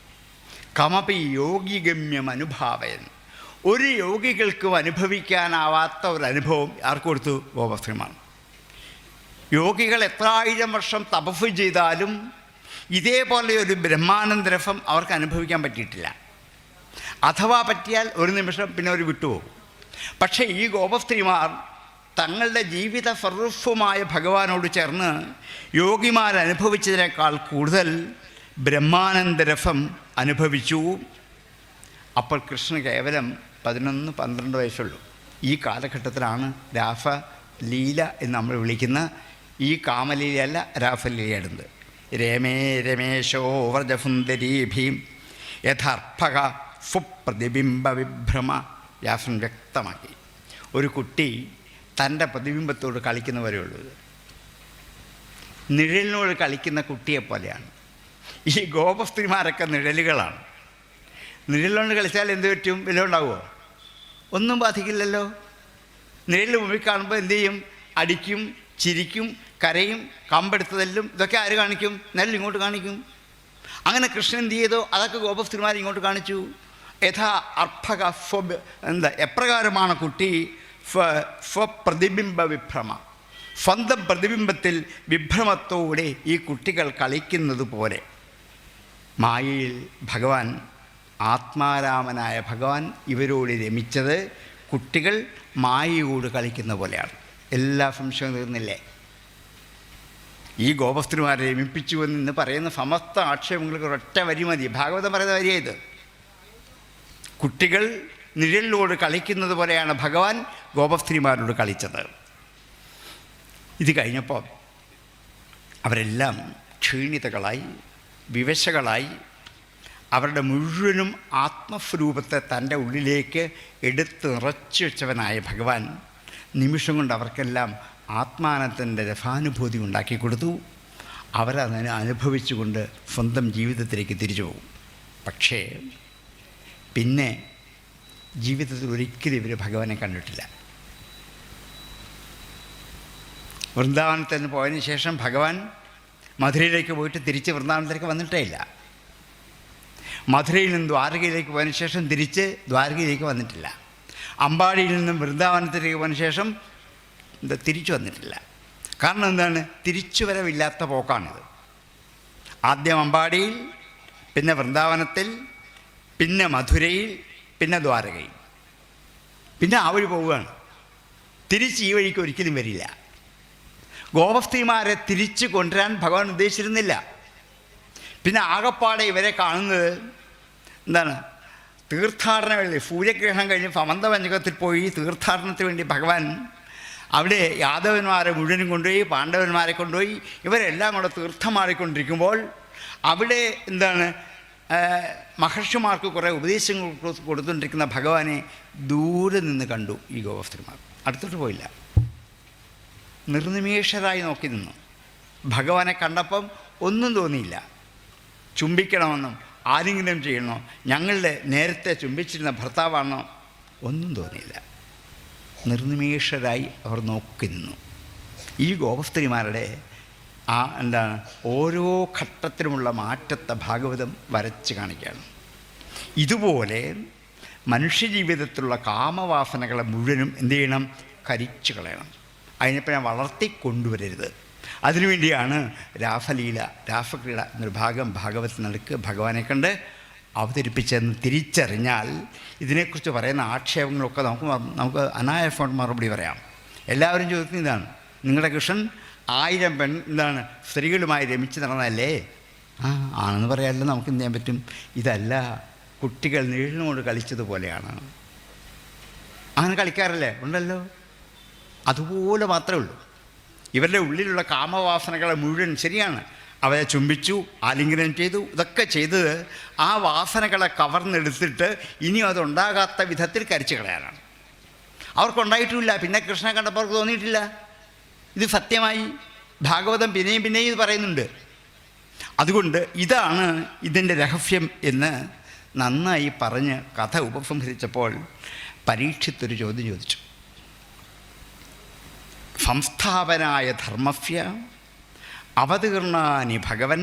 കമപി യോഗിഗമ്യം അനുഭാവയൻ. ഒരു യോഗികൾക്കും അനുഭവിക്കാനാവാത്ത ഒരനുഭവം ആർക്ക് കൊടുത്തു? ഗോപശ്രീമാണ്. യോഗികൾ എത്ര 1000 വർഷം തപസ് ചെയ്താലും ഇതേപോലെ ഒരു ബ്രഹ്മാനന്ദരസം അവർക്ക് അനുഭവിക്കാൻ പറ്റിയിട്ടില്ല. അഥവാ പറ്റിയാൽ ഒരു നിമിഷം പിന്നെ അവർ വിട്ടുപോകും. പക്ഷേ ഈ ഗോപസ്ത്രീമാർ തങ്ങളുടെ ജീവിത സർവസ്വമായ ഭഗവാനോട് ചേർന്ന് യോഗിമാരനുഭവിച്ചതിനേക്കാൾ കൂടുതൽ ബ്രഹ്മാനന്ദരസം അനുഭവിച്ചു. അപ്പോൾ കൃഷ്ണന് കേവലം 11-12 വയസ്സുള്ളൂ. ഈ കാലഘട്ടത്തിലാണ് രാസലീല എന്ന് നമ്മൾ വിളിക്കുന്ന ഈ കാമലീലയല്ല രാസലീലയാടുന്നത്. രമേ രമേശോ വ്രജസുന്ദരീഭീം യഥാർഭക സുപ്രതിബിംബ വിഭ്രമ. വ്യാസൻ വ്യക്തമാക്കി. ഒരു കുട്ടി തൻ്റെ പ്രതിബിംബത്തോട് കളിക്കുന്നവരേ ഉള്ളൂ. നിഴലിനോട് കളിക്കുന്ന കുട്ടിയെപ്പോലെയാണ്. ഈ ഗോപസ്ത്രീമാരൊക്കെ നിഴലുകളാണ്. നിഴലിനോട് കളിച്ചാൽ എന്ത് പറ്റും? വില ഉണ്ടാവുമോ? ഒന്നും ബാധിക്കില്ലല്ലോ. നിഴലിൽ മുമ്പിൽ കാണുമ്പോൾ എന്തു ചെയ്യും? അടിക്കും, ചിരിക്കും, കരയും, കമ്പെടുത്തതെല്ലും. ഇതൊക്കെ ആര് കാണിക്കും? നിഴൽ ഇങ്ങോട്ട് കാണിക്കും. അങ്ങനെ കൃഷ്ണൻ എന്ത് ചെയ്തോ അതൊക്കെ ഗോപസ്ത്രീമാർ ഇങ്ങോട്ട് കാണിച്ചു. യഥാ അർഭക എപ്രകാരമാണ് കുട്ടി സ്വപ്രതിബിംബ വിഭ്രമ, സ്വന്തം പ്രതിബിംബത്തിൽ വിഭ്രമത്തോടെ ഈ കുട്ടികൾ കളിക്കുന്നത് പോലെ മായയിൽ ഭഗവാൻ, ആത്മാരാമനായ ഭഗവാൻ ഇവരോട് രമിച്ചത് കുട്ടികൾ മായയോട് കളിക്കുന്ന പോലെയാണ്. എല്ലാ സംശയവും തീർന്നില്ലേ? ഈ ഗോപസ്ത്രീമാരെ രമിപ്പിച്ചു എന്ന് പറയുന്ന സമസ്ത ആക്ഷേപങ്ങൾക്ക് ഒരൊറ്റ വരി മതി. ഭാഗവതം പറയുന്ന വരിയായത്. കുട്ടികൾ നിഴലിനോട് കളിക്കുന്നത് പോലെയാണ് ഭഗവാൻ ഗോപസ്ത്രീമാരോട് കളിച്ചത്. ഇത് കഴിഞ്ഞപ്പോൾ അവരെല്ലാം ക്ഷീണിതകളായി, വിവശകളായി. അവരുടെ മുഴുവനും ആത്മസ്വരൂപത്തെ തൻ്റെ ഉള്ളിലേക്ക് എടുത്ത് നിറച്ചു വെച്ചവനായ ഭഗവാൻ നിമിഷം കൊണ്ട് അവർക്കെല്ലാം ആത്മാനത്തിൻ്റെ രസാനുഭൂതി ഉണ്ടാക്കി കൊടുത്തു. അവരതിനെ അനുഭവിച്ചുകൊണ്ട് സ്വന്തം ജീവിതത്തിലേക്ക് തിരിച്ചു പോകും. പക്ഷേ പിന്നെ ജീവിതത്തിൽ ഒരിക്കലും ഇവർ ഭഗവാനെ കണ്ടിട്ടില്ല. വൃന്ദാവനത്തിന് പോയതിന് ശേഷം ഭഗവാൻ മധുരയിലേക്ക് പോയിട്ട് തിരിച്ച് വൃന്ദാവനത്തിലേക്ക് വന്നിട്ടേ ഇല്ല. മധുരയിൽ നിന്നും ദ്വാരകയിലേക്ക് പോയതിന് ശേഷം തിരിച്ച് ദ്വാരകയിലേക്ക് വന്നിട്ടില്ല. അമ്പാടിയിൽ നിന്നും വൃന്ദാവനത്തിലേക്ക് പോയതിന് ശേഷം തിരിച്ചു വന്നിട്ടില്ല. കാരണം എന്താണ്? തിരിച്ചുവരവില്ലാത്ത പോക്കാണിത്. ആദ്യം അമ്പാടിയിൽ, പിന്നെ വൃന്ദാവനത്തിൽ, പിന്നെ മധുരയിൽ, പിന്നെ ദ്വാരകയിൽ, പിന്നെ ആ വഴി പോവുകയാണ്. തിരിച്ച് ഈ വഴിക്ക് ഒരിക്കലും വരില്ല. ഗോപസ്ത്രീമാരെ തിരിച്ചു കൊണ്ടുവരാൻ ഭഗവാൻ ഉദ്ദേശിച്ചിരുന്നില്ല. പിന്നെ ആകപ്പാടെ ഇവരെ കാണുന്നത് എന്താണ്? തീർത്ഥാടന വേളയിൽ സൂര്യഗ്രഹണം കഴിഞ്ഞ് സമന്തപഞ്ചകത്തിൽ പോയി തീർത്ഥാടനത്തിന് വേണ്ടി ഭഗവാൻ അവിടെ യാദവന്മാരെ മുഴുവനും കൊണ്ടുപോയി, പാണ്ഡവന്മാരെ കൊണ്ടുപോയി, ഇവരെല്ലാം കൂടെ തീർത്ഥം മാറിക്കൊണ്ടിരിക്കുമ്പോൾ അവിടെ എന്താണ് മഹർഷിമാർക്ക് കുറേ ഉപദേശങ്ങൾ കൊടുത്തുകൊണ്ടിരിക്കുന്ന ഭഗവാനെ ദൂരെ നിന്ന് കണ്ടു ഈ ഗോപസ്ത്രീമാർ. അടുത്തോട്ട് പോയില്ല, നിർനിമേഷരായി നോക്കി നിന്നു. ഭഗവാനെ കണ്ടപ്പം ഒന്നും തോന്നിയില്ല. ചുംബിക്കണമെന്നും ആലിംഗനം ചെയ്യണോ, ഞങ്ങളുടെ നേരത്തെ ചുംബിച്ചിരുന്ന ഭർത്താവാണോ, ഒന്നും തോന്നിയില്ല. നിർനിമേഷരായി അവർ നോക്കി നിന്നു. ഈ ഗോപസ്ത്രീമാരുടെ എന്താണ് ഓരോ ഘട്ടത്തിലുമുള്ള മാറ്റത്തെ ഭാഗവതം വരച്ച് കാണിക്കുകയാണ്. ഇതുപോലെ മനുഷ്യജീവിതത്തിലുള്ള കാമവാസനകളെ മുഴുവനും എന്ത് ചെയ്യണം? കരിച്ചു കളയണം. അതിനെപ്പറ്റി വളർത്തിക്കൊണ്ടുവരരുത്. അതിനുവേണ്ടിയാണ് രാസലീല, രാസക്രീഡ എന്നൊരു ഭാഗം ഭാഗവതത്തിനടുക്ക് ഭഗവാനെ കണ്ട് അവതരിപ്പിച്ചെന്ന് തിരിച്ചറിഞ്ഞാൽ ഇതിനെക്കുറിച്ച് പറയുന്ന ആക്ഷേപങ്ങളൊക്കെ നമുക്ക് അനായാസമായിട്ട് മറുപടി പറയാം. എല്ലാവരും ചോദിക്കുന്ന ഇതാണ്, നിങ്ങളുടെ കൃഷ്ണൻ 1000 സ്ത്രീകളുമായി രമിച്ച് നടന്നതല്ലേ? ആണെന്ന് പറയാമല്ലോ, നമുക്ക് എന്ത് ചെയ്യാൻ പറ്റും? ഇതല്ല, കുട്ടികൾ നീളിനുകൊണ്ട് കളിച്ചതുപോലെയാണ്. അങ്ങനെ കളിക്കാറല്ലേ? ഉണ്ടല്ലോ. അതുപോലെ മാത്രമേ ഉള്ളൂ. ഇവരുടെ ഉള്ളിലുള്ള കാമവാസനകളെ മുഴുവൻ ശരിയാണ്, അവരെ ചുംബിച്ചു, ആലിംഗനം ചെയ്തു, ഇതൊക്കെ ചെയ്തത് ആ വാസനകളെ കവർന്നെടുത്തിട്ട് ഇനിയും അതുണ്ടാകാത്ത വിധത്തിൽ കരിച്ചു കളയാനാണ്. അവർക്കുണ്ടായിട്ടുമില്ല. പിന്നെ കൃഷ്ണനെ കണ്ടപ്പോൾ അവർക്ക് തോന്നിയിട്ടില്ല. ഇത് സത്യമായി ഭാഗവതം പിന്നെയും പിന്നെയും ഇത് പറയുന്നുണ്ട്. അതുകൊണ്ട് ഇതാണ് ഇതിൻ്റെ രഹസ്യം എന്ന് നന്നായി പറഞ്ഞ് കഥ ഉപസംഹരിച്ചപ്പോൾ പരീക്ഷിത്തൊരു ചോദ്യം ചോദിച്ചു. സംസ്ഥാപനായ ധർമ്മസ്യ അവതീർണാനി ഭഗവൻ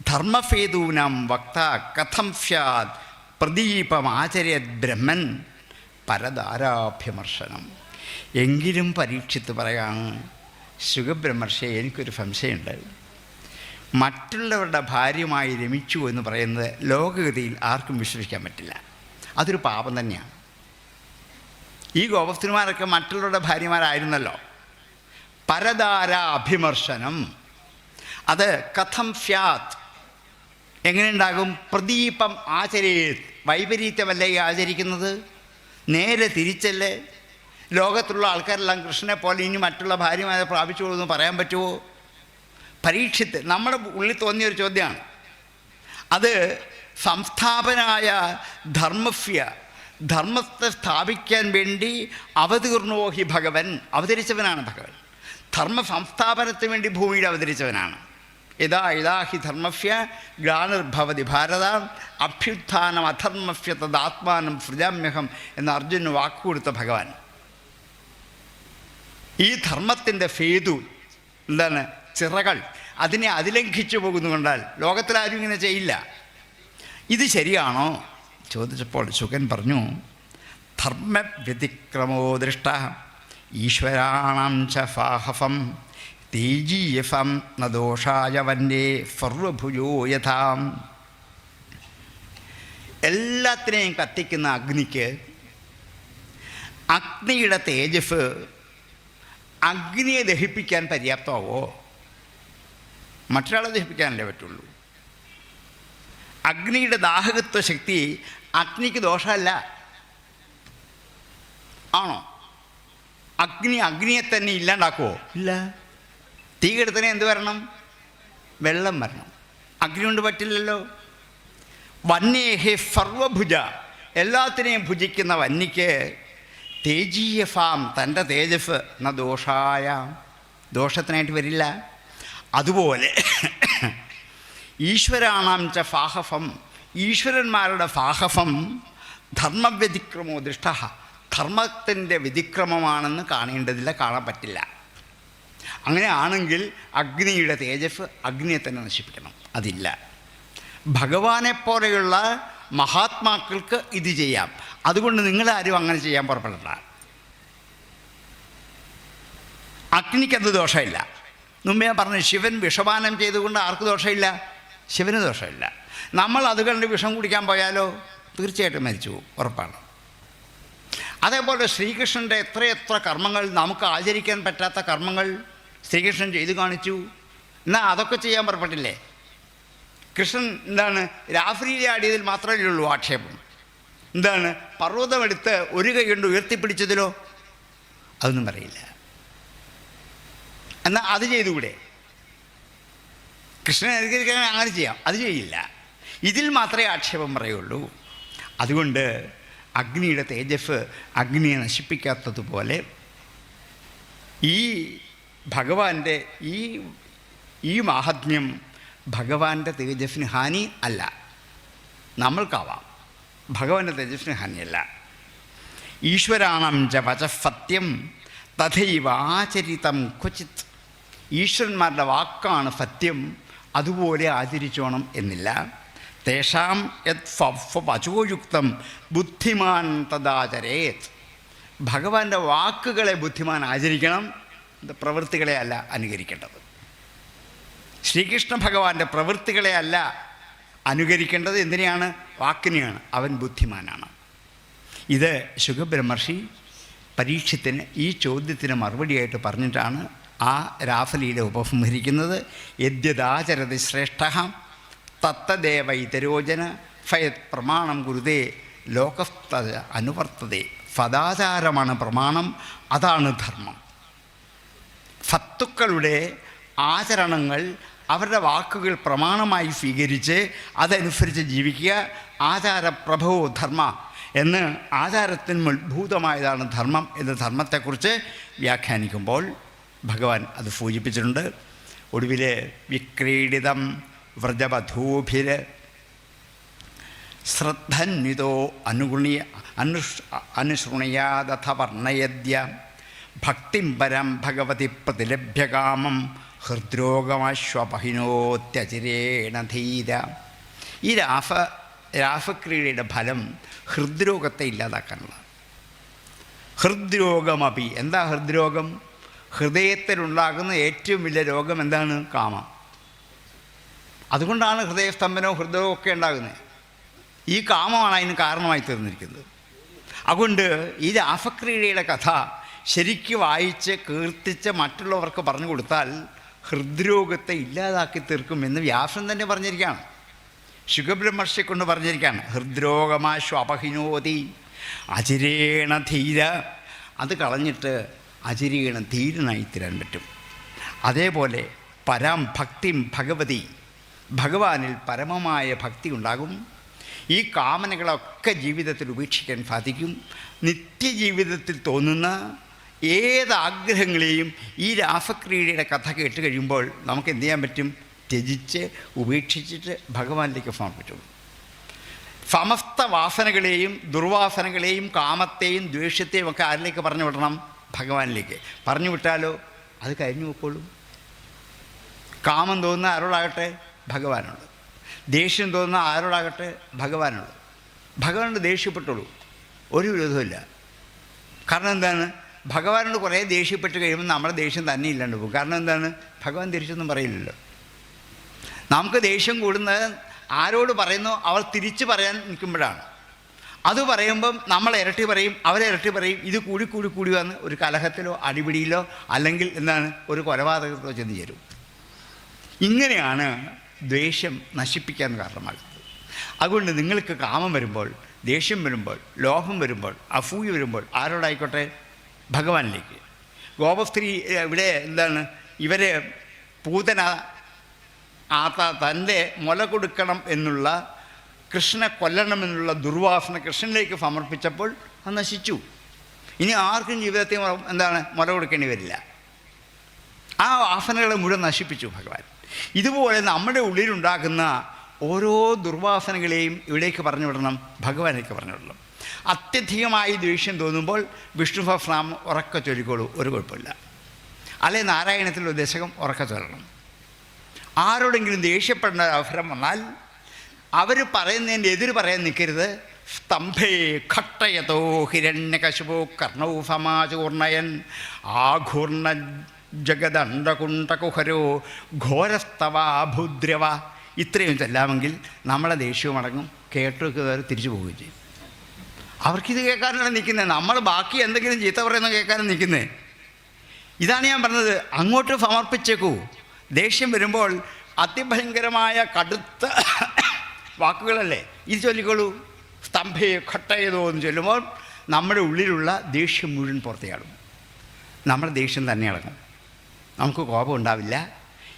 ധർമ്മഫേതൂനാം വക്ത കഥം സ്യാത് പ്രദീപമാചര്യത് ബ്രഹ്മൻ പരദാരാഭ്യമർശനം. എങ്കിലും പരീക്ഷിത്ത് പറയാണ്, ശുഖബ്രഹ്മർഷിയെ, എനിക്കൊരു സംശയമുണ്ട്. മറ്റുള്ളവരുടെ ഭാര്യയുമായി രമിച്ചു എന്ന് പറയുന്നത് ലോകഗതിയിൽ ആർക്കും വിശ്വസിക്കാൻ പറ്റില്ല. അതൊരു പാപം തന്നെയാണ്. ഈ ഗോപസ്ത്രീമാരൊക്കെ മറ്റുള്ളവരുടെ ഭാര്യമാരായിരുന്നല്ലോ. പരദാരാഭിമർശനം, അത് കഥം സ്യാത്, എങ്ങനെയുണ്ടാകും? പ്രദീപം ആചരേത്, വൈപരീത്യമല്ലേ ഈ ആചരിക്കുന്നത്? നേരെ തിരിച്ചല്ലേ? ലോകത്തുള്ള ആൾക്കാരെല്ലാം കൃഷ്ണനെ പോലെ ഇനി മറ്റുള്ള ഭാര്യമാരെ പ്രാപിച്ചോളൂ എന്ന് പറയാൻ പറ്റുമോ? പരീക്ഷിത്ത് നമ്മുടെ ഉള്ളിൽ തോന്നിയൊരു ചോദ്യമാണ്. അത് സംസ്ഥാപനായ ധർമ്മസ്യ, ധർമ്മത്തെ സ്ഥാപിക്കാൻ വേണ്ടി അവതീർണോ ഹി ഭഗവൻ, അവതരിച്ചവനാണ് ഭഗവൻ. ധർമ്മ സംസ്ഥാപനത്തിന് വേണ്ടി ഭൂമിയിൽ അവതരിച്ചവനാണ്. യഥാ ഹി ധർമ്മസ്യ ഗ്ലാനിർഭവതി ഭാരത അഭ്യുത്ഥാനം അധർമ്മസ്യ തദാത്മാനം സൃജാമ്യഹം എന്ന് അർജുനന് വാക്കുകൊടുത്ത ഭഗവാൻ. ഈ ധർമ്മത്തിൻ്റെ ഫേതു ചിറകൾ അതിനെ അതിലംഘിച്ചു പോകുന്നു കൊണ്ടാൽ ലോകത്തിലാരും ഇങ്ങനെ ചെയ്യില്ല. ഇത് ശരിയാണോ ചോദിച്ചപ്പോൾ ശുകൻ പറഞ്ഞു, ധർമ്മവ്യതിക്രമോ ദൃഷ്ട ഈശ്വരാണാം ച സാഹസം തേജീയസം ന ദോഷായ വന്യേ സർവഭുജോ യഥാം. എല്ലാത്തിനെയും കത്തിക്കുന്ന അഗ്നിക്ക് അഗ്നിയുടെ തേജസ് അഗ്നിയെ ദഹിപ്പിക്കാൻ പര്യാപ്തമാവോ? മറ്റൊരാളെ ദഹിപ്പിക്കാനല്ലേ പറ്റുള്ളൂ. അഗ്നിയുടെ ദാഹകത്വ ശക്തി അഗ്നിക്ക് ദോഷമല്ല, ആണോ? അഗ്നിയെ തന്നെ ഇല്ലാണ്ടാക്കുമോ? ഇല്ല. തീ കെടുത്തനെ എന്ത് വരണം? വെള്ളം വരണം. അഗ്നി കൊണ്ട് പറ്റില്ലല്ലോ. വന്യേഹേ സർവഭുജ, എല്ലാത്തിനെയും ഭുജിക്കുന്ന വന്യക്ക് തേജീയഫാം, തൻ്റെ തേജസ് എന്ന ദോഷായ, ദോഷത്തിനായിട്ട് വരില്ല. അതുപോലെ ഈശ്വരാണാം ച സാഹസം, ഈശ്വരന്മാരുടെ സാഹസം ധർമ്മവ്യതിക്രമോ ദൃഷ്ട, ധർമ്മത്തിൻ്റെ വ്യതിക്രമമാണെന്ന് കാണേണ്ടതില്ല, കാണാൻ പറ്റില്ല. അങ്ങനെ ആണെങ്കിൽ അഗ്നിയുടെ തേജസ് അഗ്നിയെ തന്നെ നശിപ്പിക്കണം. അതില്ല. ഭഗവാനെപ്പോലെയുള്ള മഹാത്മാക്കൾക്ക് ഇത് ചെയ്യാം. അതുകൊണ്ട് നിങ്ങളാരും അങ്ങനെ ചെയ്യാൻ പുറപ്പെടണ്ട. അഗ്നിക്കത് ദോഷമില്ല. മുമ്പേ ഞാൻ പറഞ്ഞു, ശിവൻ വിഷപാനം ചെയ്തുകൊണ്ട് ആർക്ക് ദോഷമില്ല? ശിവന് ദോഷമില്ല. നമ്മൾ അത് കണ്ട് വിഷം കുടിക്കാൻ പോയാലോ തീർച്ചയായിട്ടും മരിച്ചു പോകും, ഉറപ്പാണ്. അതേപോലെ ശ്രീകൃഷ്ണൻ്റെ എത്രയെത്ര കർമ്മങ്ങൾ, നമുക്ക് ആചരിക്കാൻ പറ്റാത്ത കർമ്മങ്ങൾ ശ്രീകൃഷ്ണൻ ചെയ്തു കാണിച്ചു. എന്നാൽ അതൊക്കെ ചെയ്യാൻ പുറപ്പെട്ടില്ലേ? കൃഷ്ണൻ രാത്രിയിലെ ആടിയതിൽ മാത്രമേ ഉള്ളൂ ആക്ഷേപം. പർവ്വതമെടുത്ത് ഒരു കൈ കൊണ്ട് ഉയർത്തിപ്പിടിച്ചതിലോ? അതൊന്നും പറയില്ല. എന്നാൽ അത് ചെയ്തുകൂടെ? കൃഷ്ണനെ അനുകരിക്കാൻ അങ്ങനെ ചെയ്യാം, അത് ചെയ്യില്ല. ഇതിൽ മാത്രമേ ആക്ഷേപം പറയുള്ളൂ. അതുകൊണ്ട് അഗ്നിയുടെ തേജസ് അഗ്നിയെ നശിപ്പിക്കാത്തതുപോലെ ഈ ഭഗവാന്റെ ഈ മാഹാത്മ്യം ഭഗവാന്റെ തേജസ്സിന് ഹാനി അല്ല, നമ്മൾക്കാവാം. ഭഗവാന്റെ തേജസ്സിന് ഹാനിയല്ല. ഈശ്വരാണം ച വചസത്യം തഥൈവ ആചരിതം ക്വചിത്. ഈശ്വരന്മാരുടെ വാക്കാണ് സത്യം, അതുപോലെ ആചരിച്ചോണം എന്നില്ല. തേഷാം യത് വചോയുക്തം ബുദ്ധിമാൻ തദാചരേത്. ഭഗവാന്റെ വാക്കുകളെ ബുദ്ധിമാൻ ആചരിക്കണം, പ്രവൃത്തികളെ അല്ല അനുകരിക്കേണ്ടത്. ശ്രീകൃഷ്ണ ഭഗവാന്റെ പ്രവൃത്തികളെ അല്ല അനുകരിക്കേണ്ടത്. എന്തിനെയാണ്? വാക്കിനെയാണ്. അവൻ ബുദ്ധിമാനാണ്. ഇത് ശുകബ്രഹ്മർഷി പരീക്ഷത്തിന് ഈ ചോദ്യത്തിന് മറുപടിയായിട്ട് പറഞ്ഞിട്ടാണ് ആ രാഫലിയുടെ ഉപസംഹരിക്കുന്നത്. യദ്യദാചരതി ശ്രേഷ്ഠ തത്തദേവ ഇതരോജന ഫയത് പ്രമാണം ഗുരുതേ ലോകസ്ത അനുവർത്തതേ. സദാചാരമാണ് പ്രമാണം, അതാണ് ധർമ്മം. ഫത്തുക്കളുടെ ആചരണങ്ങൾ, അവരുടെ വാക്കുകൾ പ്രമാണമായി സ്വീകരിച്ച് അതനുസരിച്ച് ജീവിക്കുക. ആചാരപ്രഭവോ ധർമ്മ എന്ന് ആചാരത്തിന് ഉത്ഭൂതമായതാണ് ധർമ്മം എന്ന് ധർമ്മത്തെക്കുറിച്ച് വ്യാഖ്യാനിക്കുമ്പോൾ ഭഗവാൻ അത് സൂചിപ്പിച്ചിട്ടുണ്ട്. ഒടുവിൽ വിക്രീഡിതം വ്രജവധൂഭിർ ശ്രദ്ധന്വിതോ അനുശൃണയാദഥ വർണ്ണയദ്യ ഭക്തിം പരം ഭഗവതി പ്രതിലഭ്യകാമം ഹൃദ്രോഗമാശ്വപഹിനോത്യചിരേണ ധീര. ഈ രാസക്രീഡയുടെ ഫലം ഹൃദ്രോഗത്തെ ഇല്ലാതാക്കാനുള്ള. ഹൃദ്രോഗമപി. എന്താ ഹൃദ്രോഗം? ഹൃദയത്തിലുണ്ടാകുന്ന ഏറ്റവും വലിയ രോഗം എന്താണ്? കാമം. അതുകൊണ്ടാണ് ഹൃദയസ്തംഭനവും ഹൃദയവും ഒക്കെ ഉണ്ടാകുന്നത്. ഈ കാമമാണ് അതിന് കാരണമായി തീർന്നിരിക്കുന്നത്. അതുകൊണ്ട് ഈ രാസക്രീഡയുടെ കഥ ശരിക്കും വായിച്ച് കീർത്തിച്ച് മറ്റുള്ളവർക്ക് പറഞ്ഞു കൊടുത്താൽ ഹൃദ്രോഗത്തെ ഇല്ലാതാക്കി തീർക്കുമെന്ന് വ്യാസൻ തന്നെ പറഞ്ഞിരിക്കുകയാണ്. ശുകബ്രഹ്മർഷിയെ കൊണ്ട് പറഞ്ഞിരിക്കുകയാണ്. ഹൃദ്രോഗമാശ്വപഹിനോതി അചിരേണ ധീര. അത് കളഞ്ഞിട്ട് അചിരേണ ധീരനായി തീരാൻ പറ്റും. അതേപോലെ പരം ഭക്തിം ഭഗവതി, ഭഗവാനിൽ പരമമായ ഭക്തി ഉണ്ടാകും. ഈ കാമനകളൊക്കെ ജീവിതത്തിൽ ഉപേക്ഷിക്കാൻ സാധിക്കും. നിത്യജീവിതത്തിൽ തോന്നുന്ന ഏതാഗ്രഹങ്ങളെയും ഈ രാസക്രീഡയുടെ കഥ കേട്ട് കഴിയുമ്പോൾ നമുക്ക് എന്ത് ചെയ്യാൻ പറ്റും? ത്യജിച്ച് ഉപേക്ഷിച്ചിട്ട് ഭഗവാനിലേക്ക് സമർപ്പിച്ചുള്ളൂ. സമസ്ത വാസനകളെയും ദുർവാസനകളെയും കാമത്തെയും ദ്വേഷത്തെയും ഒക്കെ ആരിലേക്ക് പറഞ്ഞു വിടണം? ഭഗവാനിലേക്ക്. പറഞ്ഞു വിട്ടാലോ അത് കഴിഞ്ഞു പോയിക്കോളും. കാമം തോന്നുന്ന ആരോടാകട്ടെ? ഭഗവാനുണ്ട്. ദേഷ്യം തോന്നുന്ന ആരോടാകട്ടെ? ഭഗവാനുണ്ട്. ഭഗവാനോട് ദേഷ്യപ്പെട്ടുള്ളൂ, ഒരു വിരോധമില്ല. കാരണം എന്താണ്? ഭഗവാനോട് കുറേ ദേഷ്യപ്പെട്ട് കഴിയുമ്പോൾ നമ്മുടെ ദേഷ്യം തന്നെ ഇല്ലാണ്ട് പോകും. കാരണം എന്താണ്? ഭഗവാൻ തിരിച്ചൊന്നും പറയില്ലല്ലോ. നമുക്ക് ദേഷ്യം കൂടുന്നത് ആരോട് പറയുന്നോ അവർ തിരിച്ച് പറയാൻ നിൽക്കുമ്പോഴാണ്. അത് പറയുമ്പം നമ്മൾ ഇരട്ടി പറയും, അവരിരട്ടി പറയും. ഇത് കൂടി കൂടി കൂടി വന്ന് ഒരു കലഹത്തിലോ അടിപിടിയിലോ അല്ലെങ്കിൽ എന്താണ് ഒരു കൊലപാതകത്തിലോ ചെന്ന് ചേരും. ഇങ്ങനെയാണ് ദ്വേഷം നശിപ്പിക്കാൻ കാരണമാകുന്നത്. അതുകൊണ്ട് നിങ്ങൾക്ക് കാമം വരുമ്പോൾ, ദേഷ്യം വരുമ്പോൾ, ലോഭം വരുമ്പോൾ, അസൂയ വരുമ്പോൾ ആരോടായിക്കോട്ടെ? ഭഗവാനിലേക്ക്. ഗോപസ്ത്രീ ഇവിടെ എന്താണ്? ഇവർ പൂതന തൻ്റെ മുല കൊടുക്കണം എന്നുള്ള, കൃഷ്ണനെ കൊല്ലണമെന്നുള്ള ദുർവാസന കൃഷ്ണനിലേക്ക് സമർപ്പിച്ചപ്പോൾ അത് നശിച്ചു. ഇനി ആർക്കും ജീവിതത്തിൽ എന്താണ് മുല കൊടുക്കേണ്ടി വരില്ല. ആ വാസനകളെ മുഴുവൻ നശിപ്പിച്ചു ഭഗവാൻ. ഇതുപോലെ നമ്മുടെ ഉള്ളിലുണ്ടാകുന്ന ഓരോ ദുർവാസനകളെയും ഇവിടേക്ക് പറഞ്ഞു വിടണം, ഭഗവാനിലേക്ക് പറഞ്ഞു വിടണം. അത്യധികമായി ദേഷ്യം തോന്നുമ്പോൾ വിഷ്ണു സഹസ്രനാമം ഉറക്ക ചൊല്ലിക്കോളൂ, ഒരു കുഴപ്പമില്ല. അല്ലെ നാരായണത്തിലൊരു ദശകം ഉറക്ക ചൊല്ലണം. ആരോടെങ്കിലും ദേഷ്യപ്പെടേണ്ട അവസരം വന്നാൽ അവർ പറയുന്നതിൻ്റെ എതിര് പറയാൻ നിൽക്കരുത്. സ്തംഭേ ഘട്ടയതോ ഹിരണ്യകശിപോ കർണൗ സമാചൂർണയൻ ആഘൂർണ ജഗദണ്ഡകുണ്ടകുഹരോ ഘോരസ്തവാഭുദ്രവ. ഇത്രയും ചെല്ലാമെങ്കിൽ നമ്മളെ ദേഷ്യവും അടങ്ങും, കേട്ടുവെക്കുന്നവർ തിരിച്ചു പോവുകയും ചെയ്യും. അവർക്കിത് കേൾക്കാനാണ് നിൽക്കുന്നത്. നമ്മൾ ബാക്കി എന്തെങ്കിലും ചീത്ത പറയുന്ന കേൾക്കാനാണ് നിൽക്കുന്നത്. ഇതാണ് ഞാൻ പറഞ്ഞത്. അങ്ങോട്ട് സമർപ്പിച്ചേക്കൂ. ദേഷ്യം വരുമ്പോൾ അതിഭയങ്കരമായ കടുത്ത വാക്കുകളല്ലേ, ഇത് ചൊല്ലിക്കോളൂ. സ്തംഭേ ഘട്ടയതോ എന്ന് ചൊല്ലുമ്പോൾ നമ്മുടെ ഉള്ളിലുള്ള ദേഷ്യം മുഴുവൻ പുറത്തേയാളും. നമ്മുടെ ദേഷ്യം തന്നെ അടങ്ങും. നമുക്ക് കോപം ഉണ്ടാവില്ല.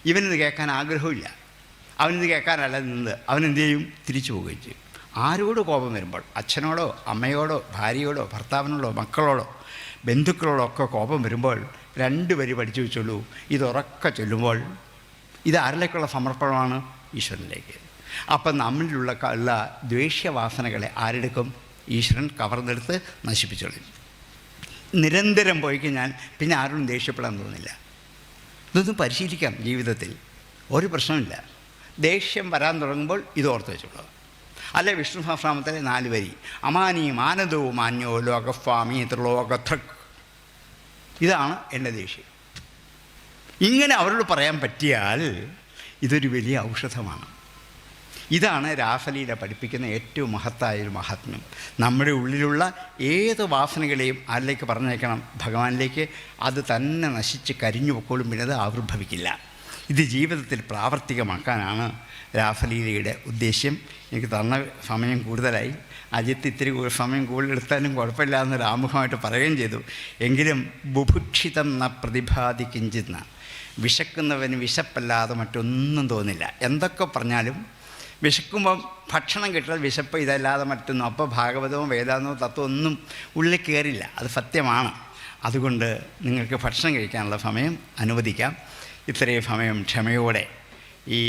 ഇവനിത് കേൾക്കാൻ ആഗ്രഹമില്ല. അവനിത് കേൾക്കാനല്ല നിന്നത്. അവനെന്ത് ചെയ്യും? തിരിച്ചു പോവുകയും ചെയ്യും. ആരോട് കോപം വരുമ്പോൾ, അച്ഛനോടോ അമ്മയോടോ ഭാര്യയോടോ ഭർത്താവിനോടോ മക്കളോടോ ബന്ധുക്കളോടോ ഒക്കെ കോപം വരുമ്പോൾ 2 വരി പഠിച്ചു വെച്ചുള്ളൂ. ഇതുറക്കെ ചൊല്ലുമ്പോൾ ഇത് ആരിലേക്കുള്ള സമർപ്പണമാണ്? ഈശ്വരനിലേക്ക്. അപ്പം നമ്മളിലുള്ള ദ്വേഷ്യവാസനകളെ ആരെടുക്കും? ഈശ്വരൻ കവർന്നെടുത്ത് നശിപ്പിച്ചോളും. നിരന്തരം പോയി കഴിഞ്ഞാൽ പിന്നെ ആരോടും ദേഷ്യപ്പെടാൻ തോന്നില്ല. ഇതൊന്നും പരിശീലിക്കാം ജീവിതത്തിൽ, ഒരു പ്രശ്നമില്ല. ദേഷ്യം വരാൻ തുടങ്ങുമ്പോൾ ഇത് ഓർത്ത് വെച്ചോളൂ. അല്ലെ വിഷ്ണു സഹസ്രനാമത്തിലെ 4 വരി, അമാനി മാനദോ മാന്യോ ലോകസ്വാമി ത്രിലോകധൃക്. ഇതാണ് എൻ്റെ ദേഷ്യം. ഇങ്ങനെ അവരോട് പറയാൻ പറ്റിയാൽ ഇതൊരു വലിയ ഔഷധമാണ്. ഇതാണ് രാസലീല പഠിപ്പിക്കുന്ന ഏറ്റവും മഹത്തായൊരു മഹാത്മ്യം. നമ്മുടെ ഉള്ളിലുള്ള ഏത് വാസനകളെയും അതിലേക്ക് പറഞ്ഞേക്കണം ഭഗവാനിലേക്ക്. അത് തന്നെ നശിച്ച് കരിഞ്ഞു പൊക്കോളും, പിന്നെ അത് ആവിർഭവിക്കില്ല. ഇത് ജീവിതത്തിൽ പ്രാവർത്തികമാക്കാനാണ് രാസലീലയുടെ ഉദ്ദേശ്യം. എനിക്ക് തന്ന സമയം കൂടുതലായി. അജിത്ത് ഇത്തിരി സമയം കൂടുതലെടുത്താലും കുഴപ്പമില്ല എന്നൊരു ആമുഖമായിട്ട് പറയുകയും ചെയ്തു. എങ്കിലും ബുഭുക്ഷിതം ന പ്രതിഭാതി കിഞ്ചിന്ന, വിശക്കുന്നവന് വിശപ്പല്ലാതെ മറ്റൊന്നും തോന്നില്ല. എന്തൊക്കെ പറഞ്ഞാലും വിശക്കുമ്പം ഭക്ഷണം കിട്ടാൽ വിശപ്പ് ഇതല്ലാതെ മറ്റൊന്നും. അപ്പോൾ ഭാഗവതവും വേദാന്തവും തത്വം ഒന്നും ഉള്ളിൽ കയറില്ല. അത് സത്യമാണ്. അതുകൊണ്ട് നിങ്ങൾക്ക് ഭക്ഷണം കഴിക്കാനുള്ള സമയം അനുവദിക്കാം. ഇത്രയും സമയം ക്ഷമയോടെ ഈ